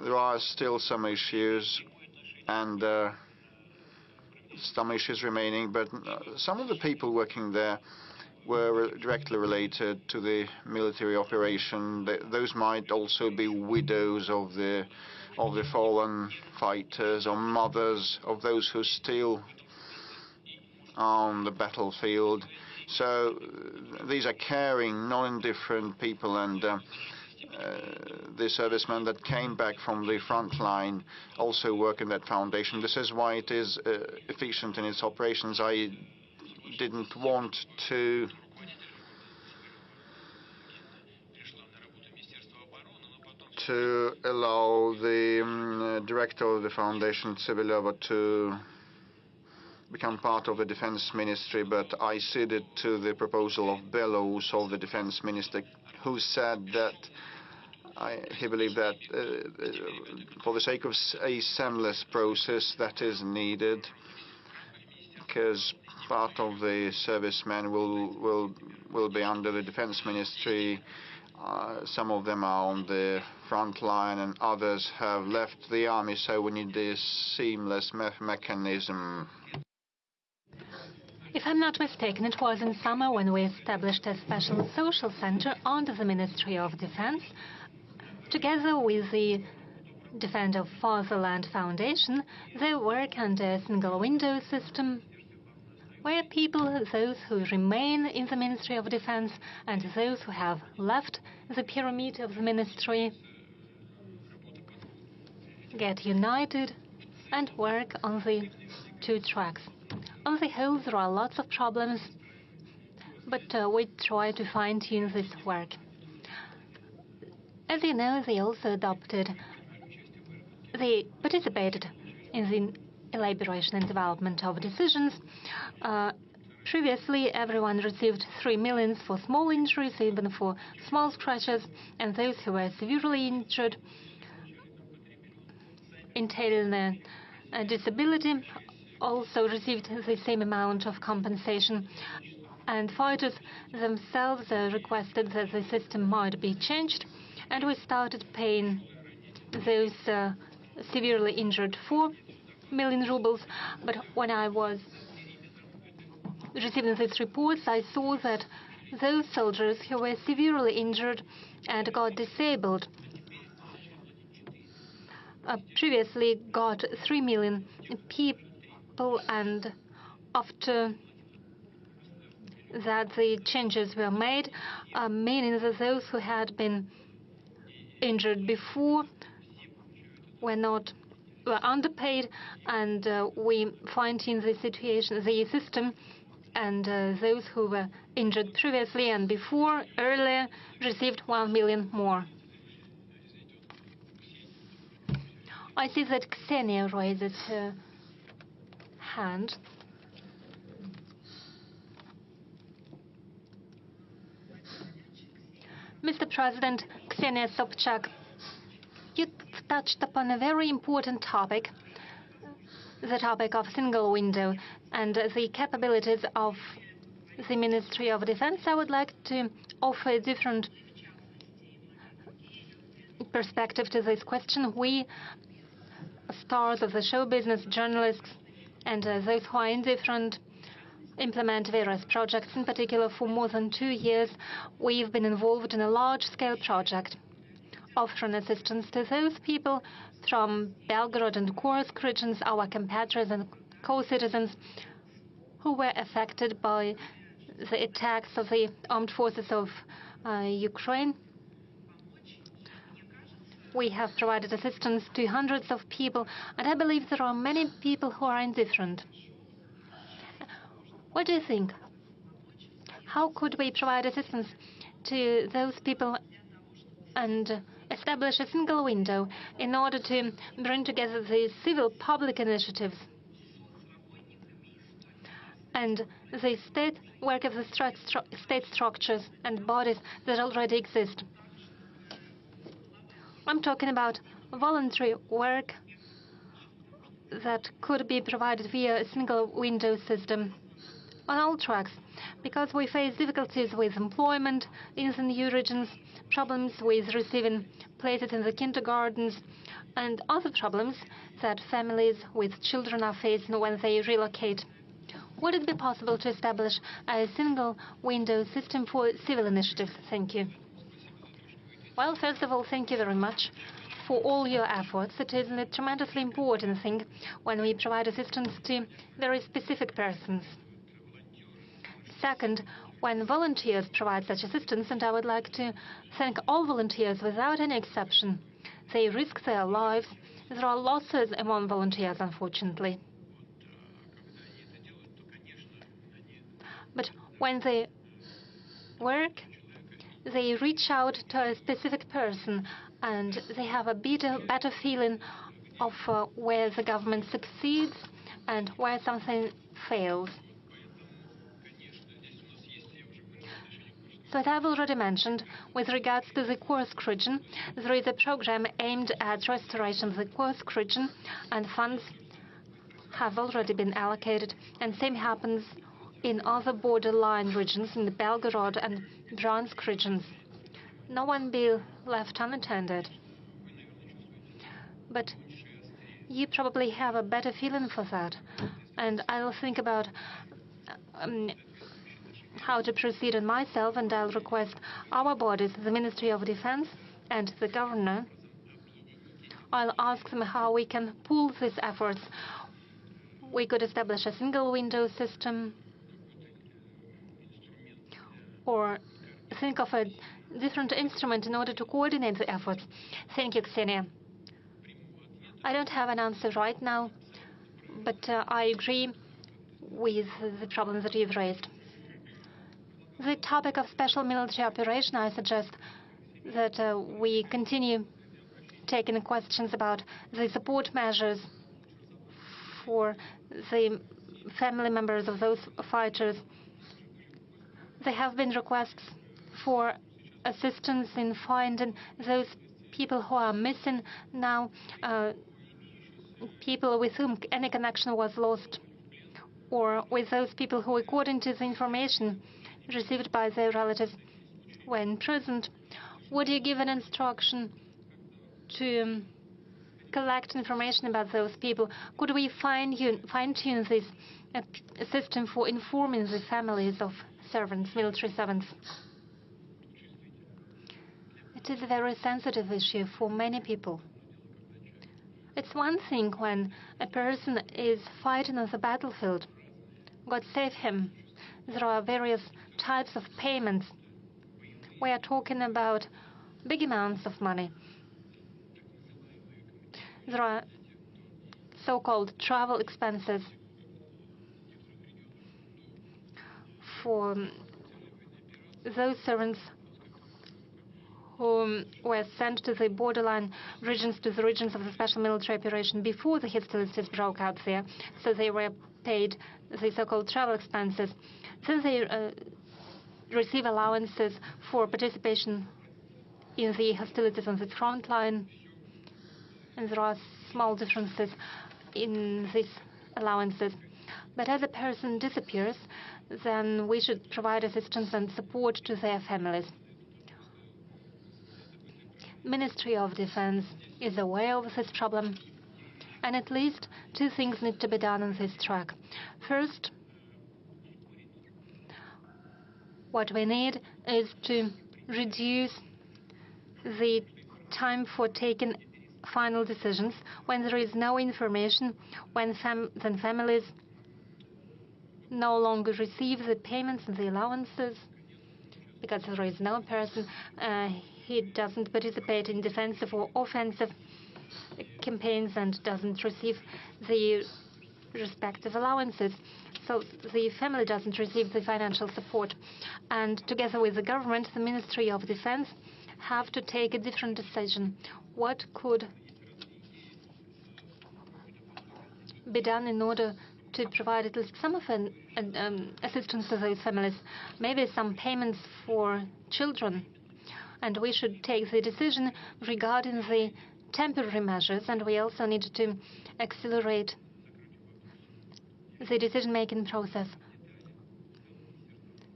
There are still some issues, and some issues remaining, but some of the people working there were directly related to the military operation. Those might also be widows of the fallen fighters, or mothers of those who still are on the battlefield. So these are caring, non-indifferent people, and the servicemen that came back from the front line also work in that foundation. This is why it is efficient in its operations. I didn't want to allow the director of the foundation, Tsivilova, to become part of the defense ministry, but I ceded to the proposal of Belarus, of the defense minister, who said that he believed that for the sake of a seamless process that is needed, because part of the servicemen will be under the defense ministry. Some of them are on the front line and others have left the army, so we need this seamless mechanism. If I'm not mistaken, it was in summer when we established a special social center under the Ministry of Defense, together with the Defend of Fatherland Foundation. They work under a single window system, where people, those who remain in the Ministry of Defense and those who have left the pyramid of the ministry, get united and work on the two tracks. On the whole, there are lots of problems, but we try to fine-tune this work. As you know, they also participated in the elaboration and development of decisions. Previously, everyone received 3 million for small injuries, even for small scratches, and those who were severely injured, entailing a disability, also received the same amount of compensation. And fighters themselves requested that the system might be changed, and we started paying those severely injured 4 million rubles. But when I was receiving these reports, I saw that those soldiers who were severely injured and got disabled previously got 3 million people, and after that the changes were made, meaning that those who had been injured before were underpaid, and we fine-tuned the system, and those who were injured previously and earlier, received 1 million more. I see that Ksenia raises her hand. Mr. President, Ksenia Sobchak, you touched upon a very important topic, the topic of single window and the capabilities of the Ministry of Defense. I would like to offer a different perspective to this question. We, stars of the show business, journalists, and those who are indifferent, implement various projects. In particular, for more than 2 years, we've been involved in a large-scale project offering assistance to those people from Belgorod and Kursk regions, our compatriots and co-citizens who were affected by the attacks of the armed forces of Ukraine. We have provided assistance to hundreds of people, and I believe there are many people who are indifferent. What do you think? How could we provide assistance to those people and establish a single window in order to bring together the civil public initiatives and the state work of the state structures and bodies that already exist? I'm talking about voluntary work that could be provided via a single window system on all tracks, because we face difficulties with employment in the new regions, problems with receiving places in the kindergartens, and other problems that families with children are facing when they relocate. Would it be possible to establish a single window system for civil initiatives? Thank you. Well, first of all, thank you very much for all your efforts. It is a tremendously important thing when we provide assistance to very specific persons. Second, when volunteers provide such assistance, and I would like to thank all volunteers without any exception. They risk their lives. There are losses among volunteers, unfortunately. But when they work, they reach out to a specific person, and they have a better feeling of where the government succeeds and where something fails. So as I've already mentioned, with regards to the Kursk region, there is a program aimed at restoration of the Kursk region, and funds have already been allocated, and same happens in other borderline regions, in the Belgorod and Bryansk regions. No one be left unattended. But you probably have a better feeling for that, and I'll think about how to proceed on myself, and I'll request our bodies, the Ministry of Defense and the governor. I'll ask them how we can pool these efforts. We could establish a single window system, or think of a different instrument in order to coordinate the efforts. Thank you, Ksenia. I don't have an answer right now, but I agree with the problems that you've raised. The topic of special military operation, I suggest that we continue taking questions about the support measures for the family members of those fighters. There have been requests for assistance in finding those people who are missing now, people with whom any connection was lost, or with those people who, according to the information received by their relatives, were imprisoned. Would you give an instruction to collect information about those people? Could we fine-tune this system for informing the families of servants, military servants? It is a very sensitive issue for many people. It's one thing when a person is fighting on the battlefield. God save him. There are various types of payments. We are talking about big amounts of money. There are so-called travel expenses for those servants who were sent to the borderline regions, to the regions of the special military operation before the hostilities broke out there. So they were paid the so-called travel expenses. Since they receive allowances for participation in the hostilities on the front line, and there are small differences in these allowances. But as a person disappears, then we should provide assistance and support to their families. Ministry of Defense is aware of this problem, and at least two things need to be done on this track. First, what we need is to reduce the time for taking final decisions, when there is no information, when then families no longer receive the payments and the allowances because there is no person, he doesn't participate in defensive or offensive campaigns and doesn't receive the respective allowances. So the family doesn't receive the financial support. And together with the government, the Ministry of Defense have to take a different decision. What could be done in order to provide at least some of an assistance to those families? Maybe some payments for children. And we should take the decision regarding the temporary measures, and we also need to accelerate the decision-making process,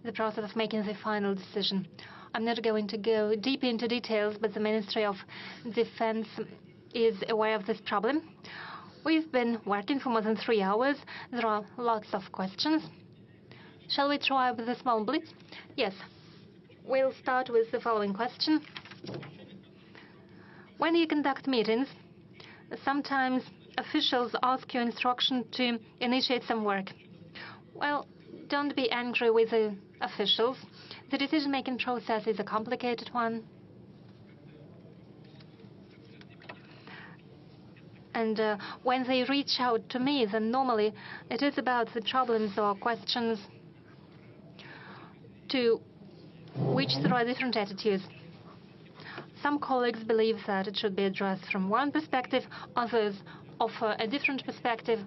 the process of making the final decision. I'm not going to go deep into details, but the Ministry of Defense is aware of this problem. We've been working for more than 3 hours. There are lots of questions. Shall we try with a small blitz? Yes. We'll start with the following question. When you conduct meetings, sometimes officials ask you instruction to initiate some work. Well, don't be angry with the officials. The decision-making process is a complicated one. And when they reach out to me, then normally it is about the problems or questions to which there are different attitudes. Some colleagues believe that it should be addressed from one perspective, others offer a different perspective,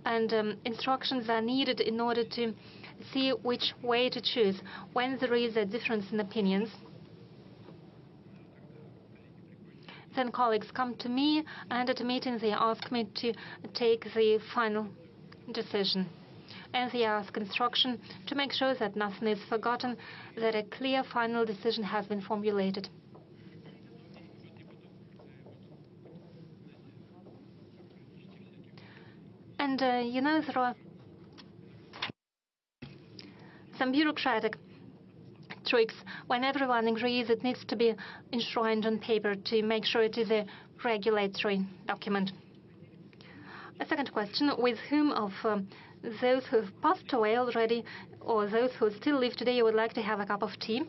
and instructions are needed in order to see which way to choose when there is a difference in opinions. Then colleagues come to me, and at a meeting they ask me to take the final decision. And they ask instruction to make sure that nothing is forgotten, that a clear final decision has been formulated. And, there are some bureaucratic tricks when everyone agrees it needs to be enshrined on paper to make sure it is a regulatory document. A second question, with whom of those who have passed away already or those who still live today you would like to have a cup of tea?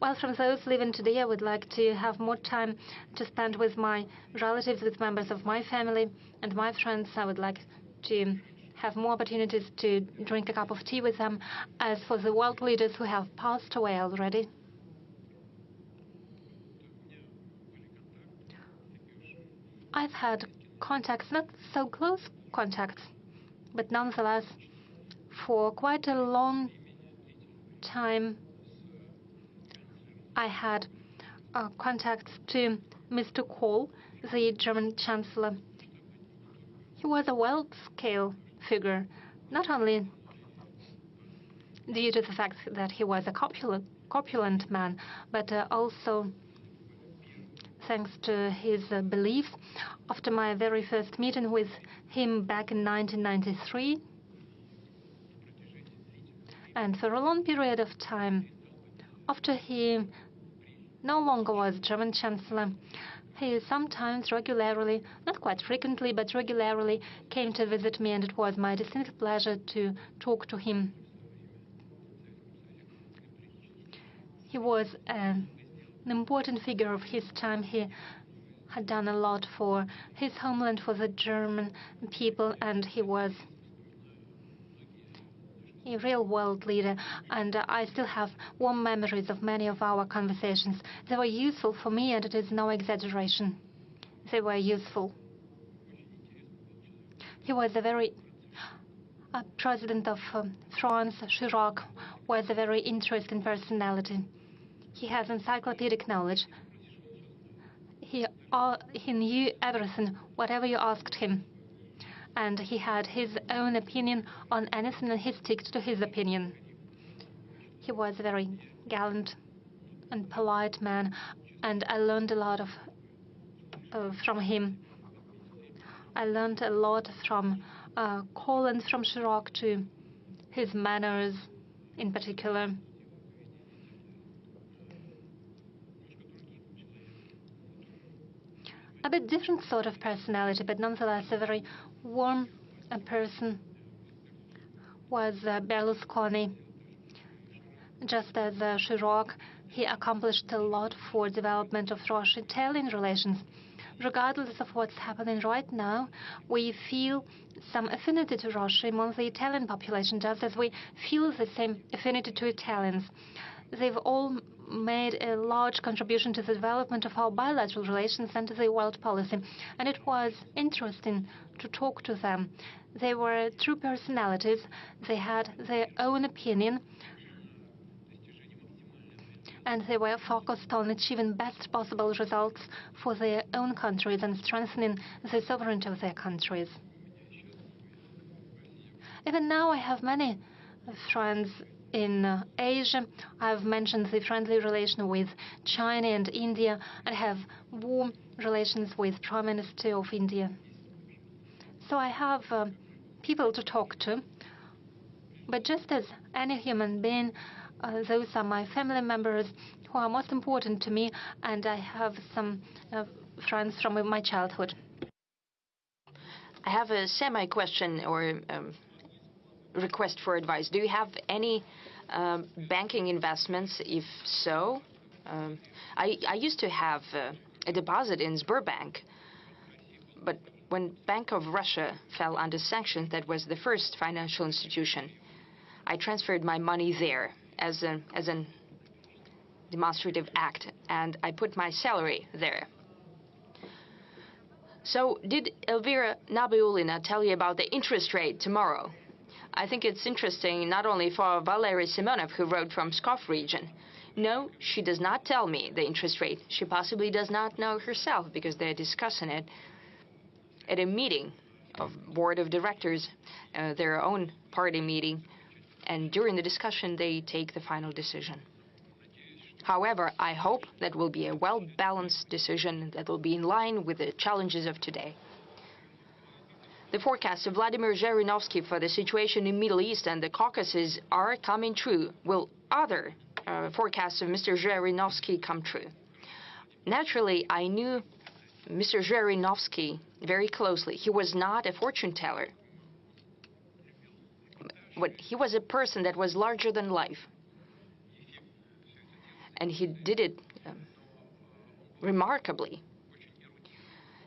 Well, from those living today, I would like to have more time to spend with my relatives, with members of my family and my friends. I would like to have more opportunities to drink a cup of tea with them. As for the world leaders who have passed away already, I've had contacts, not so close contacts, but nonetheless, for quite a long time, I had contacts to Mr. Kohl, the German Chancellor. He was a world-scale figure, not only due to the fact that he was a corpulent man, but also thanks to his beliefs. After my very first meeting with him back in 1993, and for a long period of time, after he no longer was German Chancellor, he sometimes regularly, not quite frequently, but regularly came to visit me, and it was my distinct pleasure to talk to him. He was an important figure of his time. He had done a lot for his homeland, for the German people, and he was a real world leader, and I still have warm memories of many of our conversations. They were useful for me, and it is no exaggeration. They were useful. He was a very President of France, Chirac, was a very interesting personality. He has encyclopedic knowledge. He knew everything, whatever you asked him. And he had his own opinion on anything, and he stuck to his opinion. He was a very gallant and polite man, and I learned a lot from him. I learned a lot from Kohl and from Chirac too, his manners in particular. a bit different sort of personality, but nonetheless a very warm person, was Berlusconi. Just as Chirac, he accomplished a lot for development of Russo-Italian relations. Regardless of what's happening right now, we feel some affinity to Russia among the Italian population, just as we feel the same affinity to Italians. They've all made a large contribution to the development of our bilateral relations and to the world policy, and it was interesting to talk to them. They were true personalities. They had their own opinion, and they were focused on achieving best possible results for their own countries and strengthening the sovereignty of their countries. Even now, I have many friends in Asia. I've mentioned the friendly relation with China and India, and have warm relations with Prime Minister of India. So I have people to talk to. But just as any human being, those are my family members who are most important to me, and I have some friends from my childhood. I have a semi-question or request for advice. Do you have any banking investments? If so, I used to have a deposit in Sberbank, but when Bank of Russia fell under sanctions, that was the first financial institution, I transferred my money there as a demonstrative act, and I put my salary there. So did Elvira Nabiulina tell you about the interest rate tomorrow? I think it's interesting not only for Valery Simonov, who wrote from Pskov region. No, she does not tell me the interest rate. She possibly does not know herself, because they're discussing it at a meeting of board of directors, their own party meeting, and during the discussion they take the final decision. However, I hope that will be a well-balanced decision that will be in line with the challenges of today. The forecasts of Vladimir Zhirinovsky for the situation in Middle East and the Caucasus are coming true. Will other forecasts of Mr. Zhirinovsky come true? Naturally, I knew Mr. Zhirinovsky very closely. He was not a fortune teller, but he was a person that was larger than life. And he did it remarkably.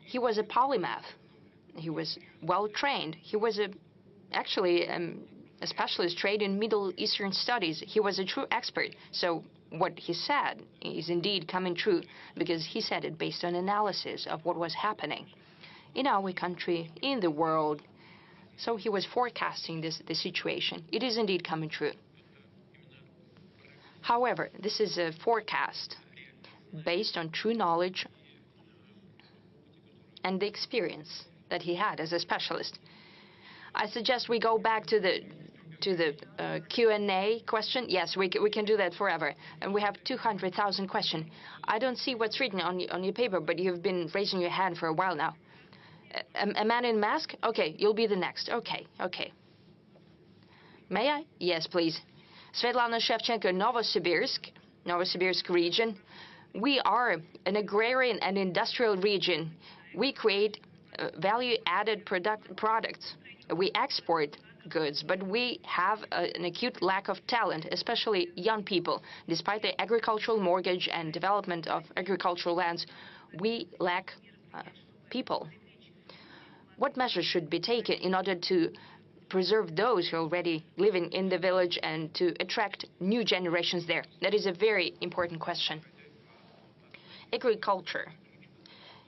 He was a polymath. He was well-trained. He was actually a specialist trained in Middle Eastern studies. He was a true expert. So what he said is indeed coming true, because he said it based on analysis of what was happening in our country, in the world. So he was forecasting the situation. It is indeed coming true. However, this is a forecast based on true knowledge and the experience that he had as a specialist. I suggest we go back to the Q&A question. Yes, we can do that forever. And we have 200,000 questions. I don't see what's written on your paper, but you've been raising your hand for a while now. A man in mask? Okay, you'll be the next. Okay. May I? Yes, please. Svetlana Shevchenko, Novosibirsk region. We are an agrarian and industrial region. We create value-added products. We export goods, but we have an acute lack of talent, especially young people. Despite the agricultural mortgage and development of agricultural lands, we lack people. What measures should be taken in order to preserve those who are already living in the village and to attract new generations there? That is a very important question. Agriculture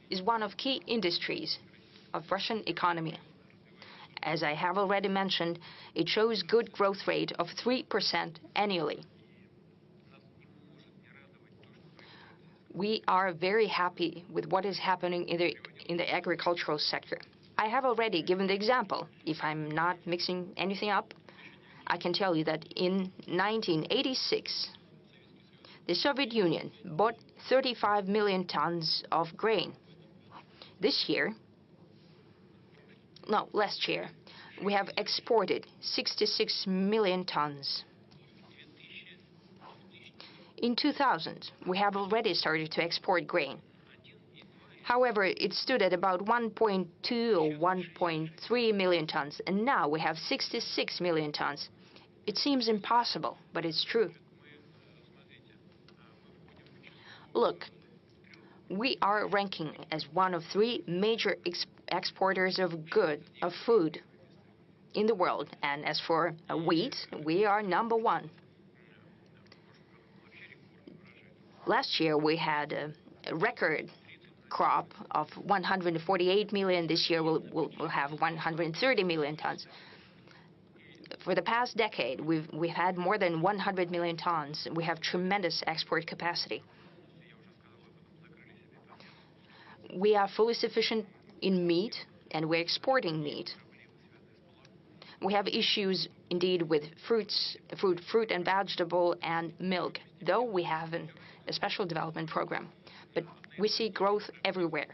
is one of key industries of Russian economy. As I have already mentioned, it shows good growth rate of 3% annually. We are very happy with what is happening in the agricultural sector. I have already given the example. If I'm not mixing anything up, I can tell you that in 1986, the Soviet Union bought 35 million tons of grain. This year, no, last year, we have exported 66 million tons. In 2000, we have already started to export grain. However, it stood at about 1.2 or 1.3 million tons, and now we have 66 million tons. It seems impossible, but it's true. Look, we are ranking as one of 3 major exporters of food in the world, and as for wheat, we are number 1. Last year we had a record crop of 148 million. This year we'll have 130 million tons. For the past decade, we've had more than 100 million tons. We have tremendous export capacity. We are fully sufficient in meat, and we're exporting meat. We have issues indeed with fruit and vegetable and milk, though we have a special development program. But we see growth everywhere.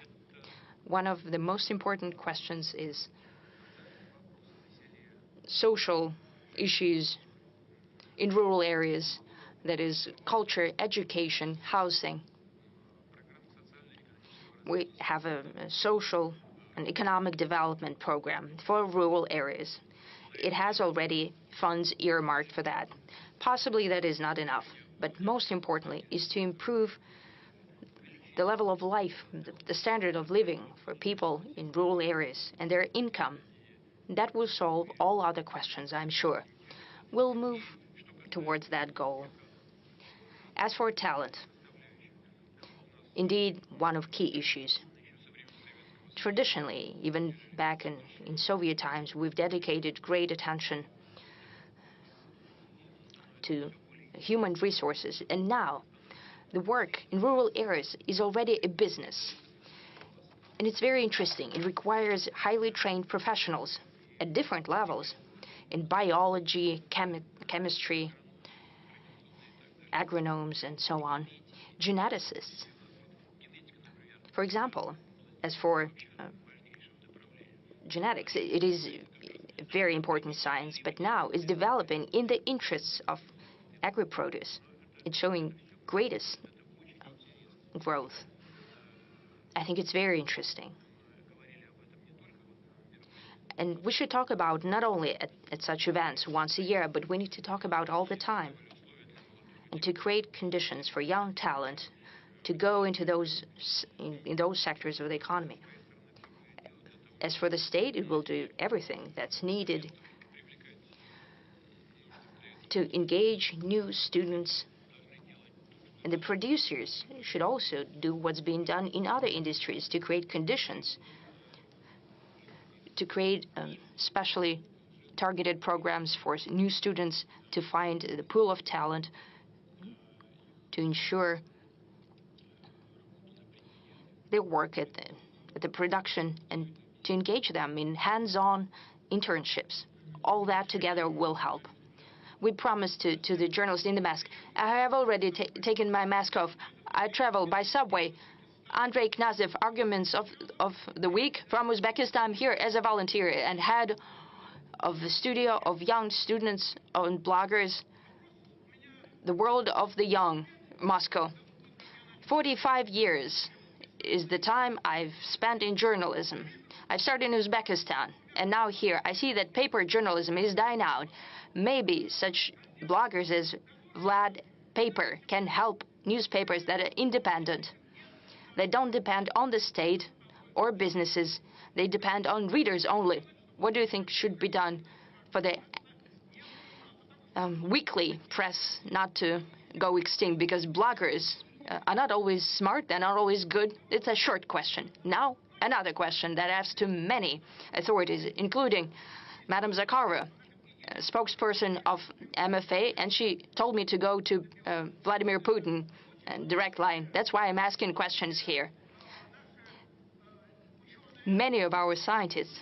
One of the most important questions is social issues in rural areas, that is culture, education, housing. We have a social and economic development program for rural areas. It has already funds earmarked for that. Possibly that is not enough, but most importantly is to improve the level of life, the standard of living for people in rural areas and their income. That will solve all other questions, I'm sure. We'll move towards that goal. As for talent, indeed one of key issues. Traditionally, even back in Soviet times, we've dedicated great attention to human resources, and now the work in rural areas is already a business. And it's very interesting. It requires highly trained professionals at different levels in biology, chemistry, agronomes, and so on, geneticists. For example, as for genetics, it is a very important science, but now is developing in the interests of agri-produce. It's showing greatest growth. I think it's very interesting. And we should talk about not only at such events once a year, but we need to talk about all the time. And to create conditions for young talent to go into those sectors of the economy. As for the state, it will do everything that's needed to engage new students. And the producers should also do what's being done in other industries to create conditions, to create specially targeted programs for new students to find the pool of talent, to ensure their work at the production, and to engage them in hands-on internships. All that together will help. We promised to the journalist in the mask. I have already taken my mask off. I travel by subway. Andrei Knyazev, Arguments of the Week from Uzbekistan, here as a volunteer and head of the studio of young students and bloggers, the world of the young, Moscow. 45 years is the time I've spent in journalism. I started in Uzbekistan, and now here I see that paper journalism is dying out. Maybe such bloggers as Vlad Paper can help newspapers that are independent. They don't depend on the state or businesses. They depend on readers only. What do you think should be done for the weekly press not to go extinct? Because bloggers are not always smart, they're not always good. It's a short question. Now, another question that asks to many authorities, including Madam Zakharova, spokesperson of MFA, and she told me to go to Vladimir Putin, direct line. That's why I'm asking questions here. Many of our scientists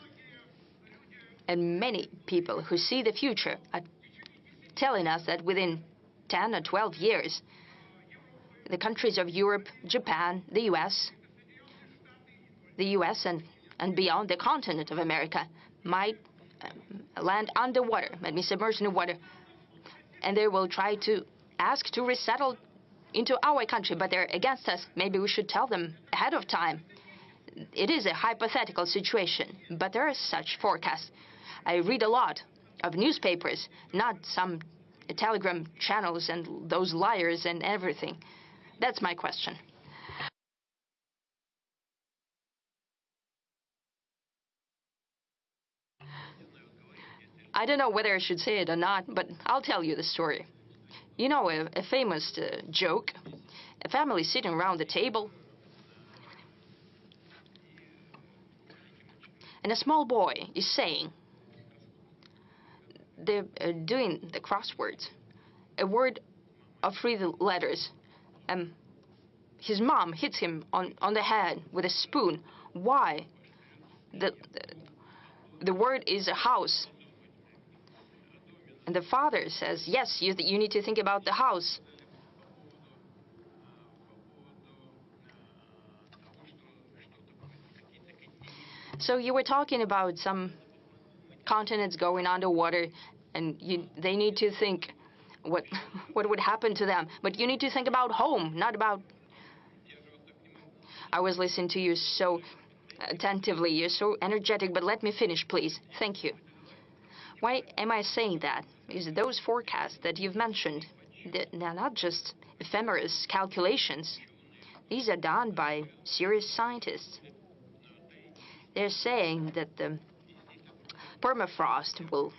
and many people who see the future are telling us that within 10 or 12 years, the countries of Europe, Japan, the US and beyond, the continent of America, might land underwater, might be submerged in the water, and they will try to ask to resettle into our country, but they're against us. Maybe we should tell them ahead of time. it is a hypothetical situation, but there are such forecasts. I read a lot of newspapers, not some telegram channels and those liars and everything. That's my question. I don't know whether I should say it or not, but I'll tell you the story. You know, a famous joke, a family sitting around the table, and a small boy is saying, they're doing the crosswords, a word of 3 letters. His mom hits him on the head with a spoon. Why? The word is a house. And the father says, yes, you need to think about the house. So you were talking about some continents going underwater, and they need to think what would happen to them. But you need to think about home, not about... I was listening to you so attentively. You're so energetic, but let me finish, please. Thank you. Why am I saying that? Because those forecasts that you've mentioned, they're not just ephemeris calculations. These are done by serious scientists. They're saying that the permafrost will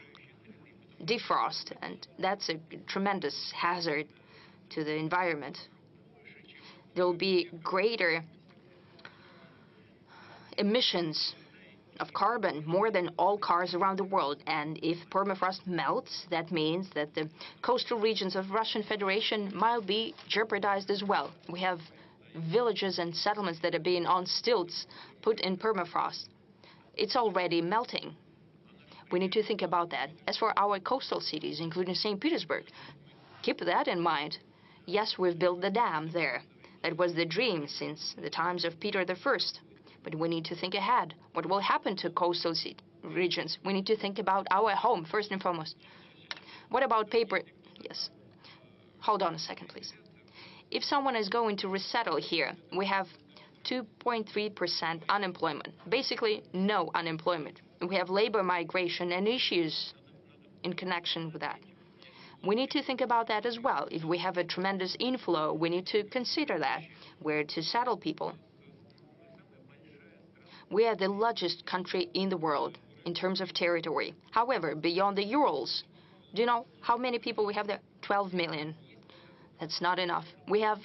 defrost, and that's a tremendous hazard to the environment. There will be greater emissions of carbon, more than all cars around the world. And if permafrost melts, that means that the coastal regions of Russian Federation might be jeopardized as well. We have villages and settlements that are being on stilts, put in permafrost. It's already melting. We need to think about that. As for our coastal cities, including St. Petersburg, keep that in mind. Yes, we've built the dam there. That was the dream since the times of Peter I. But we need to think ahead. What will happen to coastal regions? We need to think about our home, first and foremost. What about paper? Yes. Hold on a second, please. If someone is going to resettle here, we have 2.3% unemployment. Basically, no unemployment. We have labor migration and issues in connection with that. We need to think about that as well. If we have a tremendous inflow, we need to consider that, where to settle people. We are the largest country in the world in terms of territory. However, beyond the Urals, do you know how many people we have there? 12 million. That's not enough. We have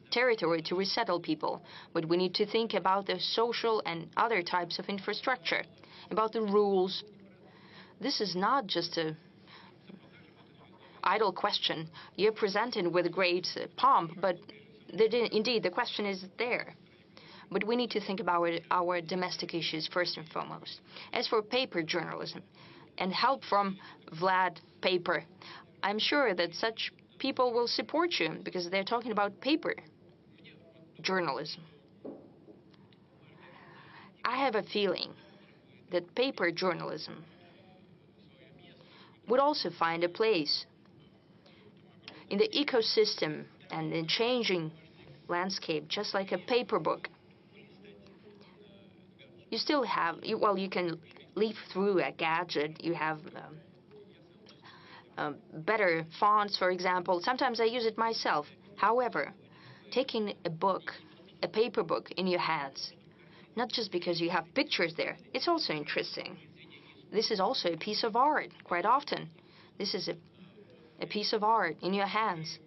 territory to resettle people, but we need to think about the social and other types of infrastructure, about the rules. This is not just a idle question. You're presented with great pomp, but indeed the question is there. But we need to think about our domestic issues first and foremost. As for paper journalism and help from Vlad Paper, I'm sure that such people will support you because they're talking about paper journalism. I have a feeling that paper journalism would also find a place in the ecosystem and in changing landscape, just like a paper book. You still have, well, you can leaf through a gadget. You have better fonts, for example. Sometimes I use it myself. However, taking a book, a paper book in your hands, not just because you have pictures there, it's also interesting. This is also a piece of art, quite often. This is a piece of art in your hands.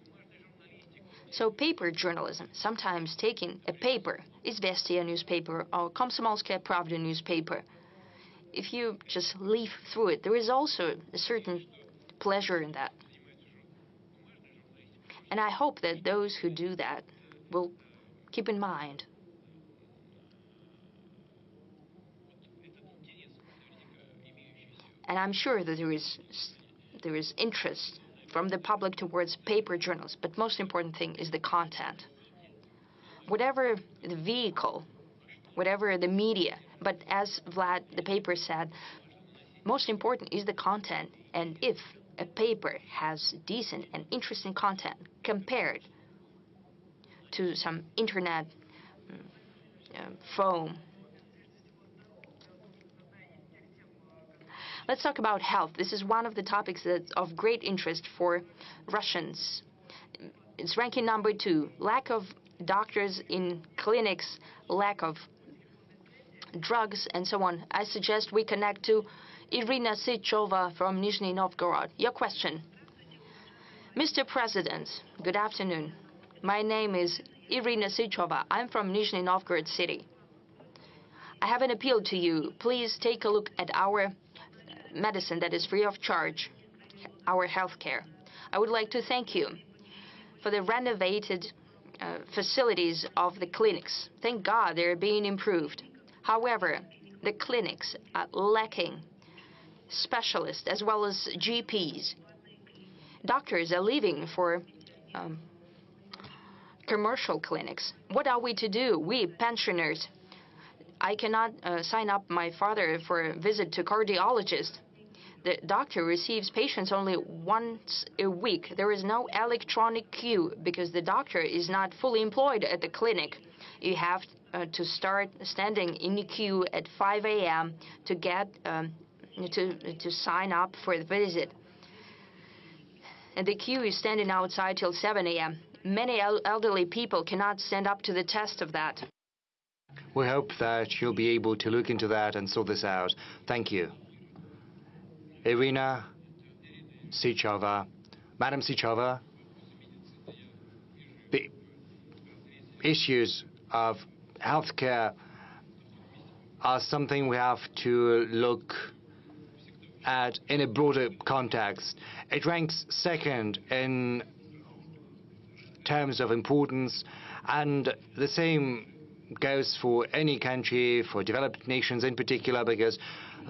So paper journalism, sometimes taking a paper, Izvestia newspaper or Komsomolskaya Pravda newspaper, if you just leaf through it, there is also a certain pleasure in that. And I hope that those who do that will keep in mind. And I'm sure that there is interest from the public towards paper journals, but most important thing is the content. Whatever the vehicle, whatever the media, but as Vlad the Paper said, most important is the content. And if a paper has decent and interesting content compared to some internet foam Let's talk about health. This is one of the topics that's of great interest for Russians. It's ranking number 2. Lack of doctors in clinics, lack of drugs, and so on. I suggest we connect to Irina Sychova from Nizhny Novgorod. Your question. Mr. President, good afternoon. My name is Irina Sychova. I'm from Nizhny Novgorod city. I have an appeal to you. Please take a look at our medicine that is free of charge, our healthcare. I would like to thank you for the renovated facilities of the clinics. Thank God they're being improved. However, the clinics are lacking specialists as well as GPs. Doctors are leaving for commercial clinics. What are we to do? We pensioners. I cannot sign up my father for a visit to cardiologist. The doctor receives patients only once a week. There is no electronic queue because the doctor is not fully employed at the clinic. You have to start standing in the queue at 5 a.m. to get to sign up for the visit. And the queue is standing outside till 7 a.m. Many elderly people cannot stand up to the test of that. We hope that you'll be able to look into that and sort this out. Thank you. Irina Sychova. Madam Sychova, the issues of healthcare are something we have to look at in a broader context. It ranks second in terms of importance, and the same goes for any country, for developed nations in particular, because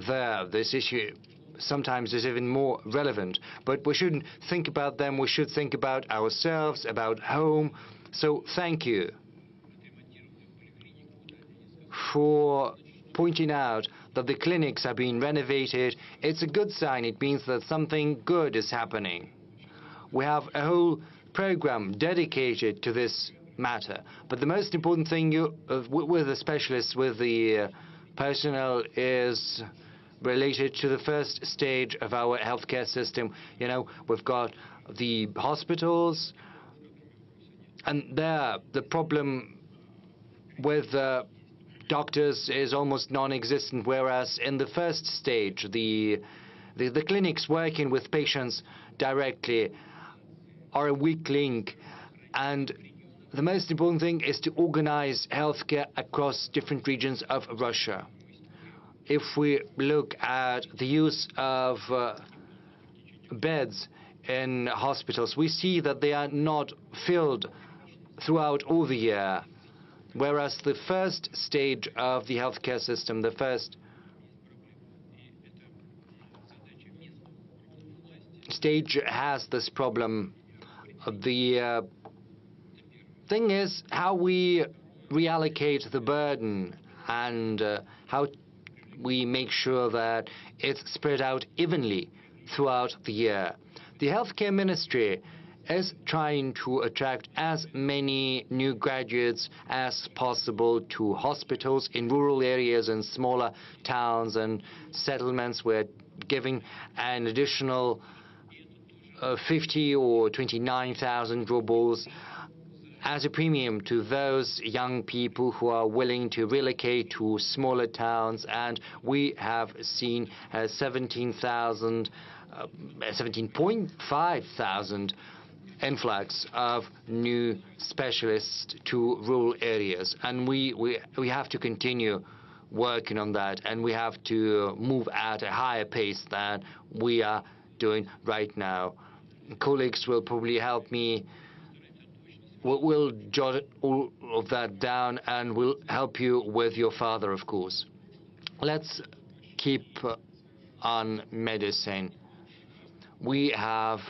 there this issue sometimes is even more relevant. But we shouldn't think about them, we should think about ourselves, about home. So thank you for pointing out that the clinics are being renovated. It's a good sign. It means that something good is happening. We have a whole program dedicated to this matter. But the most important thing with the specialists, with the personnel, is related to the first stage of our healthcare system. You know, we've got the hospitals, and there the problem with doctors is almost non-existent, whereas in the first stage, the clinics working with patients directly are a weak link. And the most important thing is to organize healthcare across different regions of Russia. If we look at the use of beds in hospitals, we see that they are not filled throughout all the year, whereas the first stage of the healthcare system, the first stage has this problem. The thing is how we reallocate the burden and how we make sure that it's spread out evenly throughout the year. The healthcare ministry is trying to attract as many new graduates as possible to hospitals in rural areas and smaller towns and settlements. We're giving an additional 50 or 29,000 rubles as a premium to those young people who are willing to relocate to smaller towns, and we have seen 17.5 thousand influx of new specialists to rural areas, and we have to continue working on that, and we have to move at a higher pace than we are doing right now. Colleagues will probably help me. We'll jot all of that down, and we'll help you with your father, of course. Let's keep on medicine. We have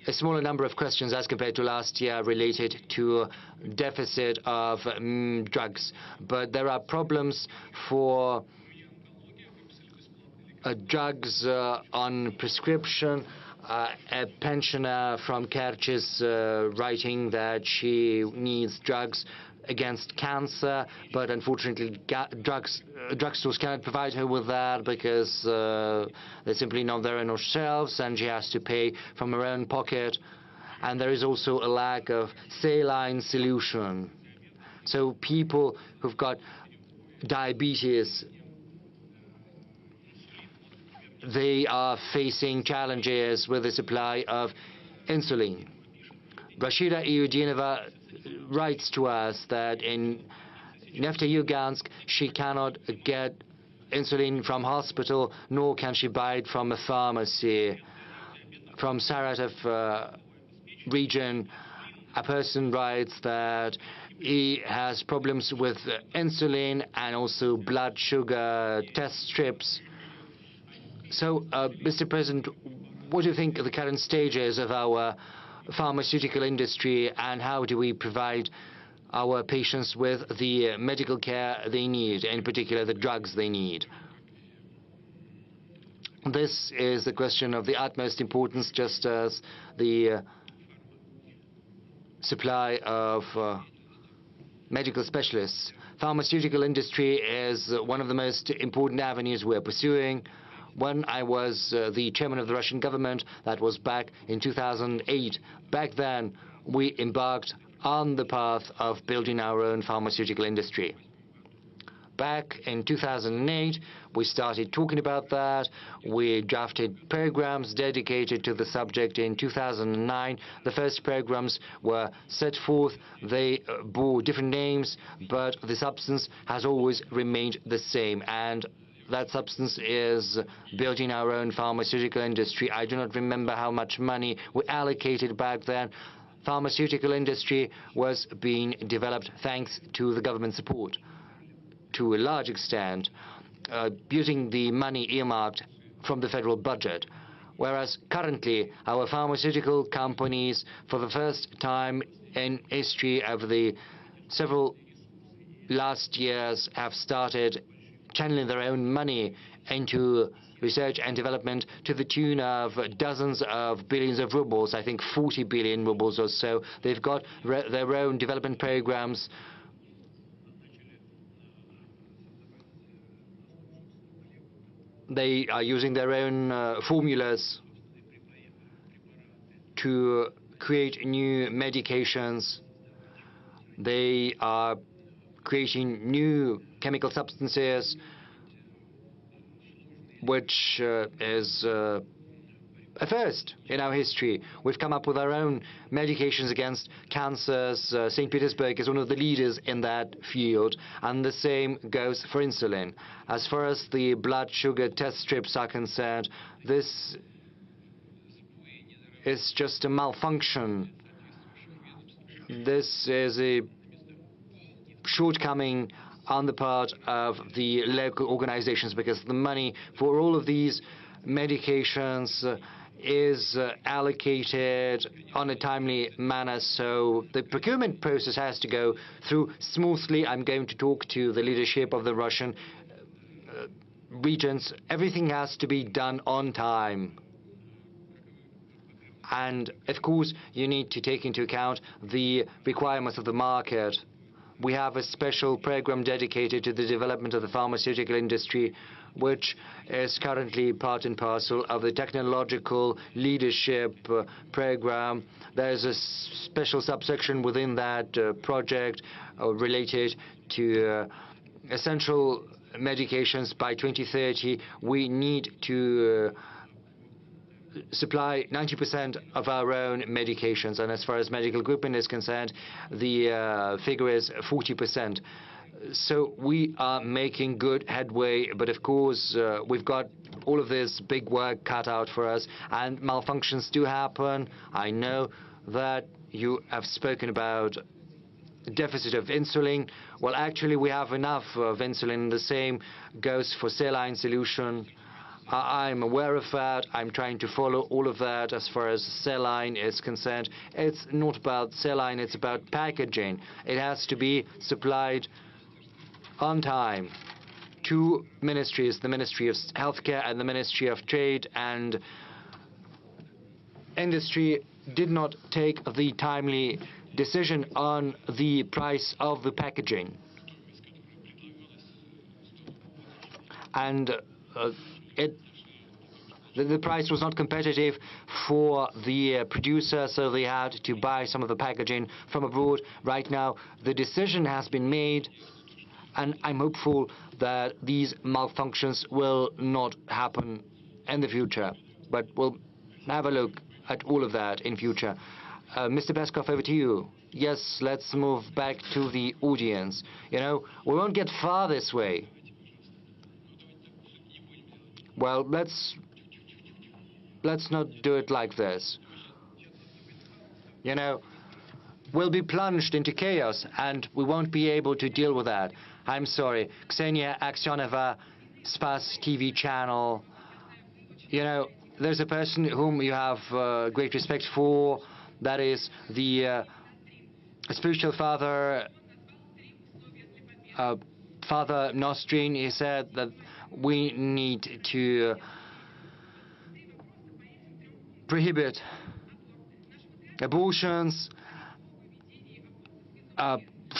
a smaller number of questions as compared to last year related to deficit of drugs, but there are problems for drugs on prescription. A pensioner from Kerch is writing that she needs drugs against cancer, but unfortunately drugstores cannot provide her with that because they're simply not there on our shelves, and she has to pay from her own pocket. And there is also a lack of saline solution. So people who've got diabetes, they are facing challenges with the supply of insulin. Rashida Iudinova writes to us that in Neftejugansk she cannot get insulin from hospital, nor can she buy it from a pharmacy. From Saratov region, a person writes that he has problems with insulin and also blood sugar test strips. So, Mr. President, what do you think of the current stages of our pharmaceutical industry, and how do we provide our patients with the medical care they need, in particular the drugs they need? This is the question of the utmost importance, just as the supply of medical specialists. Pharmaceutical industry is one of the most important avenues we're pursuing. When I was the chairman of the Russian government, that was back in 2008, back then we embarked on the path of building our own pharmaceutical industry. Back in 2008, we started talking about that. We drafted programs dedicated to the subject. In 2009, the first programs were set forth. They bore different names, but the substance has always remained the same. And that substance is building our own pharmaceutical industry. I do not remember how much money we allocated back then. Pharmaceutical industry was being developed thanks to the government support, to a large extent, using the money earmarked from the federal budget. Whereas currently, our pharmaceutical companies, for the first time in history of the several last years, have started channeling their own money into research and development to the tune of dozens of billions of rubles, I think 40 billion rubles or so. They've got their own development programs. They are using their own formulas to create new medications. They are creating new chemical substances, which is a first in our history. We've come up with our own medications against cancers. St. Petersburg is one of the leaders in that field, and the same goes for insulin. As far as the blood sugar test strips are concerned, this is just a malfunction. This is a shortcoming on the part of the local organizations, because the money for all of these medications is allocated on a timely manner, so the procurement process has to go through smoothly. I'm going to talk to the leadership of the Russian regions. Everything has to be done on time. And of course, you need to take into account the requirements of the market. We have a special program dedicated to the development of the pharmaceutical industry, which is currently part and parcel of the technological leadership program. There's a special subsection within that project related to essential medications. By 2030, we need to supply 90% of our own medications, and as far as medical equipment is concerned, the figure is 40%. So we are making good headway, but of course we've got all of this big work cut out for us, and malfunctions do happen. I know that you have spoken about deficit of insulin. Well, actually we have enough of insulin. The same goes for saline solution. I'm aware of that. I'm trying to follow all of that as far as saline is concerned. It's not about saline, it's about packaging. It has to be supplied on time. Two ministries, the Ministry of Healthcare and the Ministry of Trade and Industry, did not take the timely decision on the price of the packaging. And the price was not competitive for the producer, so they had to buy some of the packaging from abroad. Right now, the decision has been made, and I'm hopeful that these malfunctions will not happen in the future. But we'll have a look at all of that in future. Mr. Peskov, over to you. Yes, let's move back to the audience. You know, we won't get far this way. Well, let's not do it like this. You know, we'll be plunged into chaos, and we won't be able to deal with that. I'm sorry. Ksenia Aksionova, Spas TV channel. You know, there's a person whom you have great respect for. That is the spiritual father, Father Nostrin. He said that we need to prohibit abortions,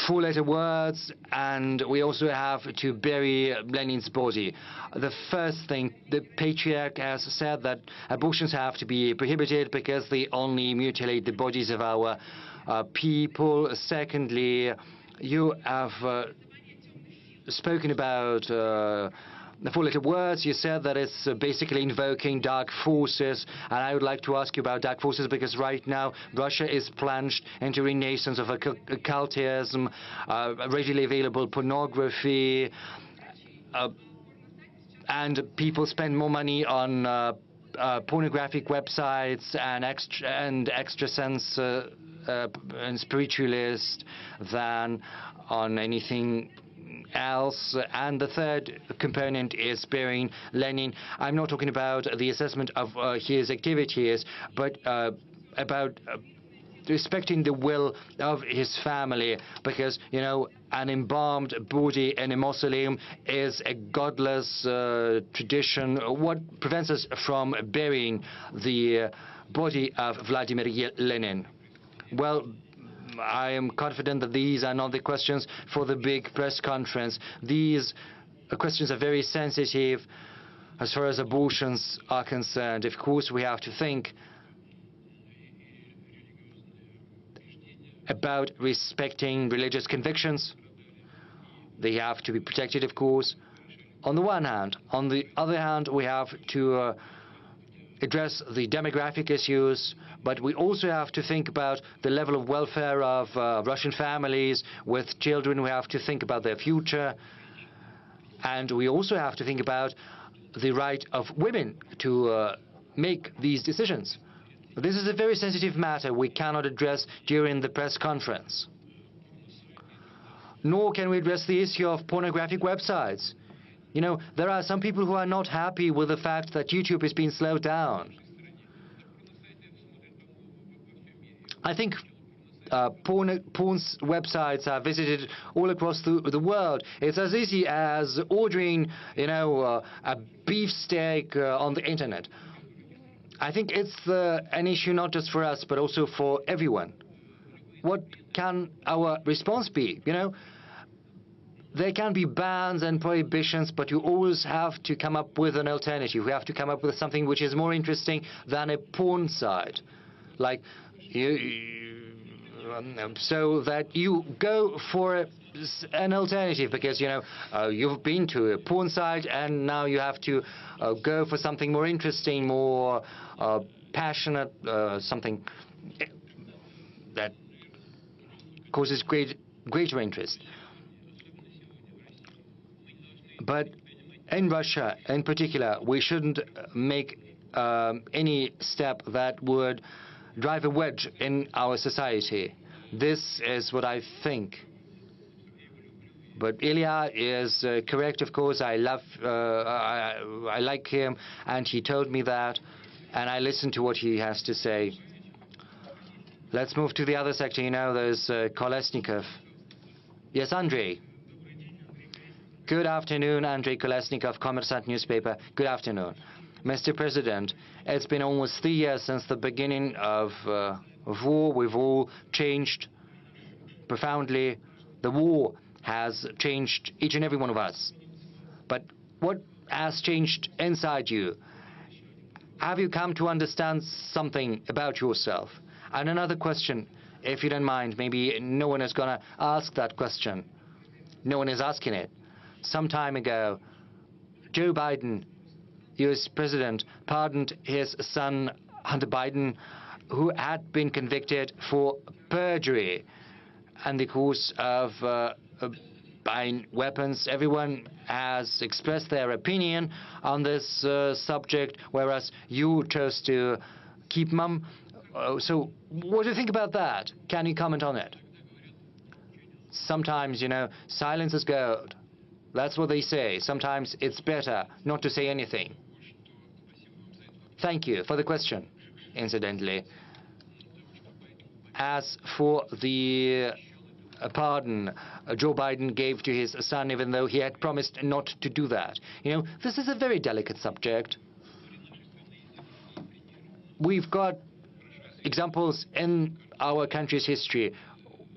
four-letter words, and we also have to bury Lenin's body. The first thing, the patriarch has said that abortions have to be prohibited because they only mutilate the bodies of our people. Secondly, you have spoken about the four-letter words. You said that it's basically invoking dark forces, and I would like to ask you about dark forces because right now Russia is plunged into renaissance of occultism, readily available pornography, and people spend more money on pornographic websites and extrasense and spiritualist than on anything else. And the third component is burying Lenin. I'm not talking about the assessment of his activities, but about respecting the will of his family, because, you know, an embalmed body in a mausoleum is a godless tradition. What prevents us from burying the body of Vladimir Lenin? Well, I am confident that these are not the questions for the big press conference. These questions are very sensitive as far as abortions are concerned. Of course, we have to think about respecting religious convictions. They have to be protected, of course, on the one hand. On the other hand, we have to address the demographic issues, but we also have to think about the level of welfare of Russian families with children. We have to think about their future, and we also have to think about the right of women to make these decisions. This is a very sensitive matter we cannot address during the press conference. Nor can we address the issue of pornographic websites. You know, there are some people who are not happy with the fact that YouTube is being slowed down. I think porn websites are visited all across the world. It's as easy as ordering, you know, a beefsteak on the internet. I think it's an issue not just for us, but also for everyone. What can our response be? You know, there can be bans and prohibitions, but you always have to come up with an alternative. You have to come up with something which is more interesting than a porn site. Like, so that you go for an alternative, because, you know, you've been to a porn site and now you have to go for something more interesting, more passionate, something that causes greater interest. But in Russia, in particular, we shouldn't make any step that would drive a wedge in our society. This is what I think. But Ilya is correct, of course. I like him, and he told me that, and I listened to what he has to say. Let's move to the other sector. You know, there's Kolesnikov. Yes, Andrei. Good afternoon, Andrei Kolesnikov, Kommersant newspaper. Good afternoon. Mr. President, it's been almost 3 years since the beginning of war. We've all changed. profoundly. The war has changed each and every one of us. But what has changed inside you? Have you come to understand something about yourself? And another question, if you don't mind, maybe no one is going to ask that question. No one is asking it. Some time ago, Joe Biden, US President, pardoned his son, Hunter Biden, who had been convicted for perjury and the course of buying weapons. Everyone has expressed their opinion on this subject, whereas you chose to keep mum. So what do you think about that? Can you comment on it? Sometimes, silence is gold. That's what they say. Sometimes it's better not to say anything. Thank you for the question, incidentally. As for the pardon Joe Biden gave to his son, even though he had promised not to do that. This is a very delicate subject. We've got examples in our country's history.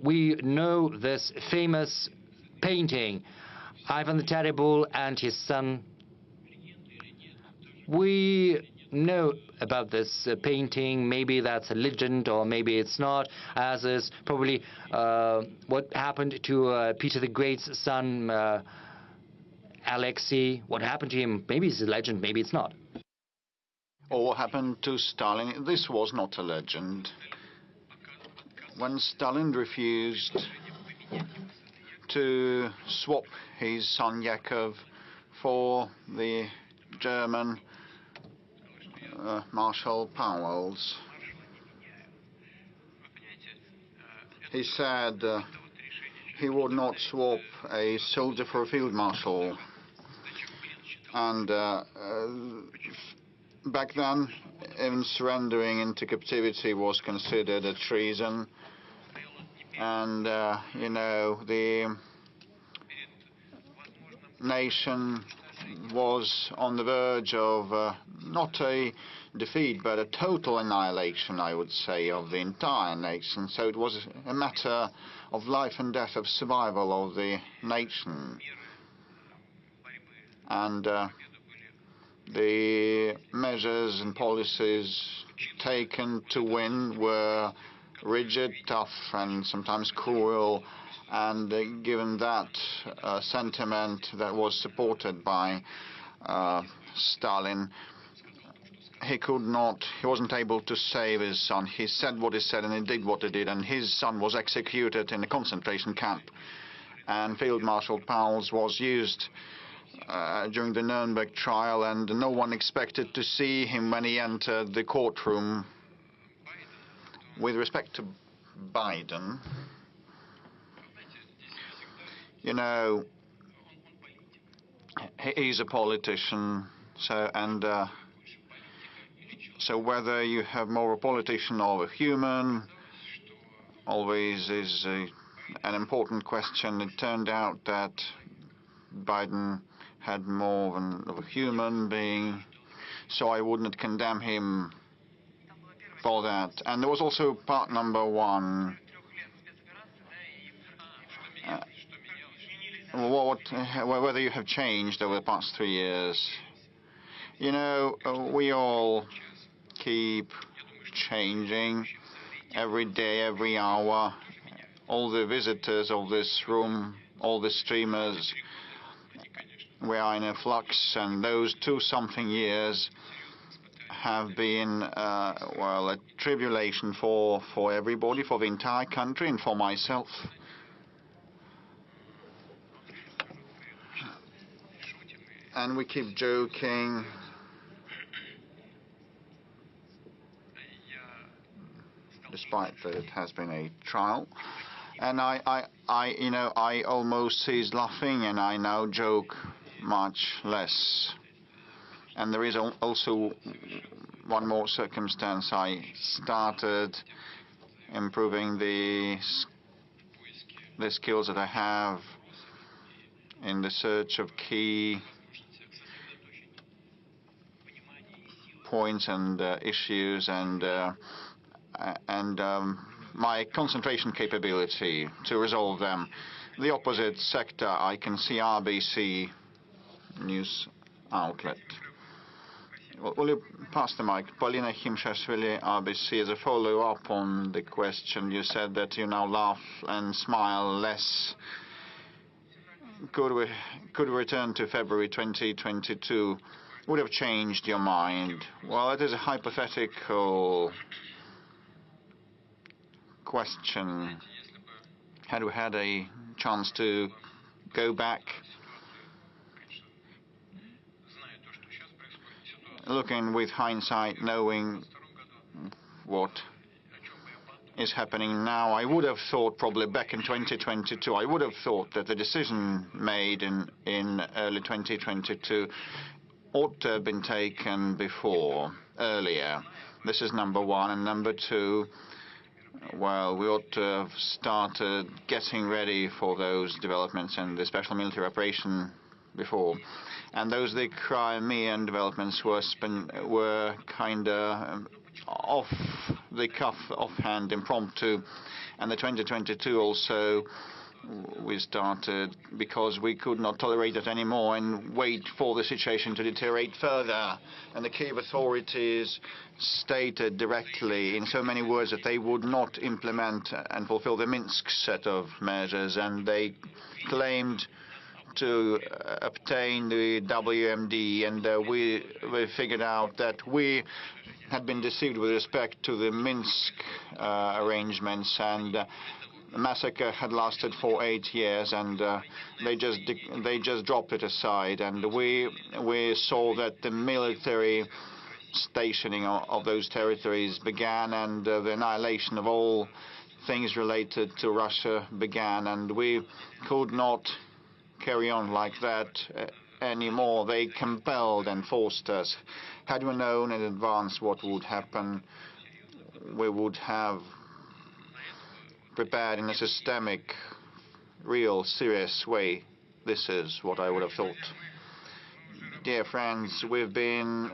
We know this famous painting, Ivan the Terrible and his son. We know about this painting. Maybe that's a legend, or maybe it's not, as is probably what happened to Peter the Great's son, Alexei. What happened to him? Maybe it's a legend, maybe it's not. Or what happened to Stalin? This was not a legend. When Stalin refused to swap his son Yakov for the German Marshal Powell's, he said he would not swap a soldier for a field marshal. And back then, even surrendering into captivity was considered a treason. And, the nation was on the verge of not a defeat, but a total annihilation, I would say, of the entire nation. So it was a matter of life and death, of survival of the nation. And the measures and policies taken to win were rigid, tough, and sometimes cruel. And given that sentiment that was supported by Stalin, he wasn't able to save his son. He said what he said and he did what he did, and his son was executed in a concentration camp. And Field Marshal Pauls was used during the Nuremberg trial, and no one expected to see him when he entered the courtroom. With respect to Biden, he's a politician, so whether you have more a politician or a human always is an important question. It turned out that Biden had more of a human being, so I wouldn't condemn him for that. And there was also part number one. Whether you have changed over the past 3 years. We all keep changing every day, every hour. All the visitors of this room, all the streamers, we are in a flux, and those 2-something years have been, a tribulation for everybody, for the entire country, and for myself. And we keep joking. Despite that it has been a trial. And I almost ceased laughing, and I now joke much less. And there is also one more circumstance. I started improving the skills that I have in the search of key points and issues, and my concentration capability to resolve them. The opposite sector, I can see RBC news outlet. Will you pass the mic? Polina Himshashvili, RBC, as a follow-up on the question. You said that you now laugh and smile less. Could we return to February 2022? Would have changed your mind? Well, it is a hypothetical question. Had we had a chance to go back, looking with hindsight, knowing what is happening now, I would have thought probably back in 2022, I would have thought that the decision made in early 2022 ought to have been taken before, earlier. This is number one. And number two, well, we ought to have started getting ready for those developments and the special military operation before. And those the Crimean developments were kind of off the cuff, offhand, impromptu. And the 2022 also we started because we could not tolerate it anymore and wait for the situation to deteriorate further. And the Kiev authorities stated directly in so many words that they would not implement and fulfill the Minsk set of measures, and they claimed to obtain the WMD, and we figured out that we had been deceived with respect to the Minsk arrangements, and the massacre had lasted for 8 years, and they just dropped it aside. And we saw that the military stationing of those territories began, and the annihilation of all things related to Russia began, and we could not carry on like that anymore. They compelled and forced us. Had we known in advance what would happen, we would have prepared in a systemic, real, serious way. This is what I would have thought. Dear friends, we've been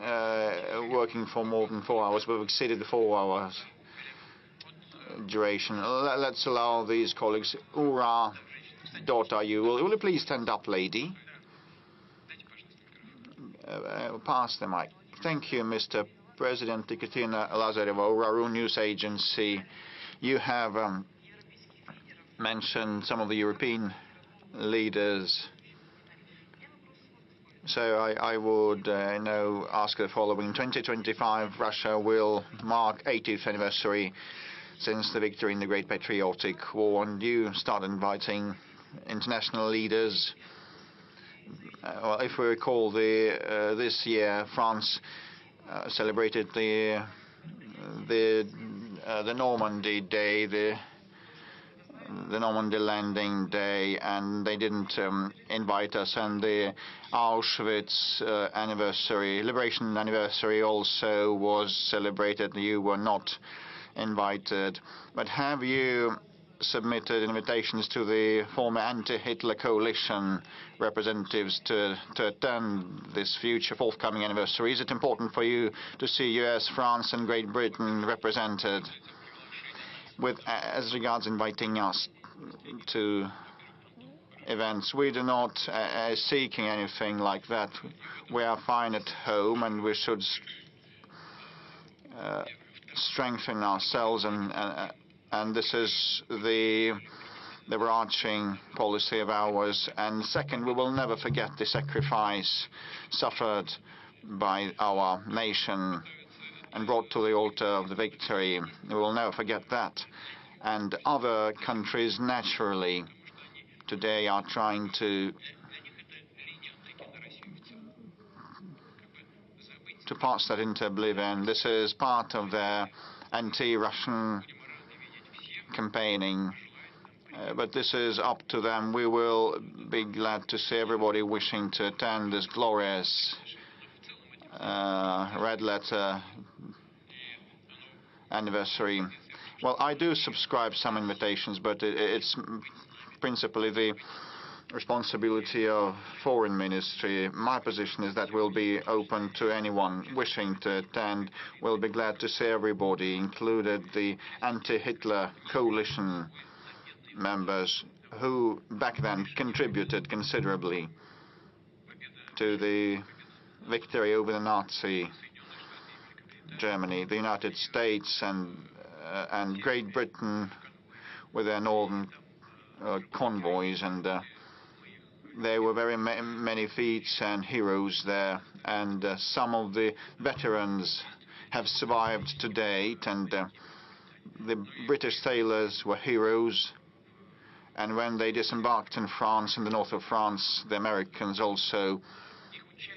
working for more than 4 hours. We've exceeded the 4 hours duration. Let's allow these colleagues. Ura, .ru. Will you please stand up, lady? Pass the mic. Thank you, Mr. President. Ekaterina Lazareva, Ura News Agency. You have mentioned some of the European leaders. So I would now ask the following. 2025, Russia will mark 80th anniversary since the victory in the Great Patriotic War, and you start inviting international leaders. Well, if we recall, this year France celebrated the Normandy Day, the Normandy landing day, and they didn't invite us. And the Auschwitz anniversary, liberation anniversary, also was celebrated. You were not invited. But have you submitted invitations to the former anti-Hitler coalition representatives to attend this future forthcoming anniversary? Is it important for you to see US, France and Great Britain represented? As regards inviting us to events, we do not seeking anything like that. We are fine at home, and we should strengthen ourselves, and this is the overarching policy of ours. And second, we will never forget the sacrifice suffered by our nation and brought to the altar of the victory. We will never forget that. And other countries, naturally, today are trying to pass that into oblivion. This is part of their anti-Russian campaigning. But this is up to them. We will be glad to see everybody wishing to attend this glorious red letter anniversary. Well, I do subscribe some invitations, but it's principally responsibility of foreign ministry. My position is that we'll be open to anyone wishing to attend. We'll be glad to see everybody, included the anti-Hitler coalition members who back then contributed considerably to the victory over the Nazi Germany, the United States and Great Britain with their northern convoys, and there were very many feats and heroes there, and some of the veterans have survived to date, and the British sailors were heroes, and when they disembarked in France, in the north of France, the Americans also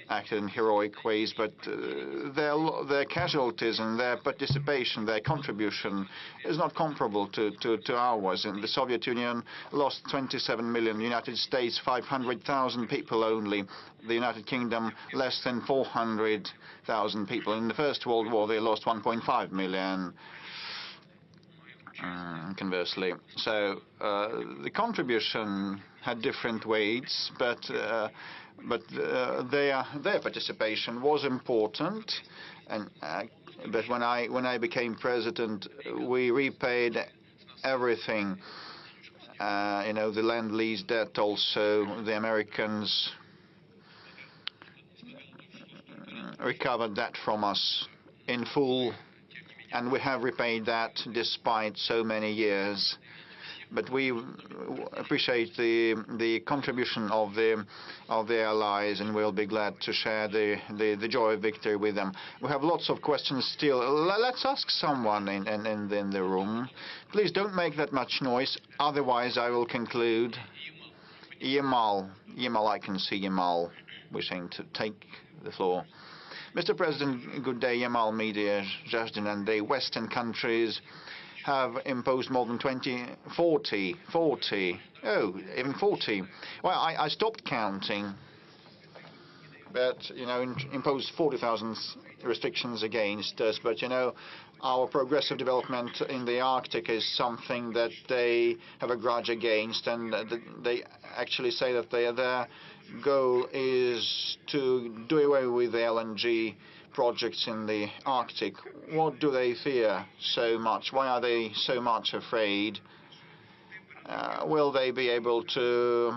acted in heroic ways, but their casualties and their participation, their contribution is not comparable to ours. And the Soviet Union lost 27 million, the United States 500,000 people only, the United Kingdom less than 400,000 people. In the First World War they lost 1.5 million. Conversely, so the contribution had different weights, but their participation was important. And but when I became president, we repaid everything. The Lend-Lease debt. Also, the Americans recovered that from us in full. And we have repaid that despite so many years. But we appreciate the contribution of the allies, and we'll be glad to share the joy of victory with them. We have lots of questions still. Let's ask someone in the room. Please don't make that much noise, otherwise I will conclude. Yamal, I can see Yamal wishing to take the floor. Mr. President, good day. Yamal Media, Zhazdin, and the Western countries have imposed more than 40. Well, I stopped counting, but, imposed 40,000 restrictions against us. But, our progressive development in the Arctic is something that they have a grudge against, and they actually say that their goal is to do away with the LNG projects in the Arctic. What do they fear so much? Why are they so much afraid? Will they be able to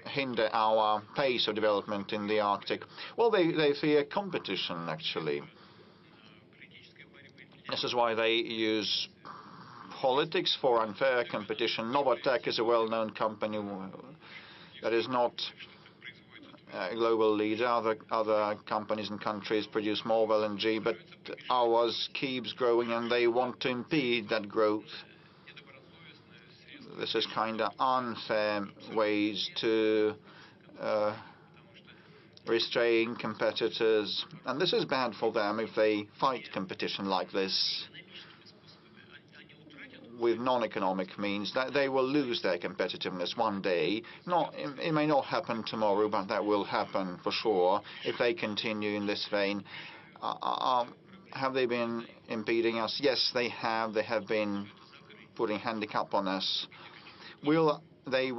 hinder our pace of development in the Arctic? Well, they fear competition, actually. This is why they use politics for unfair competition. Novatek is a well-known company that is not a global leader. Other companies and countries produce more LNG, but ours keeps growing, and they want to impede that growth. This is kind of unfair ways to restrain competitors, and this is bad for them if they fight competition like this with non-economic means. That they will lose their competitiveness one day. It may not happen tomorrow, but that will happen for sure if they continue in this vein. Have they been impeding us? Yes, they have. They have been putting handicap on us. Will they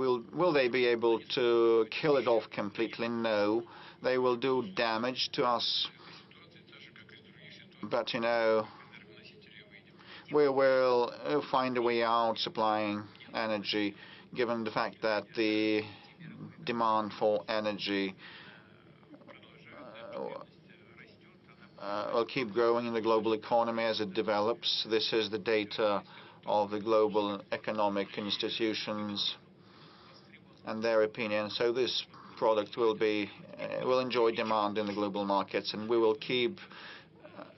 be able to kill it off completely? No. They will do damage to us. But, we will find a way out supplying energy, given the fact that the demand for energy will keep growing in the global economy as it develops. This is the data of the global economic institutions and their opinion. So this product will enjoy demand in the global markets, and we will keep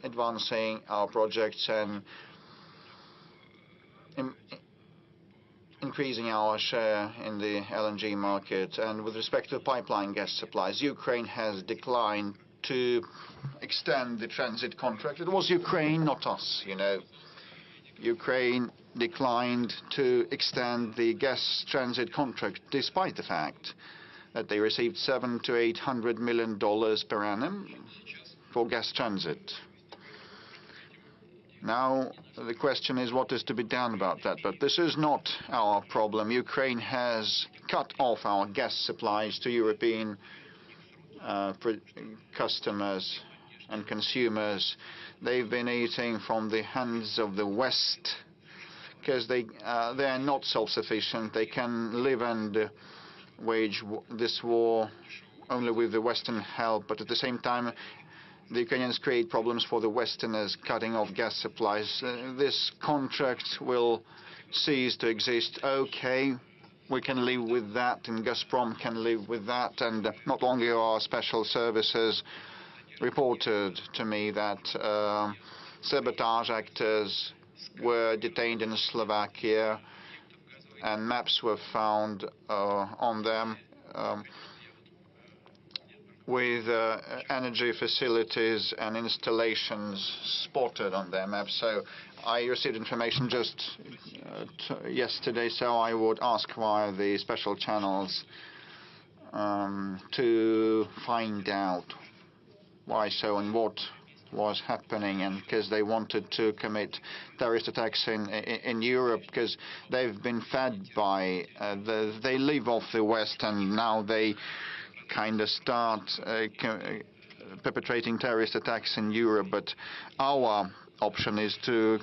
advancing our projects and increasing our share in the LNG market. And with respect to pipeline gas supplies, Ukraine has declined to extend the transit contract. It was Ukraine, not us, Ukraine declined to extend the gas transit contract, despite the fact that they received $700 to $800 million per annum for gas transit. Now, the question is what is to be done about that. But this is not our problem. Ukraine has cut off our gas supplies to European customers and consumers. They've been eating from the hands of the West because they are not self-sufficient. They can live and wage this war only with the Western help, but at the same time the Ukrainians create problems for the Westerners, cutting off gas supplies. This contract will cease to exist. Okay, we can live with that, and Gazprom can live with that. And not long ago, our special services reported to me that sabotage actors were detained in Slovakia, and maps were found on them with energy facilities and installations spotted on their maps. So I received information just yesterday, so I would ask via the special channels to find out why so and what was happening, and because they wanted to commit terrorist attacks in Europe, because they've been fed by, they live off the West, and now they kind of start perpetrating terrorist attacks in Europe. But our option is to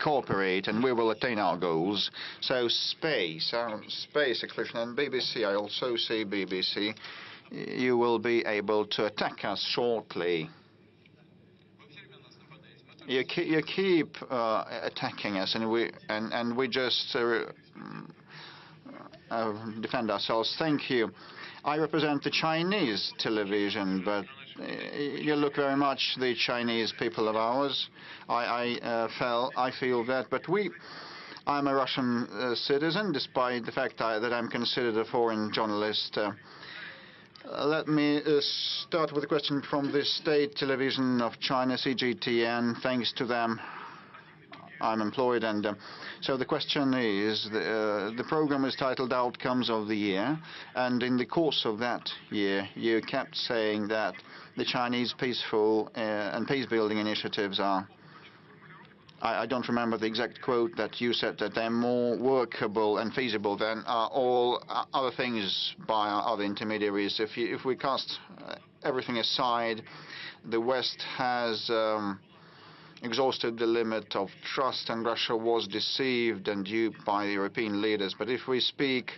cooperate, and we will attain our goals. So space exploration, and BBC, I also see BBC, you will be able to attack us shortly. You keep attacking us, and we just defend ourselves. Thank you. I represent the Chinese television, but you look very much the Chinese people of ours. I feel that, but I'm a Russian citizen, despite the fact that I'm considered a foreign journalist. Let me start with a question from the state television of China, CGTN. Thanks to them, I'm employed, and so the question is, the program is titled Outcomes of the Year, and in the course of that year, you kept saying that the Chinese peaceful and peace-building initiatives are, I don't remember the exact quote that you said, that they're more workable and feasible than all other things by other intermediaries. If we cast everything aside, the West has exhausted the limit of trust, and Russia was deceived and duped by the European leaders. But if we speak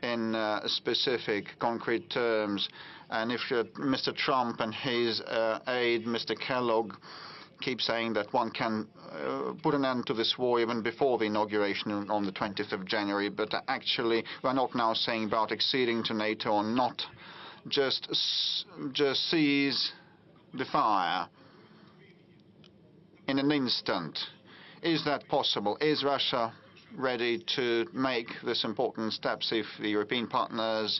in specific, concrete terms, and if Mr. Trump and his aide, Mr. Kellogg, keep saying that one can put an end to this war even before the inauguration on the 20th of January, but actually we're not now saying about acceding to NATO or not, just seize the fire in an instant. Is that possible? Is Russia ready to make this important steps if the European partners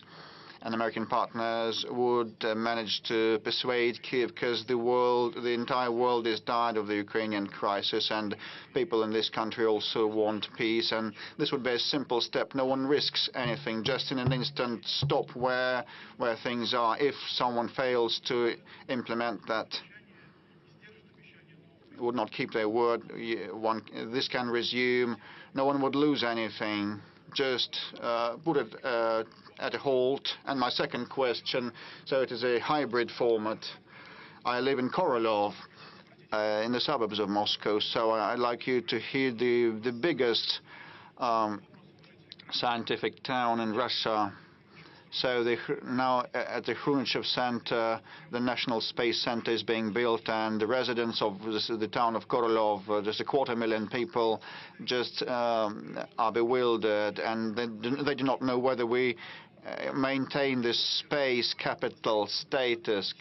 and American partners would manage to persuade Kiev, because the entire world is tired of the Ukrainian crisis, and people in this country also want peace, and this would be a simple step. No one risks anything, just in an instant stop where things are. If someone fails to implement that, would not keep their word, this can resume. No one would lose anything. Just put it at a halt. And my second question, so it is a hybrid format. I live in Korolov, in the suburbs of Moscow, so I'd like you to hear the biggest scientific town in Russia. So now at the Khrushchev Center, the National Space Center is being built, and the residents of the town of Korolov, just 250,000 people, just are bewildered, and they do not know whether we maintain this space capital status,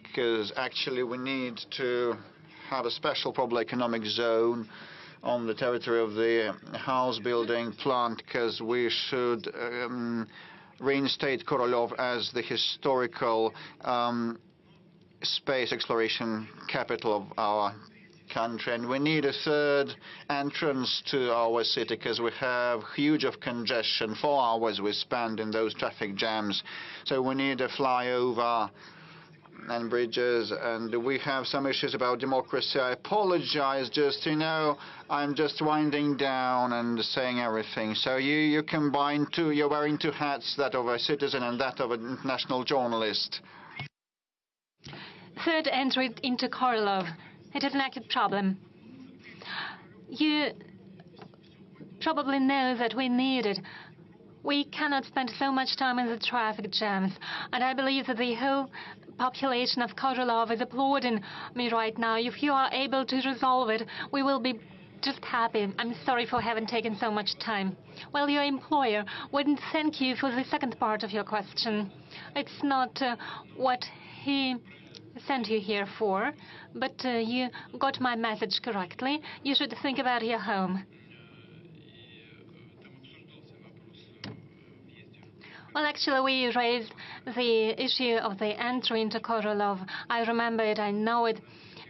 because actually we need to have a special probably economic zone on the territory of the house building plant, because we should reinstate Korolov as the historical space exploration capital of our country. And we need a third entrance to our city, because we have huge of congestion. 4 hours we spend in those traffic jams. So we need a flyover and bridges, and we have some issues about democracy. I apologize, I'm just winding down and saying everything. So you combine two, you're wearing two hats, that of a citizen and that of an international journalist. Third entry into Korolov. It is an acute problem. You probably know that we need it. We cannot spend so much time in the traffic jams, and I believe that the whole population of Korolov is applauding me right now. If you are able to resolve it, we will be just happy. I'm sorry for having taken so much time. Well, your employer wouldn't thank you for the second part of your question. It's not what he sent you here for, but you got my message correctly. You should think about your home. Well, actually, we raised the issue of the entry into Korolov. I remember it, I know it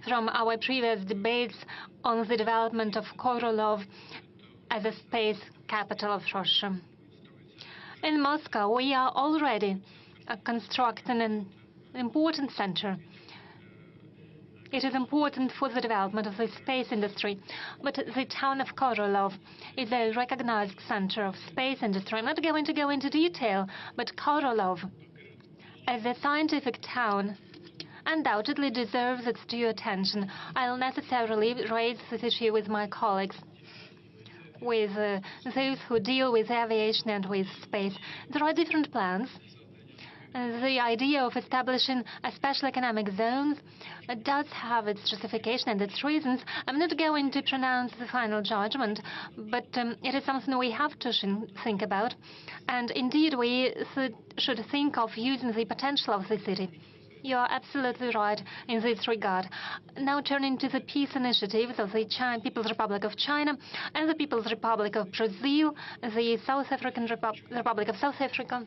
from our previous debates on the development of Korolov as a space capital of Russia. In Moscow, we are already constructing an important center. It is important for the development of the space industry, but the town of Korolov is a recognized center of space industry. I'm not going to go into detail, but Korolov, as a scientific town, undoubtedly deserves its due attention. I'll necessarily raise this issue with my colleagues, with those who deal with aviation and with space. There are different plans. The idea of establishing a special economic zones does have its justification and its reasons. I'm not going to pronounce the final judgment, but it is something we have to think about. And indeed, we should think of using the potential of the city. You are absolutely right in this regard. Now turning to the peace initiatives of the People's Republic of China and the People's Republic of Brazil, the South African Republic of South Africa.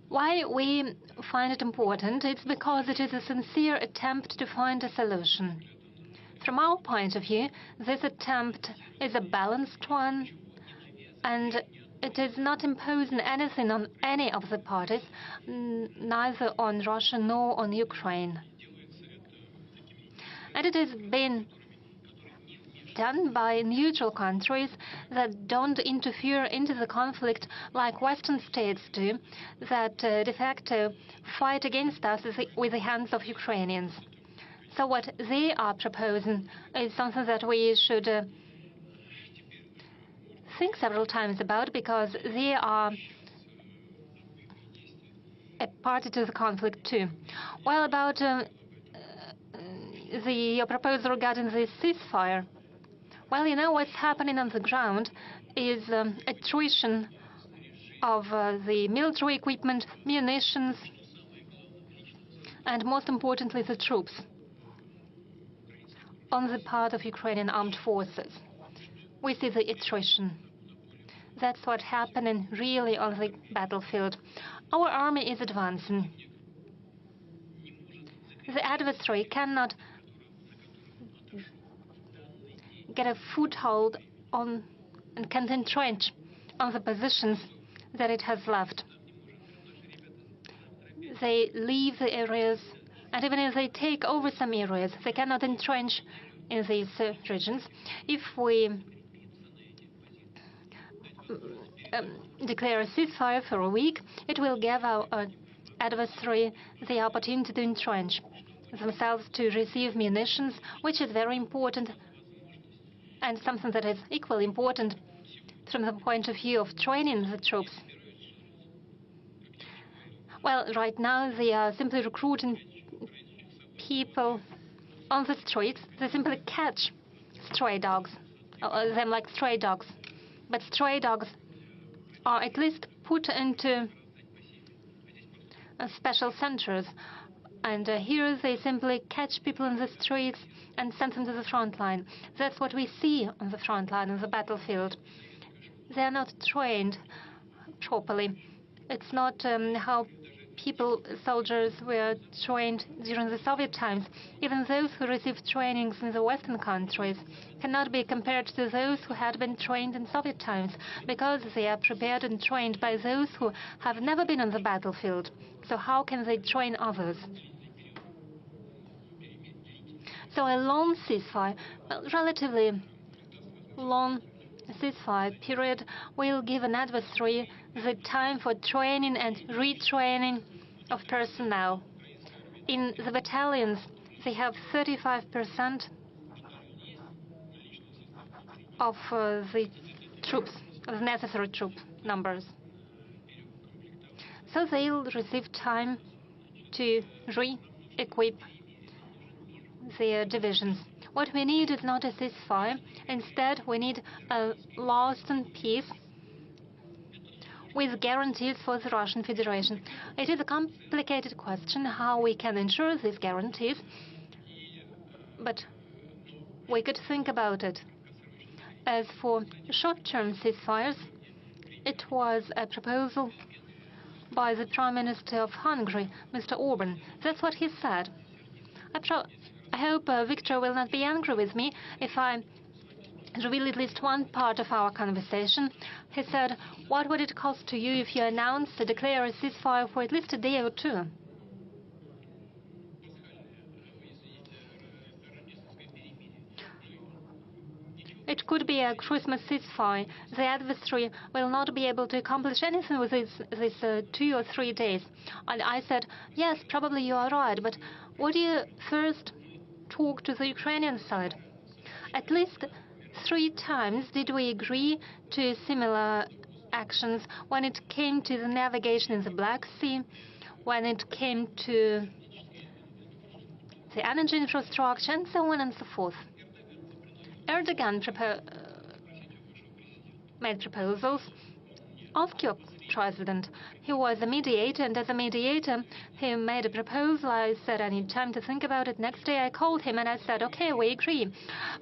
Why we find it important? It's because it is a sincere attempt to find a solution. From our point of view, this attempt is a balanced one, and it is not imposing anything on any of the parties, neither on Russia nor on Ukraine. And it has been done by neutral countries that don't interfere into the conflict like Western states do, that de facto fight against us with the hands of Ukrainians. So what they are proposing is something that we should think several times about, because they are a party to the conflict too. Well, about your proposal regarding the ceasefire. Well, you know what's happening on the ground is attrition of the military equipment, munitions, and most importantly, the troops on the part of Ukrainian armed forces. We see the attrition. That's what's happening really on the battlefield. Our army is advancing. The adversary cannot get a foothold on and can entrench on the positions that it has left. They leave the areas, and even if they take over some areas, they cannot entrench in these regions. If we declare a ceasefire for a week, it will give our adversary the opportunity to entrench themselves, to receive munitions, which is very important, and something that is equally important from the point of view of training the troops. Well, right now they are simply recruiting people on the streets. They simply catch stray dogs, them like stray dogs. But stray dogs are at least put into special centers. And here they simply catch people in the streets and send them to the front line. That's what we see on the front line, on the battlefield. They are not trained properly. It's not how people, soldiers, were trained during the Soviet times. Even those who received trainings in the Western countries cannot be compared to those who had been trained in Soviet times, because they are prepared and trained by those who have never been on the battlefield. So how can they train others? So a long ceasefire, well, relatively long ceasefire period, will give an adversary the time for training and retraining of personnel. In the battalions, they have 35% of the troops, of the necessary troop numbers. So they'll receive time to re-equip their divisions. What we need is not a ceasefire. Instead, we need a lasting peace with guarantees for the Russian Federation. It is a complicated question how we can ensure these guarantees, but we could think about it. As for short-term ceasefires, it was a proposal by the Prime Minister of Hungary, Mr. Orban. That's what he said. I hope Victor will not be angry with me if I reveal at least one part of our conversation. He said, "What would it cost to you if you announced to declare a ceasefire for at least a day or two?" It could be a Christmas ceasefire. The adversary will not be able to accomplish anything with these 2 or 3 days. And I said, yes, probably you are right, but would you first talk to the Ukrainian side? At least 3 times did we agree to similar actions when it came to the navigation in the Black Sea, when it came to the energy infrastructure, and so on and so forth. Erdogan made proposals. Ask your president. He was a mediator, and as a mediator, he made a proposal. I said, I need time to think about it. Next day, I called him, and I said, okay, we agree.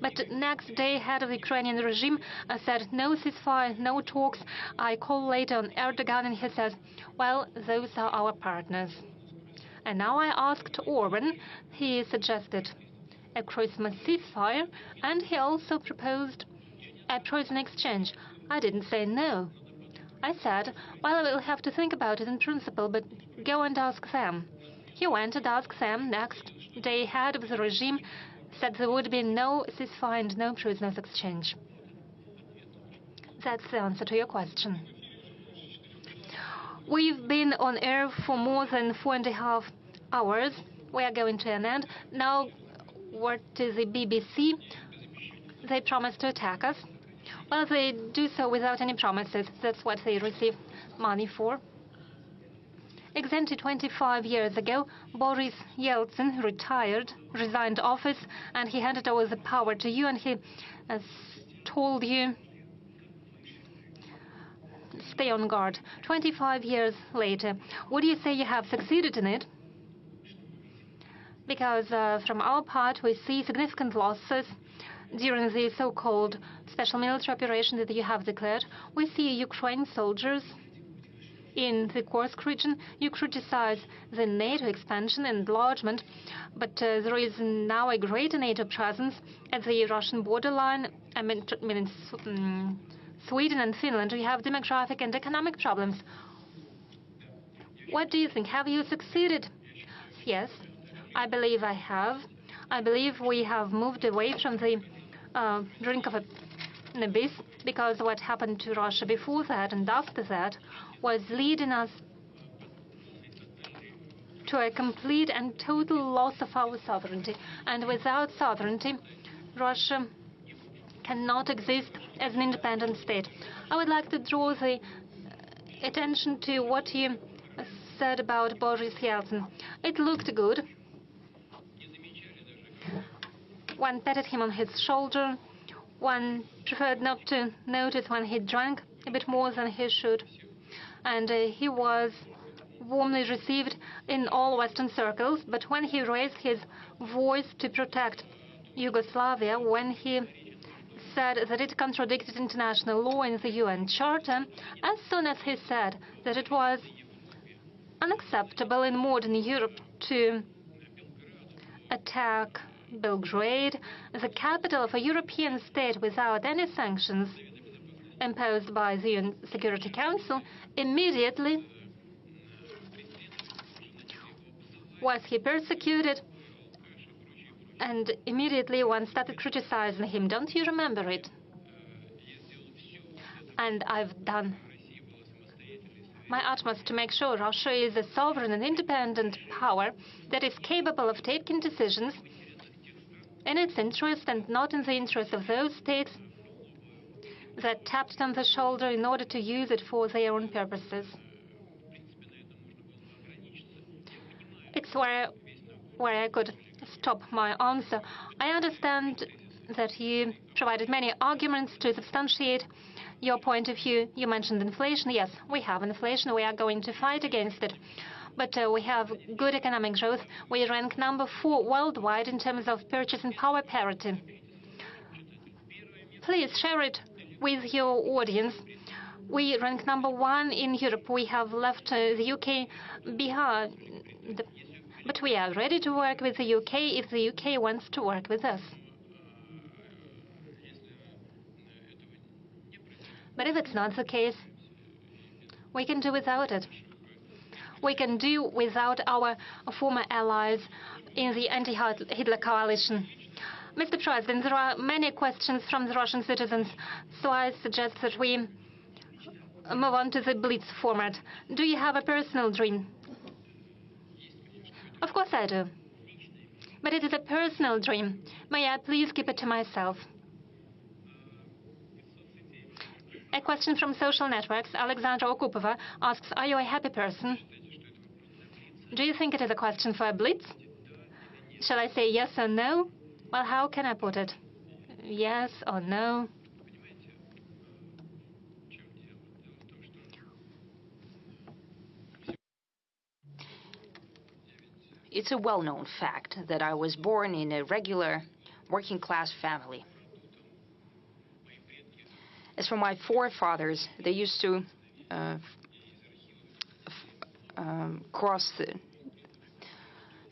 But next day, head of the Ukrainian regime said, no ceasefire, no talks. I called later on Erdogan, and he says, well, those are our partners. And now I asked Orban. He suggested a Christmas ceasefire, and he also proposed a prisoner exchange. I didn't say no. I said, well, I will have to think about it in principle, but go and ask them. He went and asked them. Next day, head of the regime said there would be no ceasefire and no prisoners exchange. That's the answer to your question. We've been on air for more than 4.5 hours. We are going to an end. Now, word to the BBC. They promised to attack us. Well, they do so without any promises. That's what they receive money for. Exactly 25 years ago, Boris Yeltsin resigned office, and he handed over the power to you, and he told you, stay on guard. 25 years later, would you say you have succeeded in it? Because from our part, we see significant losses during the so-called special military operation that you have declared. We see Ukraine soldiers in the Kursk region. You criticize the NATO expansion and enlargement, but there is now a greater NATO presence at the Russian borderline. I mean in Sweden and Finland, we have demographic and economic problems. What do you think? Have you succeeded? Yes, I believe I have. I believe we have moved away from the brink of an abyss, because what happened to Russia before that and after that was leading us to a complete and total loss of our sovereignty. And without sovereignty, Russia cannot exist as an independent state. I would like to draw the attention to what you said about Boris Yeltsin. It looked good. One patted him on his shoulder. One preferred not to notice when he drank a bit more than he should. And he was warmly received in all Western circles. But when he raised his voice to protect Yugoslavia, when he said that it contradicted international law in the UN Charter, as soon as he said that it was unacceptable in modern Europe to attack Belgrade, the capital of a European state, without any sanctions imposed by the UN Security Council. Immediately was he persecuted, and immediately one started criticizing him. Don't you remember it? And I've done my utmost to make sure Russia is a sovereign and independent power that is capable of taking decisions in its interest and not in the interest of those states that tapped it on the shoulder in order to use it for their own purposes. It's where I could stop my answer. I understand that you provided many arguments to substantiate your point of view. You mentioned inflation. Yes, we have inflation. We are going to fight against it. But we have good economic growth. We rank number 4 worldwide in terms of purchasing power parity. Please share it with your audience. We rank number 1 in Europe. We have left the UK behind. But we are ready to work with the UK if the UK wants to work with us. But if it's not the case, we can do without it. We can do without our former allies in the anti-Hitler coalition. Mr. President, there are many questions from the Russian citizens, so I suggest that we move on to the Blitz format. Do you have a personal dream? Of course I do. But it is a personal dream. May I please keep it to myself? A question from social networks. Alexandra Okupova asks, are you a happy person? Do you think it is a question for a Blitz? Shall I say yes or no? Well, how can I put it? Yes or no? It's a well-known fact that I was born in a regular working-class family. As for my forefathers, they used to cross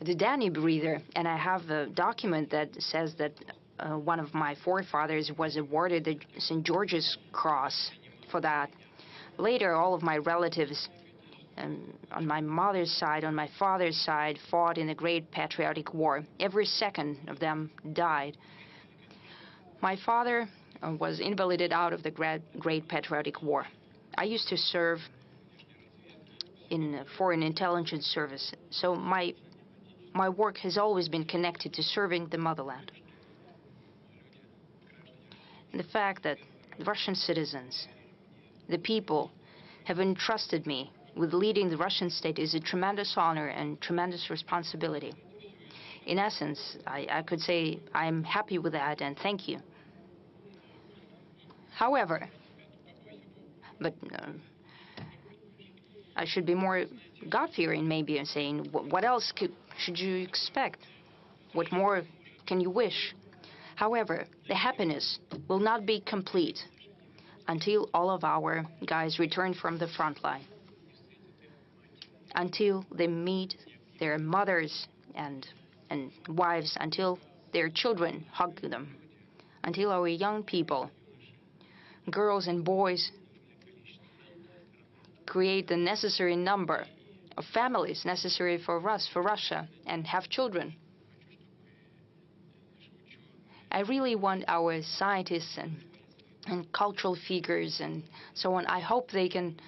the Danube River, and I have a document that says that one of my forefathers was awarded the St. George's Cross for that. Later, all of my relatives on my mother's side, on my father's side, fought in the Great Patriotic War. Every second of them died. My father was invalided out of the Great Patriotic War. I used to serve in Foreign Intelligence Service, so my work has always been connected to serving the motherland. And the fact that the Russian citizens, the people, have entrusted me with leading the Russian state is a tremendous honor and tremendous responsibility. In essence, I could say I'm happy with that and thank you. However, I should be more God-fearing maybe and saying, what else should you expect? What more can you wish? However, the happiness will not be complete until all of our guys return from the front line, until they meet their mothers and wives, until their children hug them, until our young people, girls and boys, create the necessary number of families necessary for us, for Russia, and have children. I really want our scientists and cultural figures and so on, I hope they can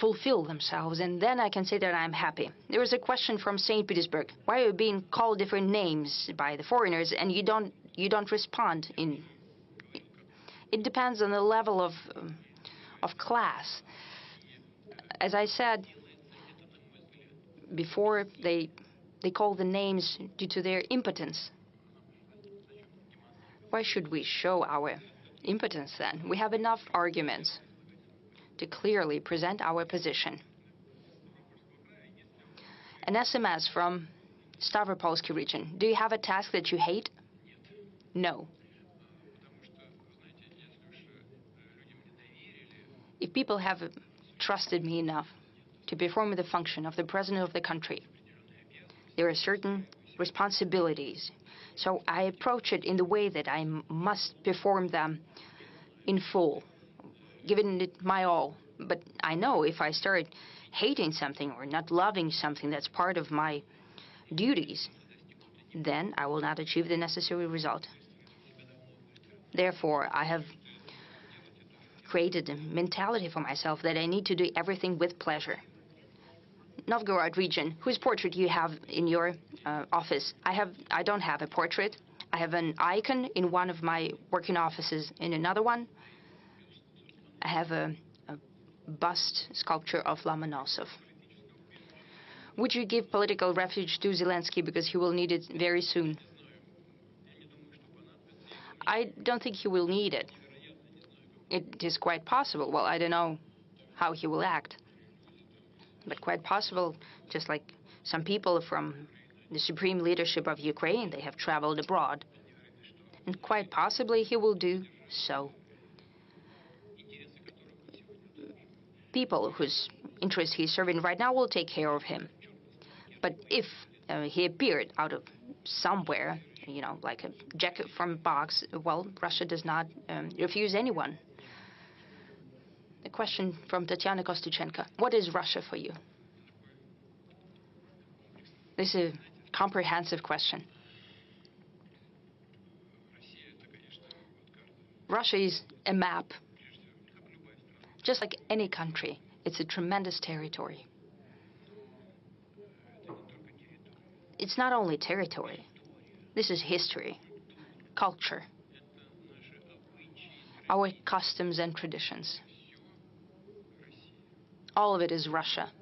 fulfill themselves, and then I can say that I'm happy. There was a question from St. Petersburg. Why are you being called different names by the foreigners and you don't respond? It depends on the level of class. As I said before, they call the names due to their impotence. Why should we show our impotence then? We have enough arguments to clearly present our position. An SMS from Stavropolsky region. Do you have a task that you hate? No. If people have trusted me enough, to perform the function of the president of the country, there are certain responsibilities. So I approach it in the way that I must perform them in full, giving it my all. But I know if I start hating something or not loving something that's part of my duties, then I will not achieve the necessary result. Therefore, I have created a mentality for myself that I need to do everything with pleasure. Novgorod region, whose portrait you have in your office? I don't have a portrait. I have an icon in one of my working offices. In another one, I have a bust sculpture of Lomonosov. Would you give political refuge to Zelensky because he will need it very soon? I don't think he will need it. It is quite possible. Well, I don't know how he will act. But quite possible, just like some people from the supreme leadership of Ukraine, they have traveled abroad. And quite possibly he will do so. People whose interests he's serving right now will take care of him. But if he appeared out of somewhere, you know, like a jacket from a box, well, Russia does not refuse anyone. A question from Tatiana Kostychenko. What is Russia for you? This is a comprehensive question. Russia is a map. Just like any country, it's a tremendous territory. It's not only territory. This is history, culture, our customs and traditions. All of it is Russia.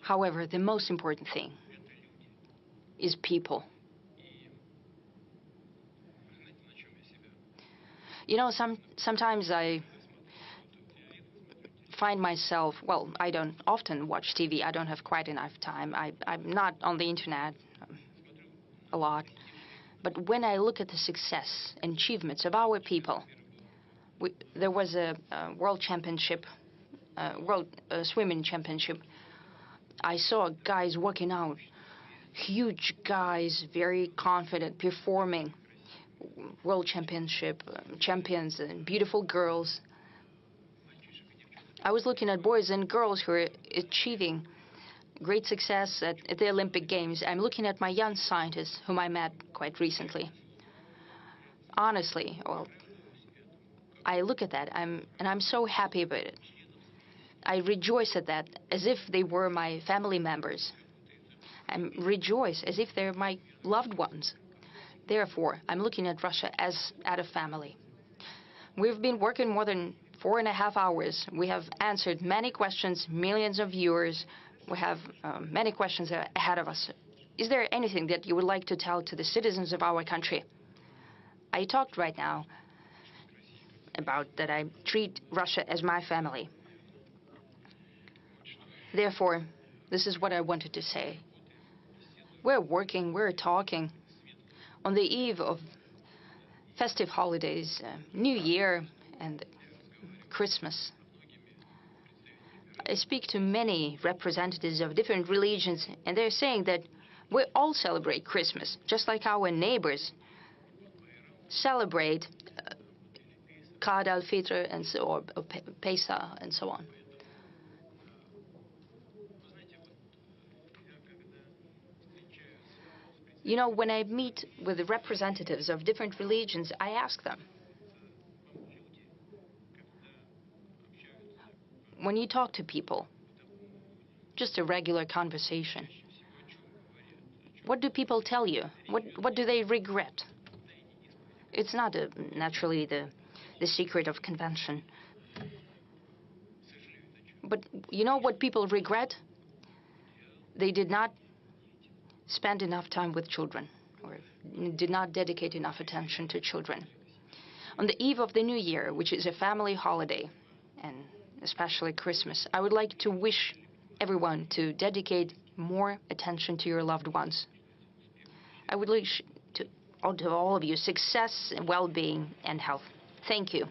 However, the most important thing is people. You know, sometimes I find myself, well, I don't often watch TV. I don't have quite enough time. I'm not on the internet a lot. But when I look at the success and achievements of our people, there was a world championship, world swimming championship. I saw guys walking out, huge guys, very confident, performing. World championship champions and beautiful girls. I was looking at boys and girls who are achieving great success at the Olympic Games. I'm looking at my young scientists whom I met quite recently. Honestly, well, I look at that and I'm so happy about it. I rejoice at that as if they were my family members. I rejoice as if they're my loved ones. Therefore, I'm looking at Russia as at a family. We've been working more than 4.5 hours. We have answered many questions, millions of viewers. We have many questions ahead of us. Is there anything that you would like to tell to the citizens of our country? I talked right now about that I treat Russia as my family. Therefore, this is what I wanted to say. We're working, we're talking. On the eve of festive holidays, New Year and Christmas, I speak to many representatives of different religions, and they're saying that we all celebrate Christmas, just like our neighbors celebrate Qad al-Fitr and so, or Pesach and so on. You know, when I meet with the representatives of different religions, I ask them, when you talk to people, just a regular conversation, what do people tell you? What do they regret? It's not naturally the secret of convention. But you know what people regret? They did not spend enough time with children, or did not dedicate enough attention to children. On the eve of the New Year, which is a family holiday, and especially Christmas, I would like to wish everyone to dedicate more attention to your loved ones. I would wish to all of you success, well-being, and health. Thank you.